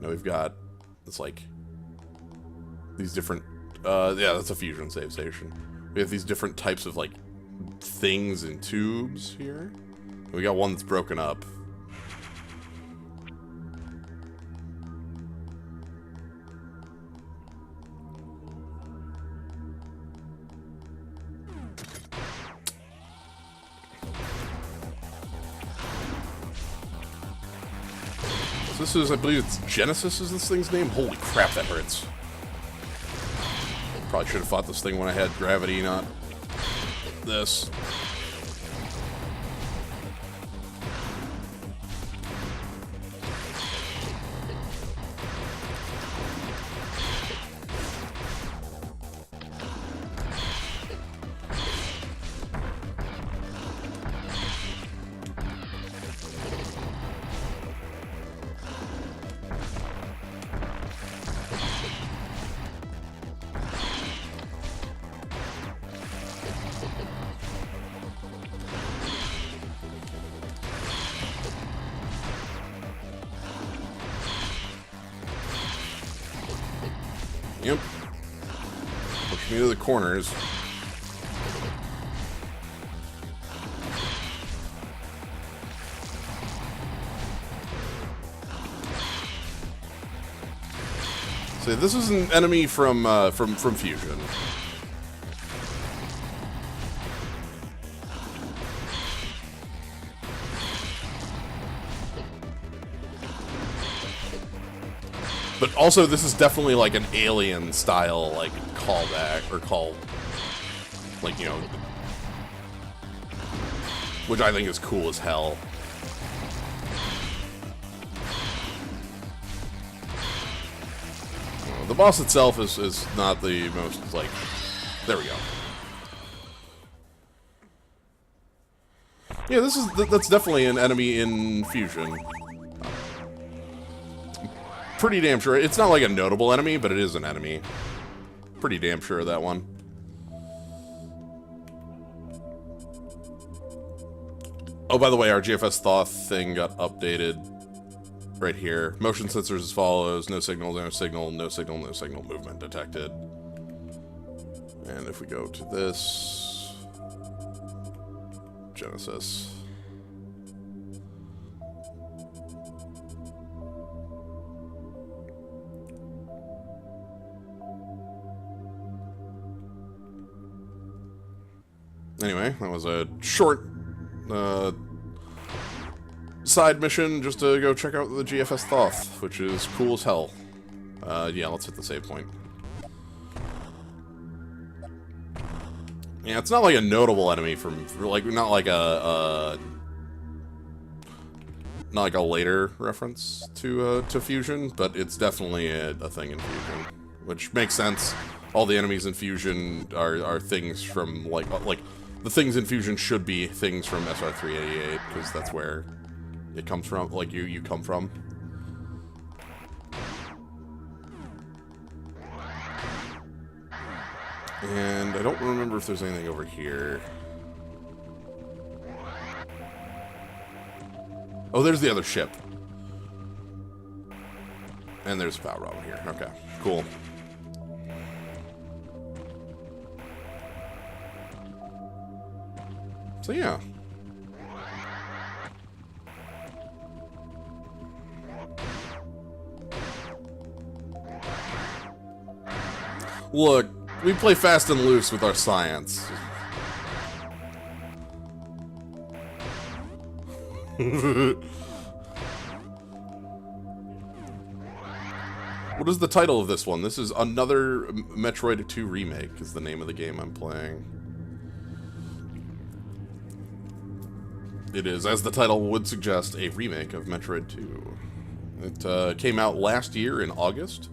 [SPEAKER 1] Now we've got, it's like, these different, yeah, that's a fusion save station. We have these different types of, like, things and tubes here. We got one that's broken up. This is, I believe it's Genesis is this thing's name? Holy crap, that hurts. Probably should have fought this thing when I had gravity, not this. Yep. Push me to the corners. So this is an enemy from Fusion. But also, this is definitely like an alien style, like, callback, or call, like, you know, which I think is cool as hell. The boss itself is not the most, like, there we go. Yeah, that's definitely an enemy in Fusion. Pretty damn sure. It's not like a notable enemy, but it is an enemy. Pretty damn sure of that one. Oh, by the way, our GFS Thoth thing got updated right here. Motion sensors as follows. No signal, no signal, no signal, no signal. Movement detected. And if we go to this... Genesis... Anyway, that was a short side mission just to go check out the GFS Thoth, which is cool as hell. Yeah, let's hit the save point. Yeah, it's not like a notable enemy from, like, not like a not like a later reference to Fusion, but it's definitely a thing in Fusion, which makes sense. All the enemies in Fusion are things from like the things in Fusion should be things from SR388 because that's where it comes from. Like you come from. And I don't remember if there's anything over here. Oh, there's the other ship. And there's a power over here. Okay, cool. So yeah. Look, we play fast and loose with our science. What is the title of this one? This is Another Metroid 2 Remake is the name of the game I'm playing. It is, as the title would suggest, a remake of Metroid 2. It came out last year in August.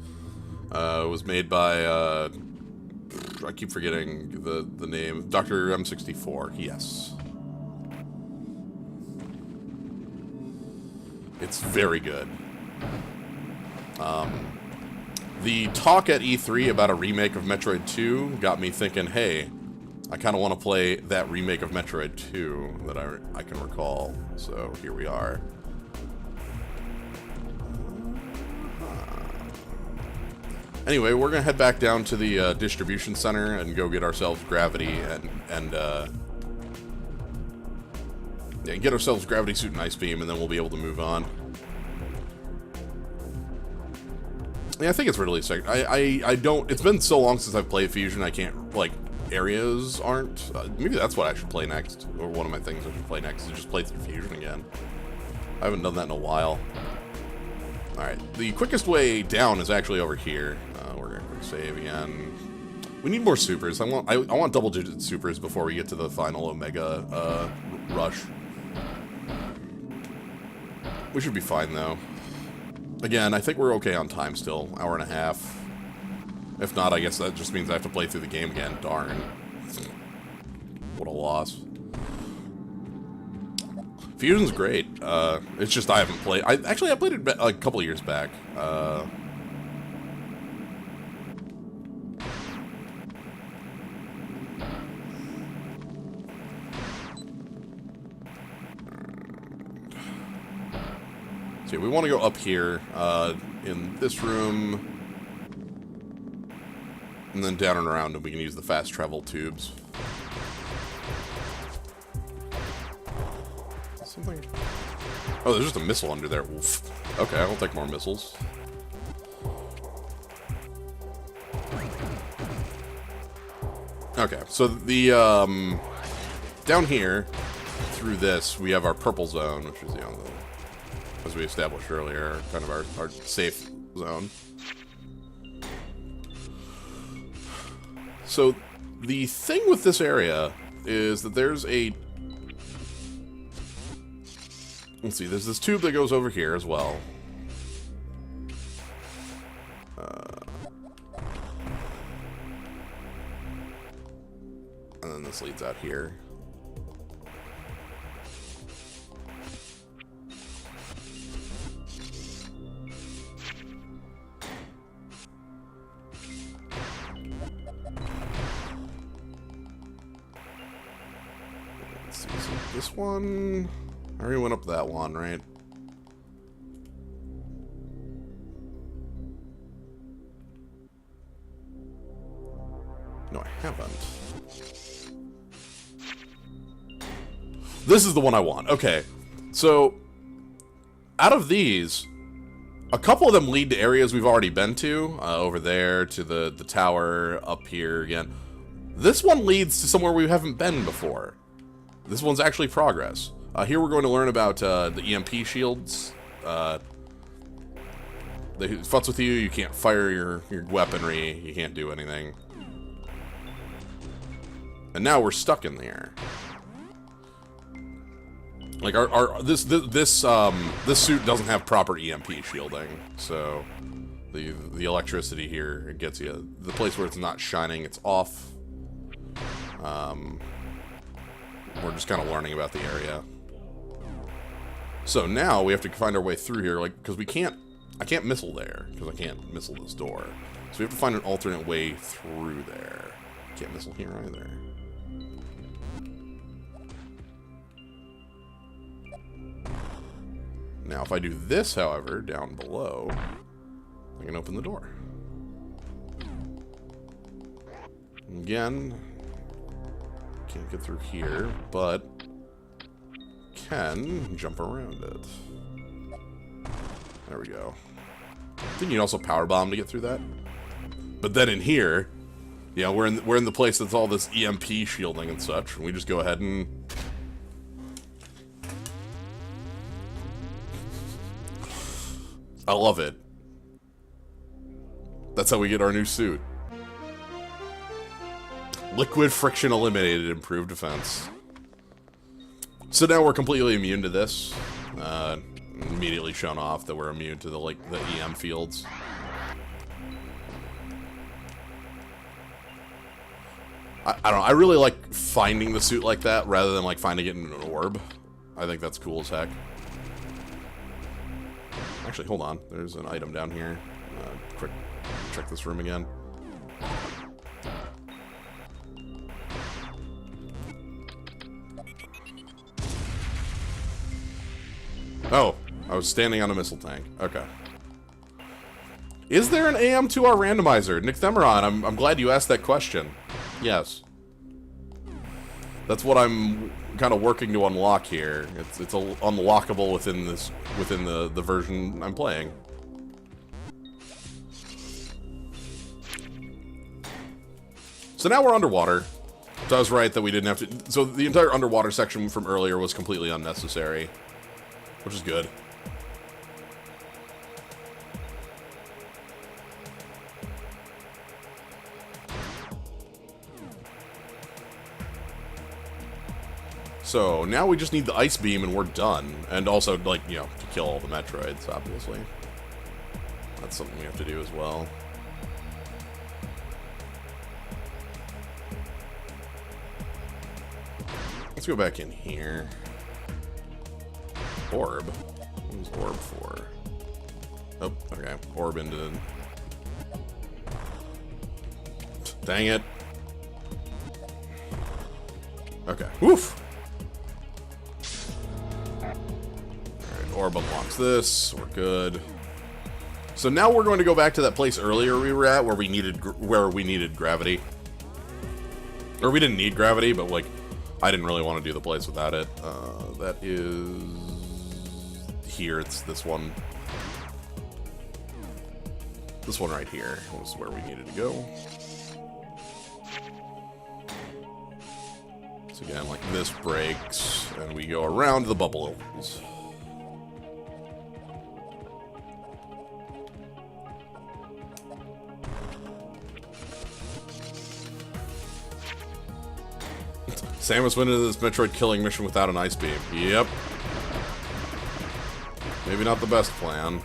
[SPEAKER 1] It was made by, I keep forgetting the name, Dr. M64, yes. It's very good. The talk at E3 about a remake of Metroid 2 got me thinking, hey, I kind of want to play that remake of Metroid 2 that I can recall. So here we are. Anyway, we're going to head back down to the distribution center and go get ourselves Gravity and get ourselves Gravity Suit and Ice Beam, and then we'll be able to move on. Yeah, I think it's really sick. I don't... It's been so long since I've played Fusion, I can't, like, areas aren't... maybe that's what I should play next, or one of my things I should play next, is just play through Fusion again. I haven't done that in a while. Alright, the quickest way down is actually over here. We're gonna quick save again. We need more supers. I want double-digit supers before we get to the final Omega rush. We should be fine, though. Again, I think we're okay on time still. Hour and a half. If not, I guess that just means I have to play through the game again. Darn. What a loss. Fusion's great. It's just I haven't played... I played it a couple years back. So we want to go up here, in this room, and then down and around, and we can use the fast travel tubes. Something... Oh, there's just a missile under there. Oof. Okay, I'll take more missiles. Okay, so the, down here, through this, we have our purple zone, which is, as we established earlier, kind of our safe zone. So, the thing with this area is that there's a... Let's see, there's this tube that goes over here as well. And then this leads out here. Let's see, so this one... I already went up that one, right? No, I haven't. This is the one I want. Okay. So, out of these, a couple of them lead to areas we've already been to. Over there, to the tower, up here again. This one leads to somewhere we haven't been before. This one's actually progress. Here we're going to learn about the EMP shields. They futz with you, you can't fire your weaponry, you can't do anything. And now we're stuck in there. Like this suit doesn't have proper EMP shielding, so the electricity here, it gets you. The place where it's not shining, it's off. We're just kind of learning about the area. So now we have to find our way through here, like, because I can't missile there, because I can't missile this door. So we have to find an alternate way through there. Can't missile here either. Now, if I do this, however, down below, I can open the door. Again, can't get through here, but can jump around it. There we go. I think you can also power bomb to get through that. But then in here, yeah, we're in the place that's all this EMP shielding and such, and we just go ahead and I love it. That's how we get our new suit. Liquid friction eliminated, improved defense. So now we're completely immune to this. Immediately shown off that we're immune to the EM fields. I don't know, I really like finding the suit like that rather than like finding it in an orb. I think that's cool as heck. Actually, hold on. There's an item down here. Quick, check this room again. Oh, I was standing on a missile tank. Okay. Is there an AM2R randomizer? Nick Themeron, I'm glad you asked that question. Yes. That's what I'm kind of working to unlock here. It's unlockable within the version I'm playing. So now we're underwater. So I was right that we didn't have to. So the entire underwater section from earlier was completely unnecessary, which is good. So now we just need the ice beam and we're done. And also, like, you know, to kill all the Metroids, obviously. That's something we have to do as well. Let's go back in here. Orb? What is orb for? Oh, okay. Orb into... Dang it. Okay. Woof! Alright, orb unlocks this. We're good. So now we're going to go back to that place earlier we were at where we needed gravity. Or we didn't need gravity, but like I didn't really want to do the place without it. That is here. It's this one. This one right here was where we needed to go. So again, like this breaks, and we go around the bubbles. Samus went into this Metroid killing mission without an ice beam. Yep. Maybe not the best plan.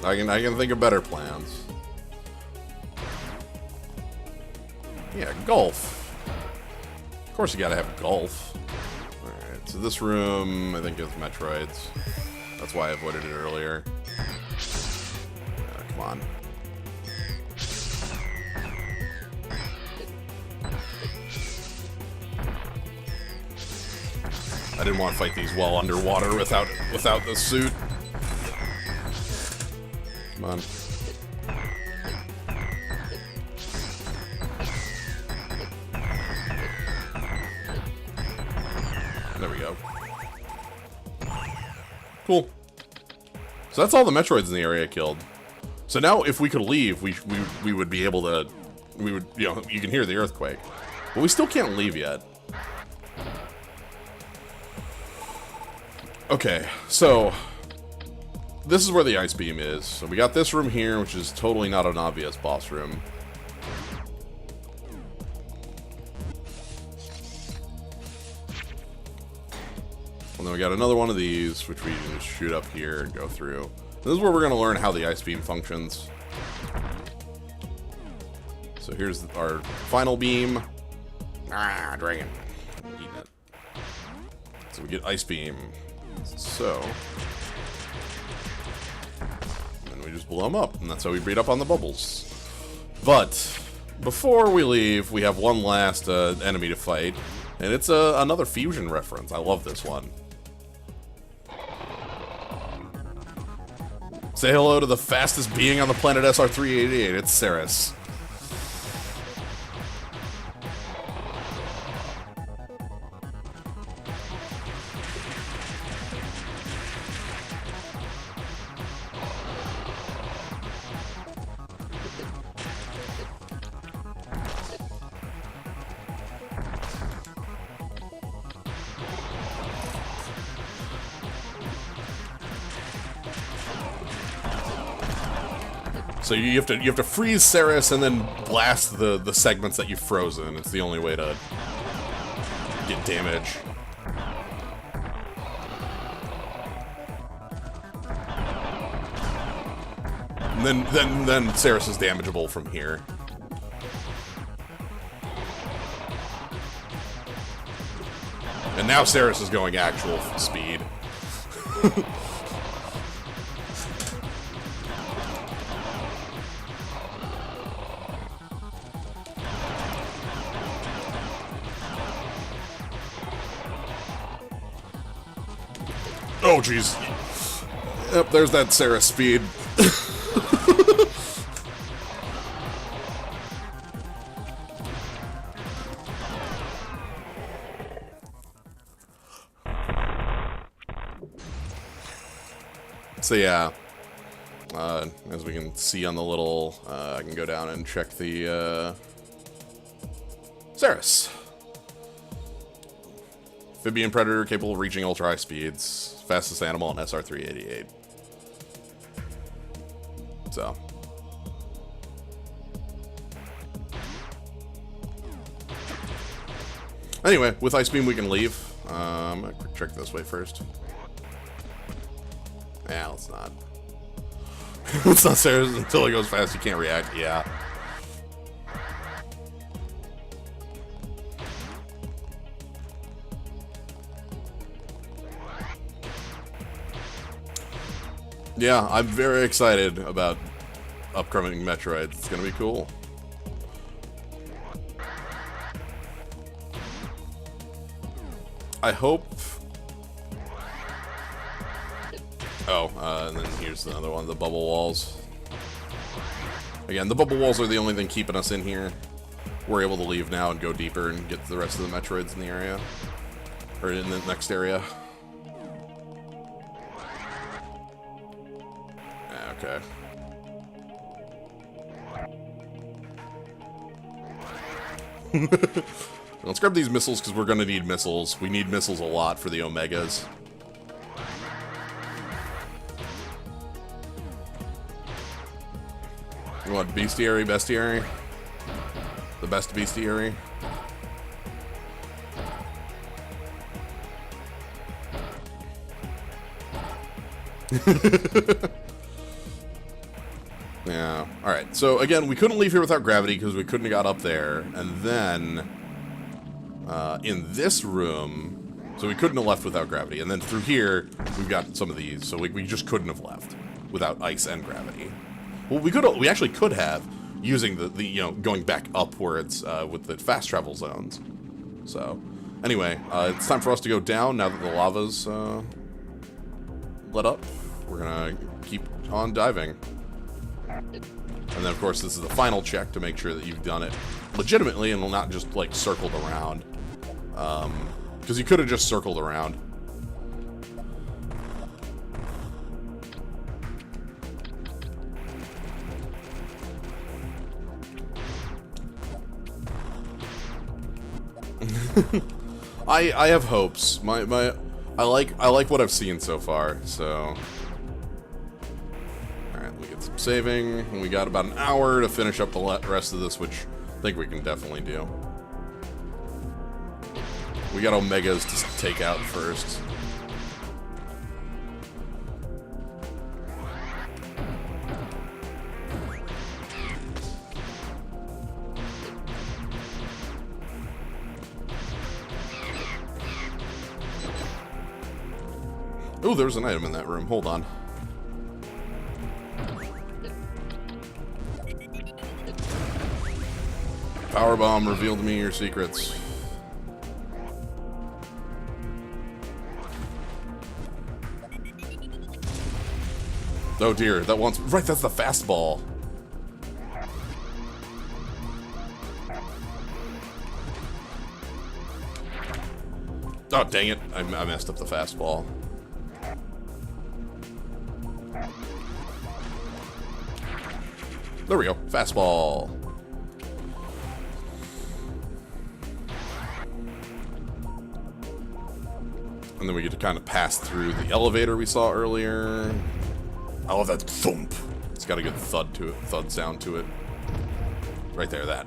[SPEAKER 1] I can think of better plans. Yeah, golf. Of course you gotta have golf. Alright, so this room, I think, is Metroids. That's why I avoided it earlier. Come on. I didn't want to fight these while underwater without the suit. Come on. There we go. Cool. So that's all the Metroids in the area killed. So now if we could leave, we would be able to, we would, you know, you can hear the earthquake. But we still can't leave yet. Okay, so this is where the ice beam is. So we got this room here, which is totally not an obvious boss room. And then we got another one of these, which we can just shoot up here and go through. This is where we're going to learn how the ice beam functions. So here's our final beam. Ah, dragon. Eating it. So we get ice beam. So. And we just blow them up. And that's how we beat up on the bubbles. But before we leave, we have one last enemy to fight. And it's another fusion reference. I love this one. Say hello to the fastest being on the planet SR388. It's Ceres. So you have to freeze Ceres and then blast the segments that you've frozen. It's the only way to get damage. And then Ceres is damageable from here. And now Ceres is going actual speed. Oh, jeez. Yep, there's that Ceres speed. So yeah, as we can see on the little, I can go down and check the Ceres. Amphibian predator capable of reaching ultra high speeds. Fastest animal in SR388. So. Anyway, with Ice Beam we can leave. I'm gonna quick check this way first. Yeah, let's not. Let's not say until it goes fast you can't react. Yeah. Yeah, I'm very excited about upcoming Metroid. It's gonna be cool. I hope... Oh, and then here's another one, the bubble walls. Again, the bubble walls are the only thing keeping us in here. We're able to leave now and go deeper and get the rest of the Metroids in the area. Or in the next area. Okay. Let's grab these missiles because we're going to need missiles. We need missiles a lot for the Omegas. You want bestiary, bestiary? The best bestiary? Yeah, alright. So, again, we couldn't leave here without gravity because we couldn't have got up there. And then, in this room, so we couldn't have left without gravity. And then through here, we've got some of these. So we just couldn't have left without ice and gravity. Well, we actually could have, using the you know, going back upwards with the fast travel zones. So, anyway, it's time for us to go down now that the lava's lit up. We're gonna keep on diving. And then, of course, this is the final check to make sure that you've done it legitimately and will not just, like, circled around. Because you could have just circled around. I have hopes. I like what I've seen so far, so saving, and we got about an hour to finish up the rest of this, which I think we can definitely do. We got Omegas to take out first. Oh, there's an item in that room. Hold on. Powerbomb, reveal to me your secrets. Oh dear, that one's... Right, that's the fastball. Oh, dang it. I messed up the fastball. There we go. Fastball. And then we get to kind of pass through the elevator we saw earlier. I love that thump. It's got a good thud to it, thud sound to it. Right there, that.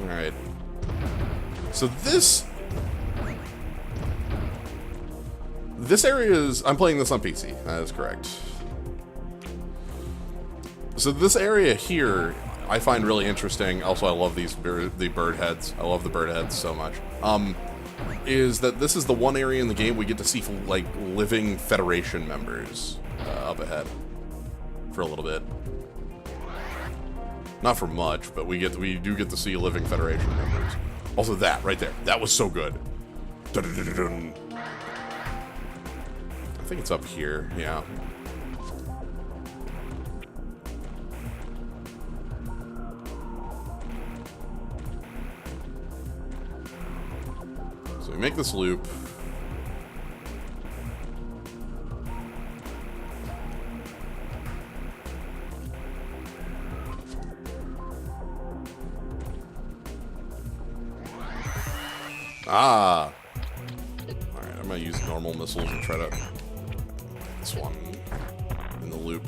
[SPEAKER 1] Alright. So this area is... I'm playing this on PC. That is correct. So this area here, I find really interesting. Also, I love the bird heads. I love the bird heads so much. Is that this is the one area in the game we get to see, like, living Federation members up ahead for a little bit. Not for much, but we do get to see living Federation members. Also, that right there, that was so good. Dun-dun-dun-dun. I think it's up here. Yeah. So we make this loop. Ah! Alright, I'm gonna use normal missiles and try to... this one in the loop.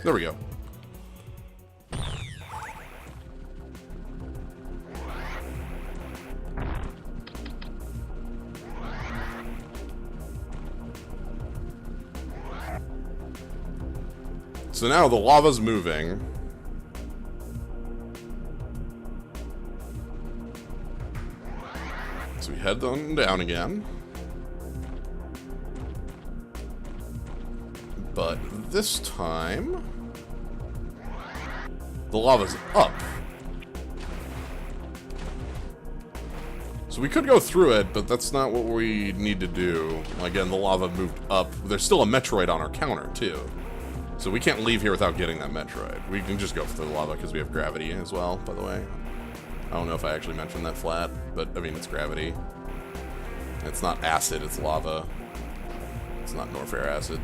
[SPEAKER 1] There we go. So now the lava's moving. So we head on down again. But this time, the lava's up. So we could go through it, but that's not what we need to do. Again, the lava moved up. There's still a Metroid on our counter, too. So we can't leave here without getting that Metroid. We can just go for the lava because we have gravity as well, by the way. I don't know if I actually mentioned that flat, but I mean, it's gravity. It's not acid, it's lava. It's not Norfair acid.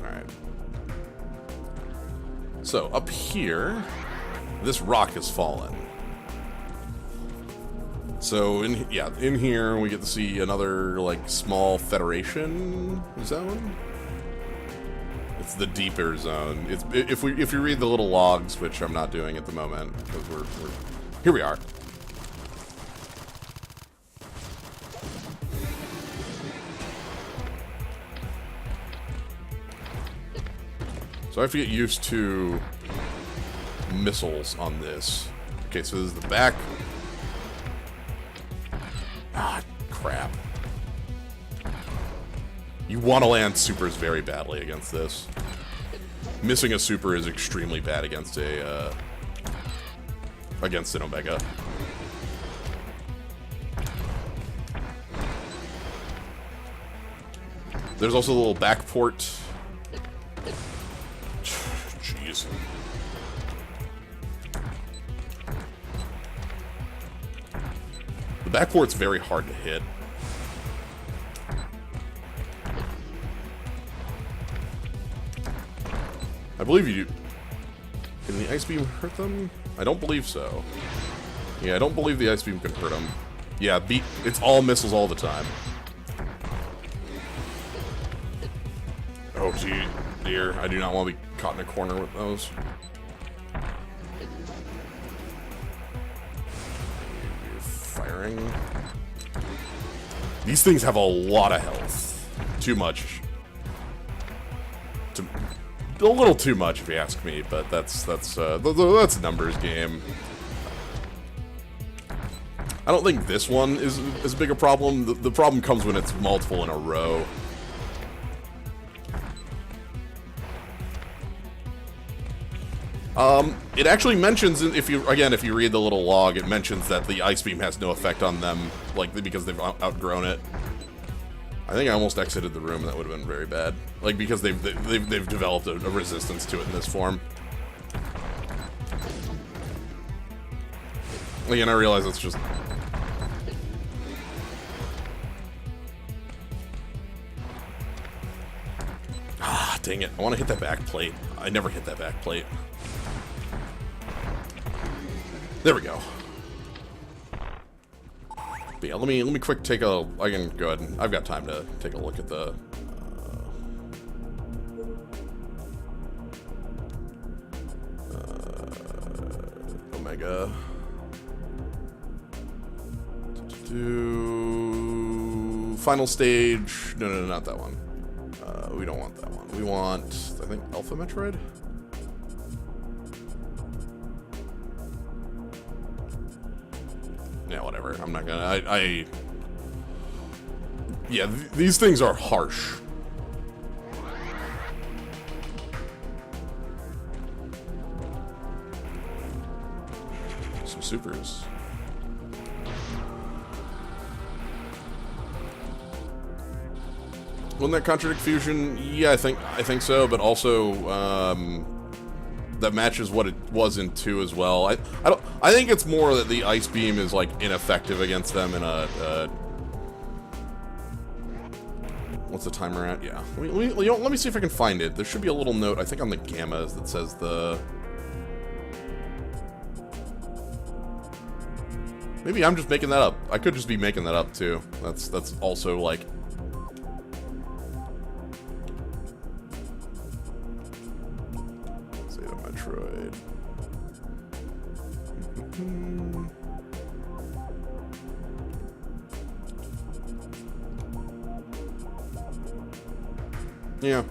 [SPEAKER 1] Alright. So, up here, this rock has fallen. So, in here, we get to see another, like, small Federation zone. It's the deeper zone. It's if you read the little logs, which I'm not doing at the moment, because we're here we are. So I have to get used to missiles on this. Okay, so this is the back. Ah, crap. You want to land supers very badly against this. Missing a super is extremely bad against an Omega. There's also a little back port. Jeez. The back port's very hard to hit. I believe you Can the ice beam hurt them? I don't believe so. Yeah, I don't believe the ice beam can hurt them. Yeah, it's all missiles all the time. Oh, gee, dear. I do not want to be caught in a corner with those. You're firing. These things have a lot of health. Too much. A little too much, if you ask me, but that's a numbers game. I don't think this one is as big a problem. The problem comes when it's multiple in a row. It actually mentions, if you read the little log, it mentions that the ice beam has no effect on them, like, because they've outgrown it. I think I almost exited the room. That would have been very bad. Like, because they've developed a resistance to it in this form. Like, and I realize it's just... Ah, dang it. I want to hit that back plate. I never hit that back plate. There we go. But yeah, let me quick take a... I can go ahead and... I've got time to take a look at the... Omega... Final stage... No, not that one. We don't want that one. We want, I think, Alpha Metroid? Yeah, whatever. I'm not gonna... Yeah, these things are harsh. Some supers. Wouldn't that contradict Fusion? Yeah, I think so, but also that matches what it was in 2 as well. I think it's more that the ice beam is like ineffective against them in a what's the timer at? Yeah. Let me see if I can find it. There should be a little note, I think, on the gammas that says the... Maybe I'm just making that up. I could just be making that up too. That's also like... Metroid. Yeah.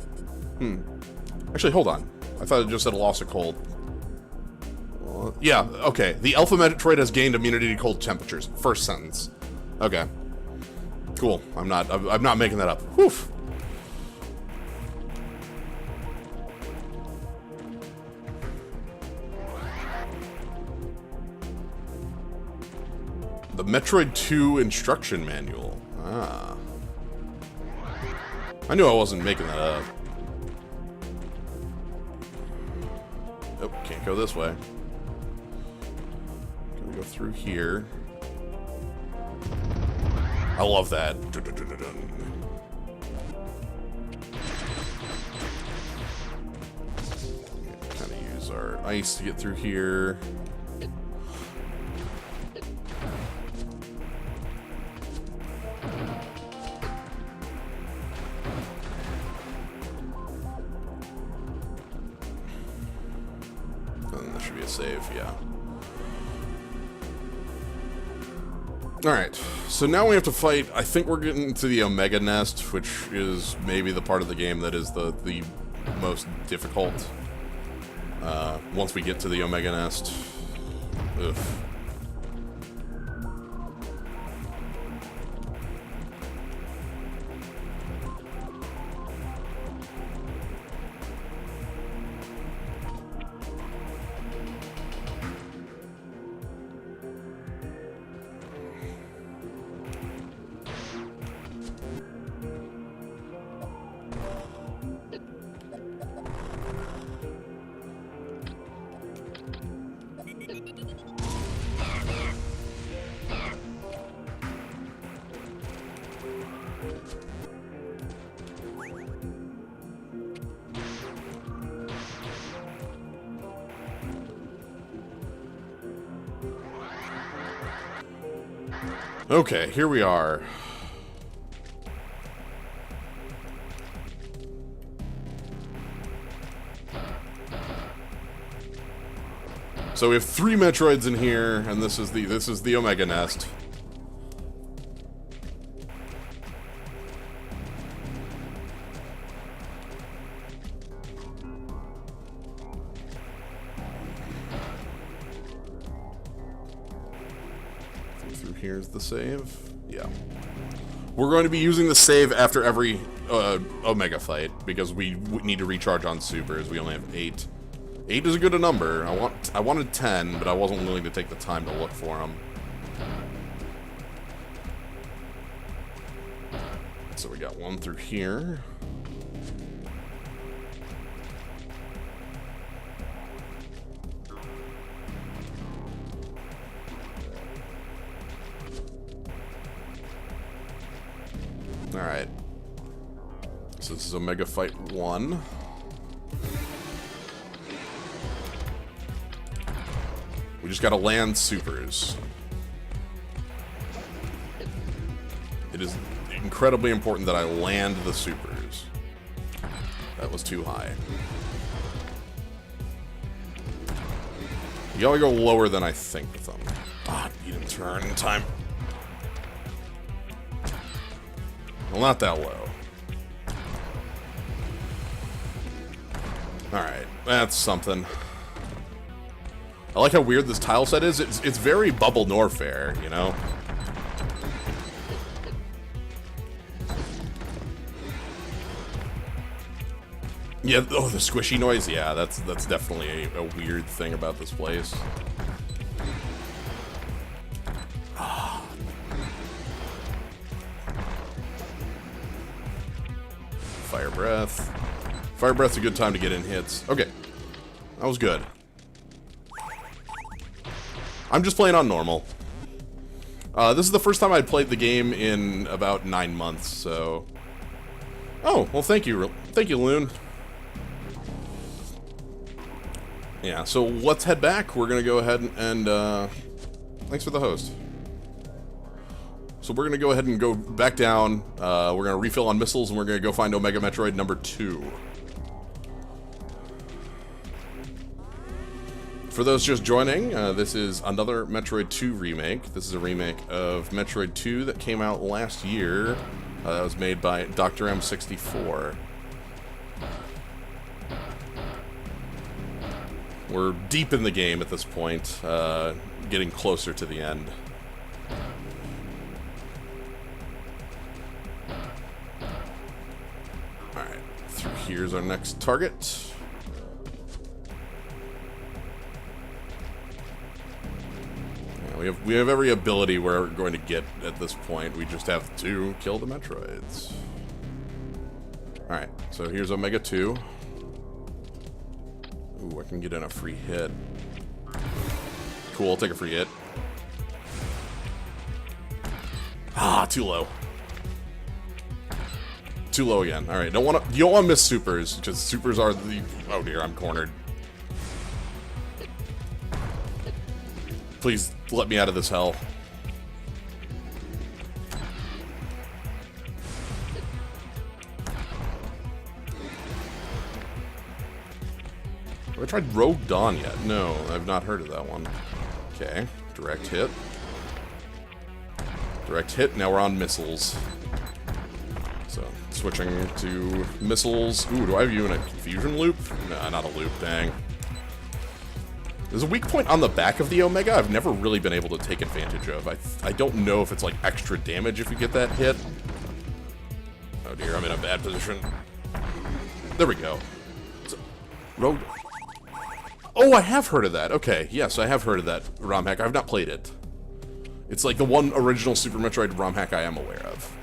[SPEAKER 1] Actually, hold on. I thought it just said a loss of cold. Yeah, okay. The Alpha Metroid has gained immunity to cold temperatures. First sentence. Okay. Cool. I'm not making that up. Whew. The Metroid 2 instruction manual. Ah. I knew I wasn't making that up. Oh, can't go this way. Gonna go through here. I love that. Kind of use our ice to get through here. Save, yeah. Alright, so now we have to fight, I think we're getting to the Omega Nest, which is maybe the part of the game that is the most difficult. Once we get to the Omega Nest. Ugh. Okay, here we are. So we have 3 Metroids in here, and this is the Omega Nest. Through here's the save. Yeah. We're going to be using the save after every Omega fight because we need to recharge on supers. We only have 8. 8 is a good number. I wanted 10, but I wasn't willing to take the time to look for them. So we got 1 through here. Alright. So this is Omega Fight 1. We just gotta land supers. It is incredibly important that I land the supers. That was too high. You gotta go lower than I think with them. Ah, you didn't turn in time. Well, not that low. Alright, that's something. I like how weird this tile set is. It's very Bubble Norfair, you know? Yeah, oh, the squishy noise? Yeah, that's definitely a weird thing about this place. Fire Breath. Fire Breath's a good time to get in hits. Okay. That was good. I'm just playing on normal. This is the first time I'd played the game in about 9 months, so... Oh, well thank you. Thank you, Loon. Yeah, so let's head back. We're gonna go ahead and thanks for the host. So we're gonna go ahead and go back down. We're gonna refill on missiles, and we're gonna go find Omega Metroid number 2. For those just joining, this is Another Metroid 2 remake. This is a remake of Metroid 2 that came out last year. That was made by Dr. M64. We're deep in the game at this point, getting closer to the end. Alright, through here's our next target. We have every ability we're going to get at this point. We just have to kill the Metroids. Alright, so here's Omega 2. Ooh, I can get in a free hit. Cool, I'll take a free hit. Ah, too low. Too low again. Alright, you don't want to miss supers, because supers are the... Oh dear, I'm cornered. Please, let me out of this hell. Have I tried Rogue Dawn yet? No, I've not heard of that one. Okay, direct hit. Direct hit, now we're on missiles. So, switching to missiles. Ooh, do I have you in a confusion loop? Nah, not a loop, dang. There's a weak point on the back of the Omega I've never really been able to take advantage of. I don't know if it's like extra damage if you get that hit. Oh dear, I'm in a bad position. There we go. So, Road. Oh, I have heard of that. Okay, yes, I have heard of that ROM hack. I've not played it. It's like the one original Super Metroid ROM hack I am aware of.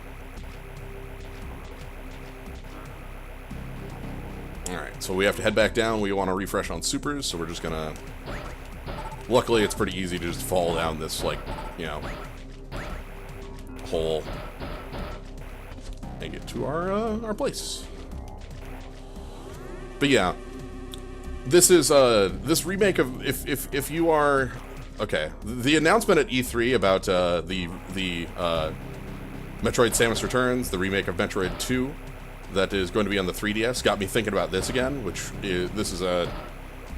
[SPEAKER 1] Alright, so we have to head back down. We want to refresh on supers, so we're just gonna... Luckily, it's pretty easy to just fall down this, like, you know, hole and get to our place. But yeah, this is this remake of if you are Okay, the announcement at E3 about the Metroid Samus Returns, the remake of Metroid 2, that is going to be on the 3DS, got me thinking about this again, this is a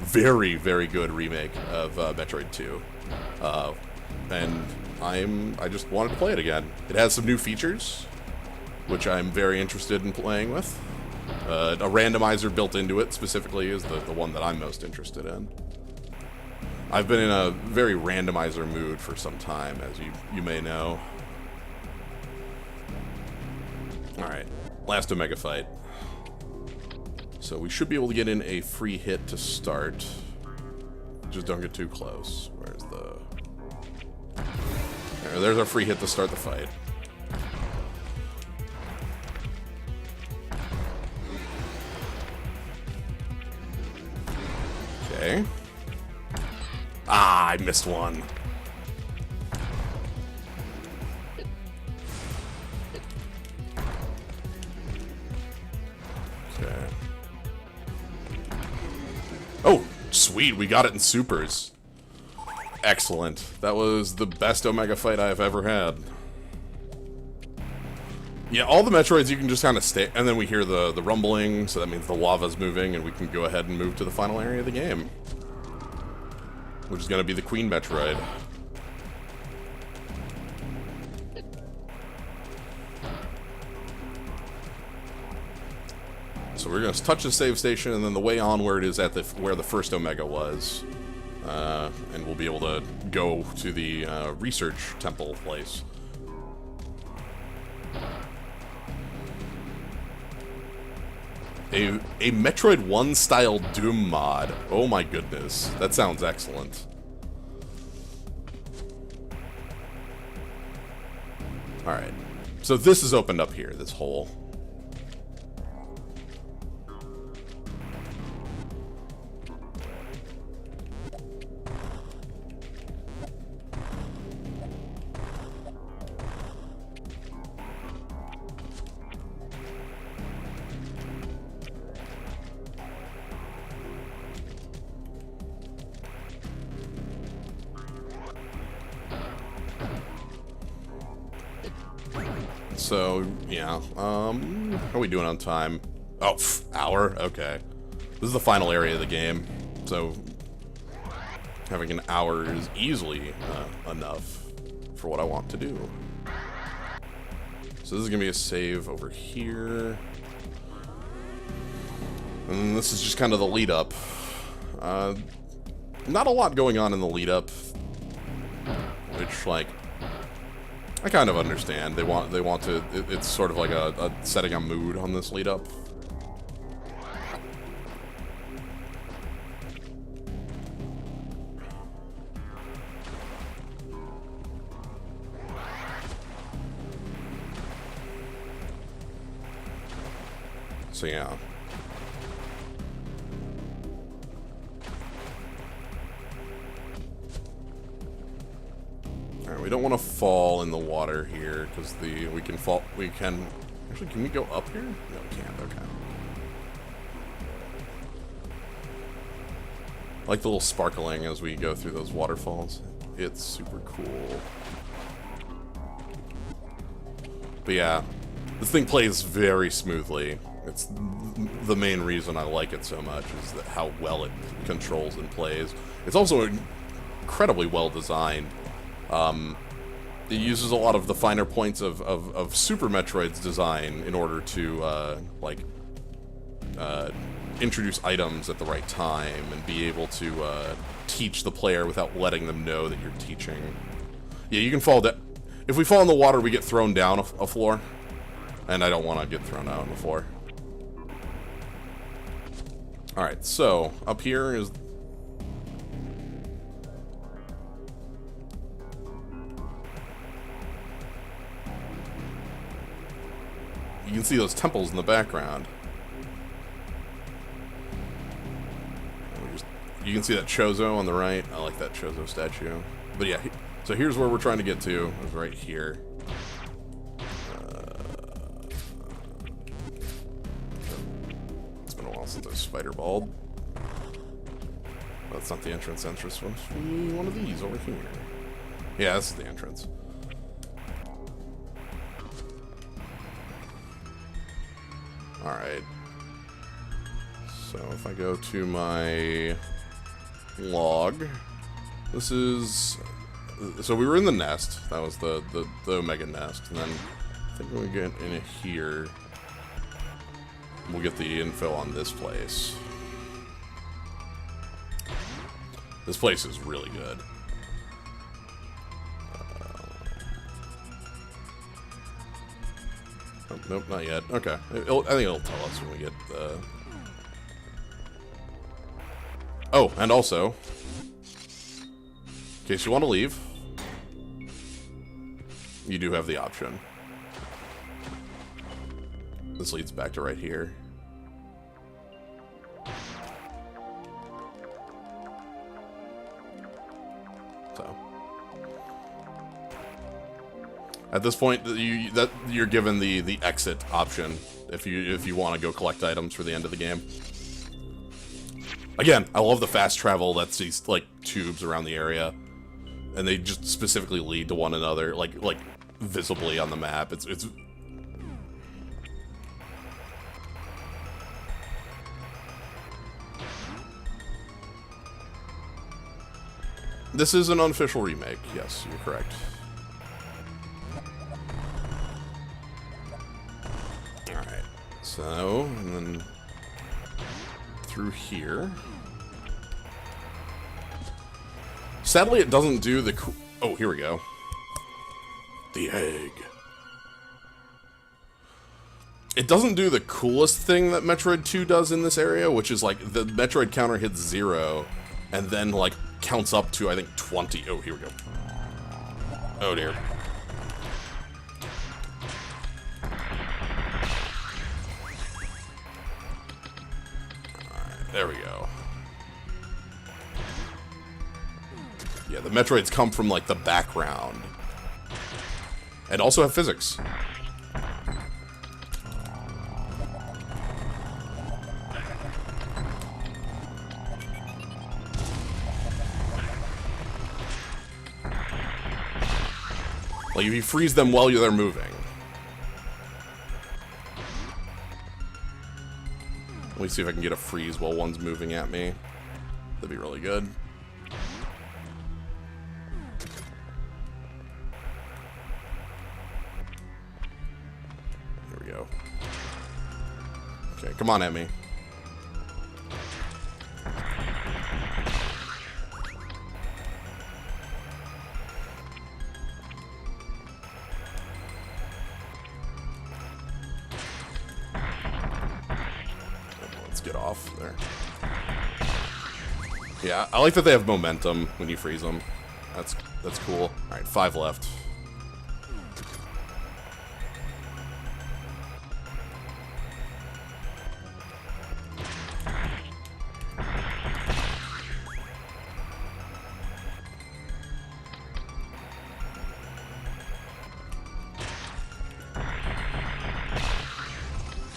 [SPEAKER 1] very, very good remake of Metroid 2. And I just wanted to play it again. It has some new features, which I'm very interested in playing with. A randomizer built into it, specifically, is the one that I'm most interested in. I've been in a very randomizer mood for some time, as you may know. Alright, last Omega fight. So we should be able to get in a free hit to start. Just don't get too close. Where's the... There's our free hit to start the fight. Okay. Ah, I missed one. Okay. Oh, sweet, we got it in supers. Excellent. That was the best Omega fight I've ever had. Yeah, all the Metroids you can just kind of stay, and then we hear the rumbling, so that means the lava's moving, and we can go ahead and move to the final area of the game. Which is going to be the Queen Metroid. So we're going to touch the save station, and then the way onward is at where the first Omega was. And we'll be able to go to the research temple place. A Metroid 1 style Doom mod. Oh my goodness. That sounds excellent. Alright. So this is opened up here, this hole. So, yeah, how are we doing on time? Oh, hour? Okay. This is the final area of the game, so having an hour is easily enough for what I want to do. So this is going to be a save over here. And this is just kind of the lead up. Not a lot going on in the lead up, which, like, I kind of understand. They want to. It's sort of like a setting a mood on this lead up. So yeah. We don't want to fall in the water here because we can actually, can we go up here? No, we can't. Okay. I like the little sparkling as we go through those waterfalls. It's super cool. But yeah, this thing plays very smoothly. It's the main reason I like it so much is that how well it controls and plays. It's also incredibly well designed. It uses a lot of the finer points of Super Metroid's design in order to, introduce items at the right time and be able to, teach the player without letting them know that you're teaching. Yeah, you can fall down. If we fall in the water, we get thrown down a floor. And I don't want to get thrown out on the floor. Alright, so, up here is... You can see those temples in the background. You can see that Chozo on the right. I like that Chozo statue. But yeah, so here's where we're trying to get to. It's right here. It's been a while since I spider-balled. That's not the entrance. Entrance must be one of these over here. Yeah, this is the entrance. Alright. So if I go to my log, this is... So we were in the nest. That was the Omega nest. And then I think when we get in here, we'll get the info on this place. This place is really good. Oh, nope, not yet. Okay. I think it'll tell us when we get the... Oh, and also, in case you want to leave, you do have the option. This leads back to right here. So, at this point, you're given the exit option if you want to go collect items for the end of the game. Again, I love the fast travel that's these like tubes around the area, and they just specifically lead to one another, like visibly on the map. It's This is an unofficial remake. Yes, you're correct. Alright. So, and then through here. Sadly, it doesn't do the oh, here we go. The egg. It doesn't do the coolest thing that Metroid 2 does in this area, which is like the Metroid counter hits 0 and then like counts up to, I think, 20. Oh, here we go. Oh dear. Alright, there we go. Yeah, the Metroids come from like the background. And also have physics. Like, if you freeze them while they're moving. Let me see if I can get a freeze while one's moving at me. That'd be really good. Here we go. Okay, come on at me. Get off there. Yeah, I like that they have momentum when you freeze them. That's cool. Alright, 5 left.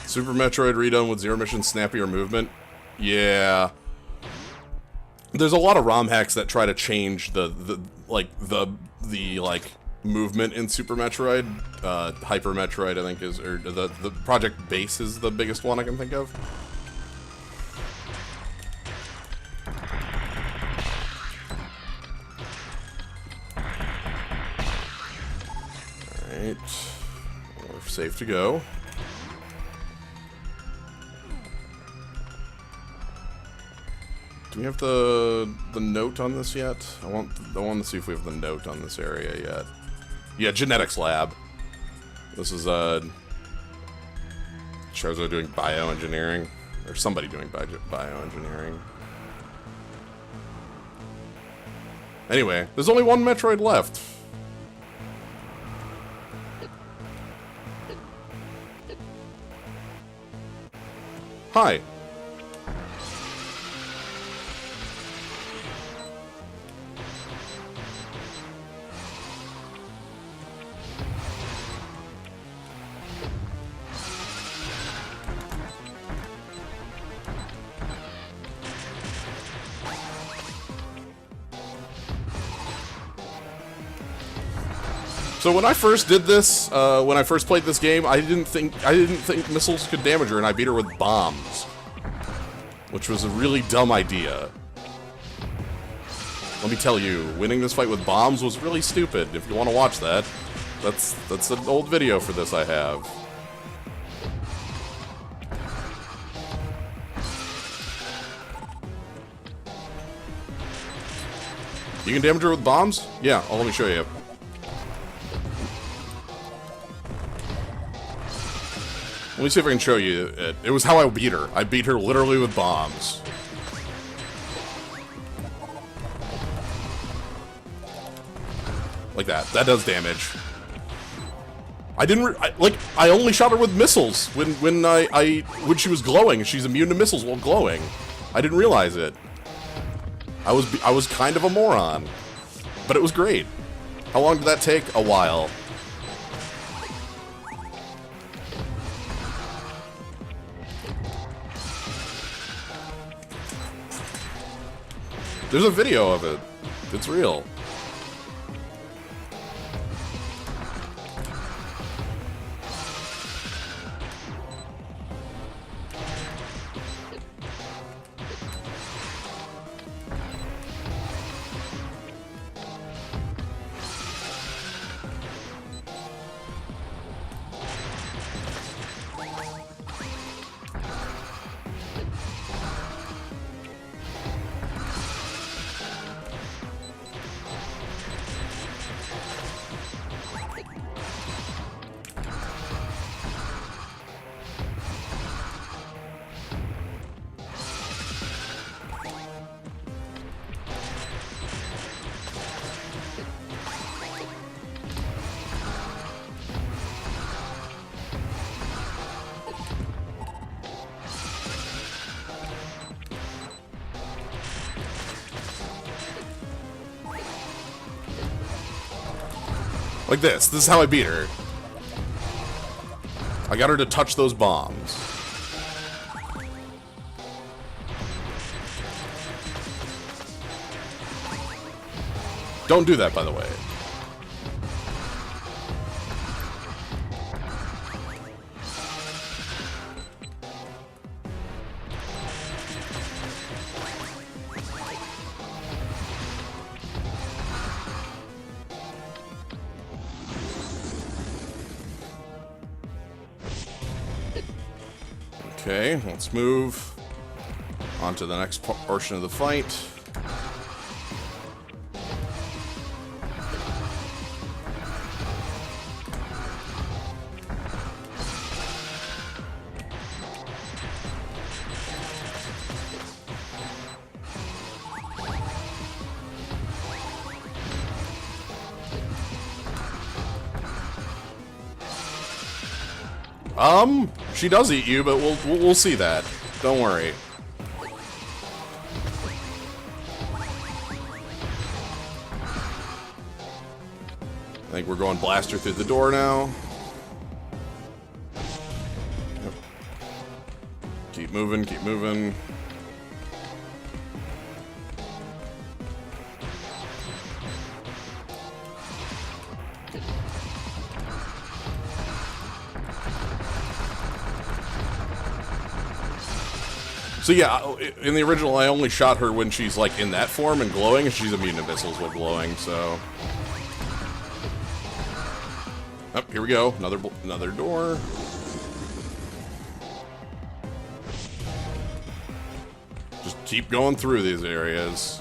[SPEAKER 1] Super Metroid redone with zero mission snappier movement. Yeah. There's a lot of ROM hacks that try to change the movement in Super Metroid. Hyper Metroid, I think, is, or the Project Base is the biggest one I can think of. Alright. We're safe to go. Do we have the note on this yet? I want to see if we have the note on this area yet. Yeah, genetics lab. This is Chozo doing bioengineering, or somebody doing bioengineering. Anyway, there's only one Metroid left. Hi. So when I first did this, when I first played this game, I didn't think missiles could damage her, and I beat her with bombs, which was a really dumb idea. Let me tell you, winning this fight with bombs was really stupid. If you want to watch that, that's an old video for this I have. You can damage her with bombs? Yeah, let me show you. Let me see if I can show you it. It was how I beat her. I beat her literally with bombs. Like that. That does damage. I didn't I only shot her with missiles when she was glowing. She's immune to missiles while glowing. I didn't realize it. I was kind of a moron, but it was great. How long did that take? A while. There's a video of it. It's real. Like this. This is how I beat her. I got her to touch those bombs. Don't do that, by the way. Okay, let's move on to the next portion of the fight. She does eat you, but we'll see that. Don't worry. I think we're going blaster through the door now. Yep. Keep moving, keep moving. So yeah, in the original, I only shot her when she's like in that form and glowing, and she's immune to missiles while glowing. So, oh, here we go, another door. Just keep going through these areas.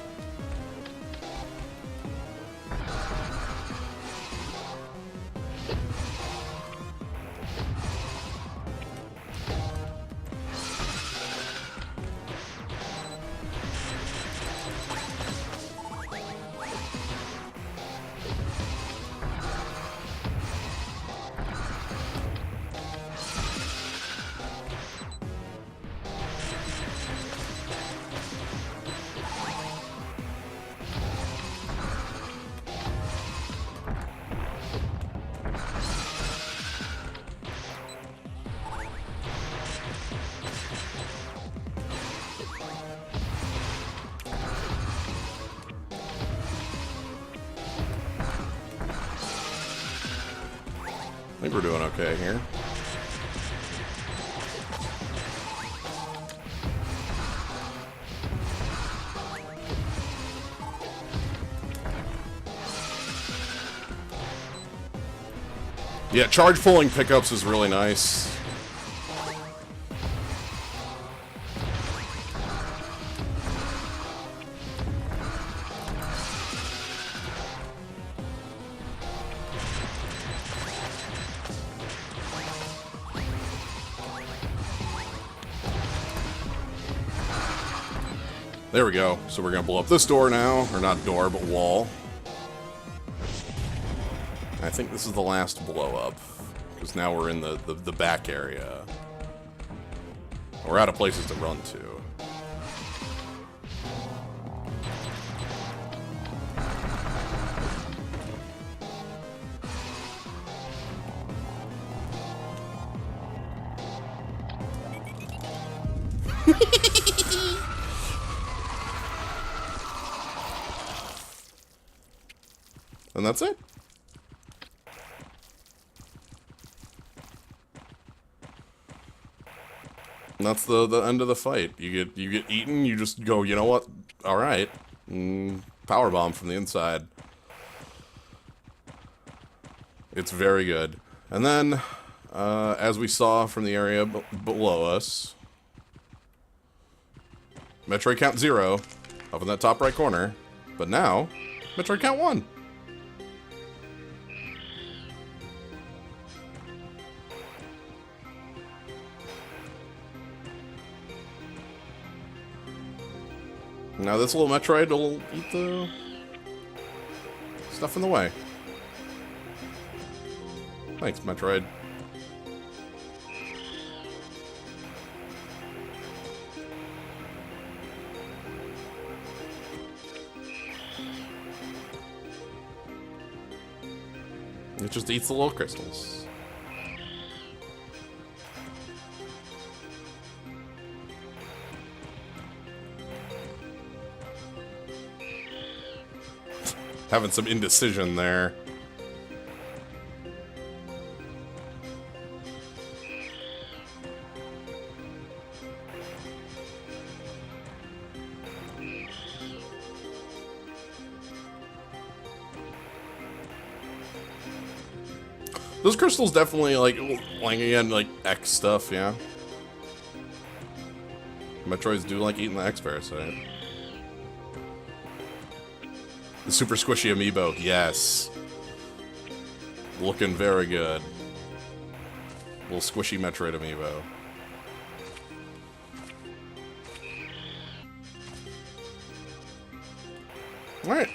[SPEAKER 1] think we're doing okay here. Yeah, charge pulling pickups is really nice. There we go. So we're gonna blow up this door now. Or not door, but wall. I think this is the last blow up. Because now we're in the back area. We're out of places to run to. And that's it. And that's the end of the fight. You get eaten, you just go, you know what? Alright. Powerbomb from the inside. It's very good. And then, as we saw from the area below us, Metroid Count 0, up in that top right corner. But now, Metroid Count 1. Now this little Metroid will eat the stuff in the way. Thanks, Metroid. It just eats the little crystals. Having some indecision there. Those crystals definitely, like again, like X stuff, yeah. Metroids do like eating the X parasite. The super squishy amiibo, yes. Looking very good. Little squishy Metroid amiibo. Alright.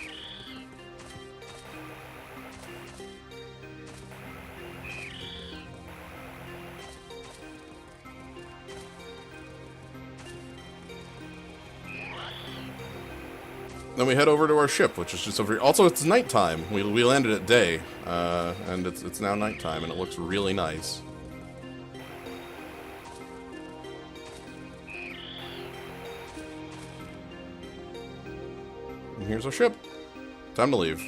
[SPEAKER 1] Then we head over to our ship, which is just over here. Also, it's nighttime. We landed at day, and it's now nighttime, and it looks really nice. And here's our ship. Time to leave.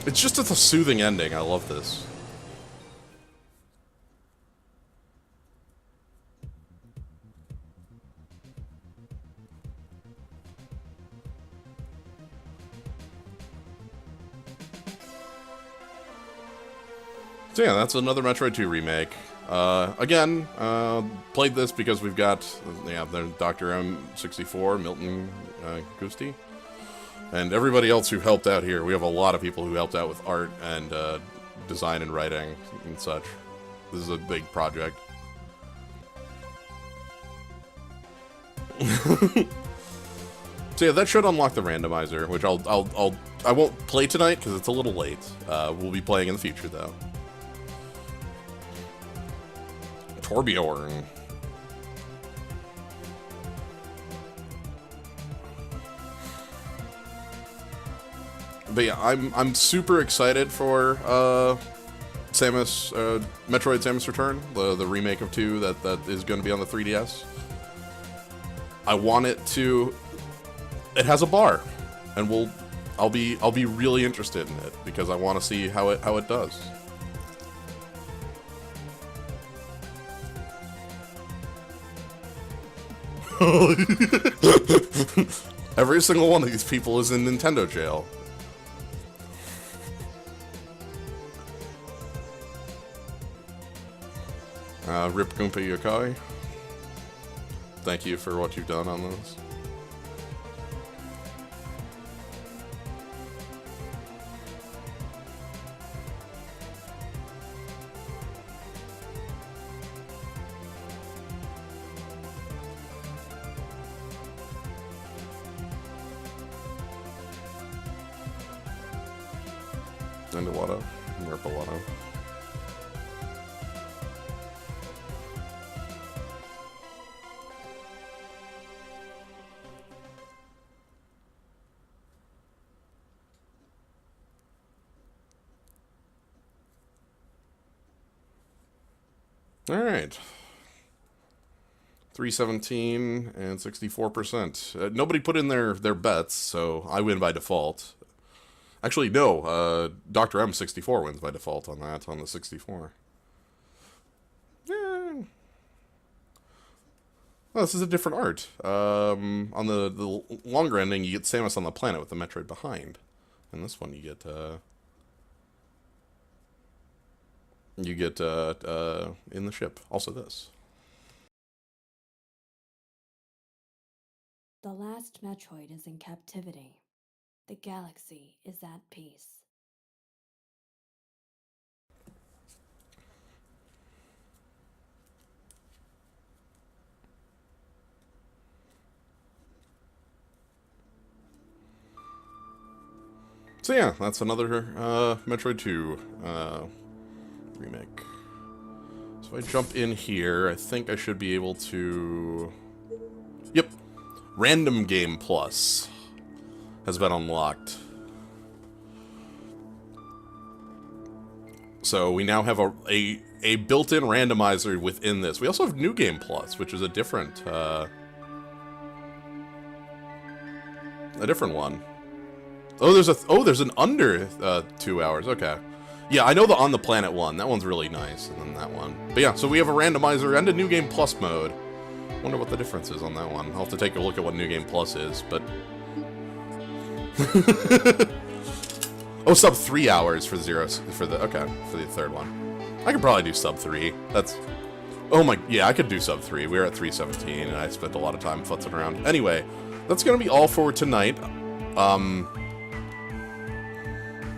[SPEAKER 1] It's just a soothing ending. I love this. So yeah, that's another Metroid 2 remake. Again, played this because we've got, the Dr. M64, Milton Gusti, and everybody else who helped out here. We have a lot of people who helped out with art and design and writing and such. This is a big project. So yeah, that should unlock the randomizer, which I won't play tonight because it's a little late. We'll be playing in the future though. Torbjorn. But yeah, I'm super excited for Samus, Metroid Samus Return, the remake of 2 that is going to be on the 3DS. I want it to. It has a bar, and I'll be really interested in it because I want to see how it does. Every single one of these people is in Nintendo jail. Rip Goompa Yokai. Thank you for what you've done on this. Underwater, Merpawata. All right. 317 and 64%. Nobody put in their bets, so I win by default. Actually, no. Dr. M64 wins by default on that, on the 64. Yeah. Well, this is a different art. On the longer ending, you get Samus on the planet with the Metroid behind. And this one, you get in the ship. Also this.
[SPEAKER 2] The last Metroid is in captivity. The galaxy is at peace.
[SPEAKER 1] So yeah, that's another Metroid 2 remake. So if I jump in here, I think I should be able to... Yep. Random Game Plus has been unlocked. So we now have a built-in randomizer within this. We also have New Game Plus, which is a different one. Oh, there's an under 2 hours. Okay. Yeah, I know the On the Planet one. That one's really nice, and then that one. But yeah, so we have a randomizer and a New Game Plus mode. Wonder what the difference is on that one. I'll have to take a look at what New Game Plus is, but... Oh, sub 3 hours for the third one. I could probably do sub 3. That's... Oh my... Yeah, I could do sub 3. We were at 317, and I spent a lot of time futzing around. Anyway, that's gonna be all for tonight.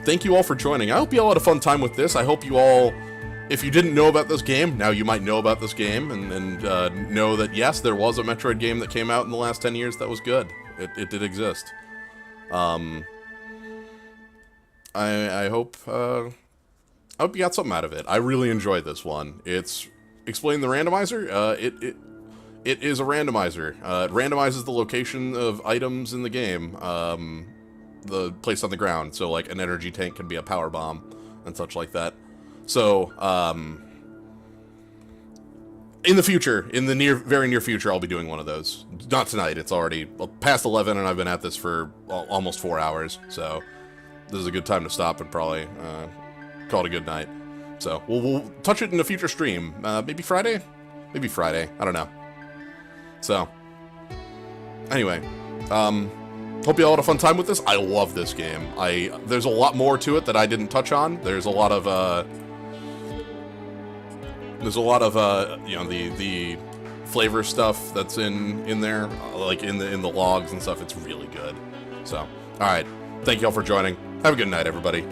[SPEAKER 1] Thank you all for joining. I hope you all had a fun time with this. I hope you all, if you didn't know about this game, now you might know about this game and know that, yes, there was a Metroid game that came out in the last 10 years that was good. It did exist. I hope you got something out of it. I really enjoyed this one. It's explain the randomizer. It is a randomizer. It randomizes the location of items in the game. The place on the ground, so like an energy tank can be a power bomb and such like that. So in the future, in the very near future, I'll be doing one of those. Not tonight, it's already past 11 and I've been at this for almost 4 hours, so this is a good time to stop and probably call it a good night. So we'll touch it in a future stream. Maybe Friday, I don't know. So anyway, hope you all had a fun time with this. I love this game. There's a lot more to it that I didn't touch on. There's a lot of you know, the flavor stuff that's in there, like in the logs and stuff. It's really good. So, all right. Thank you all for joining. Have a good night, everybody.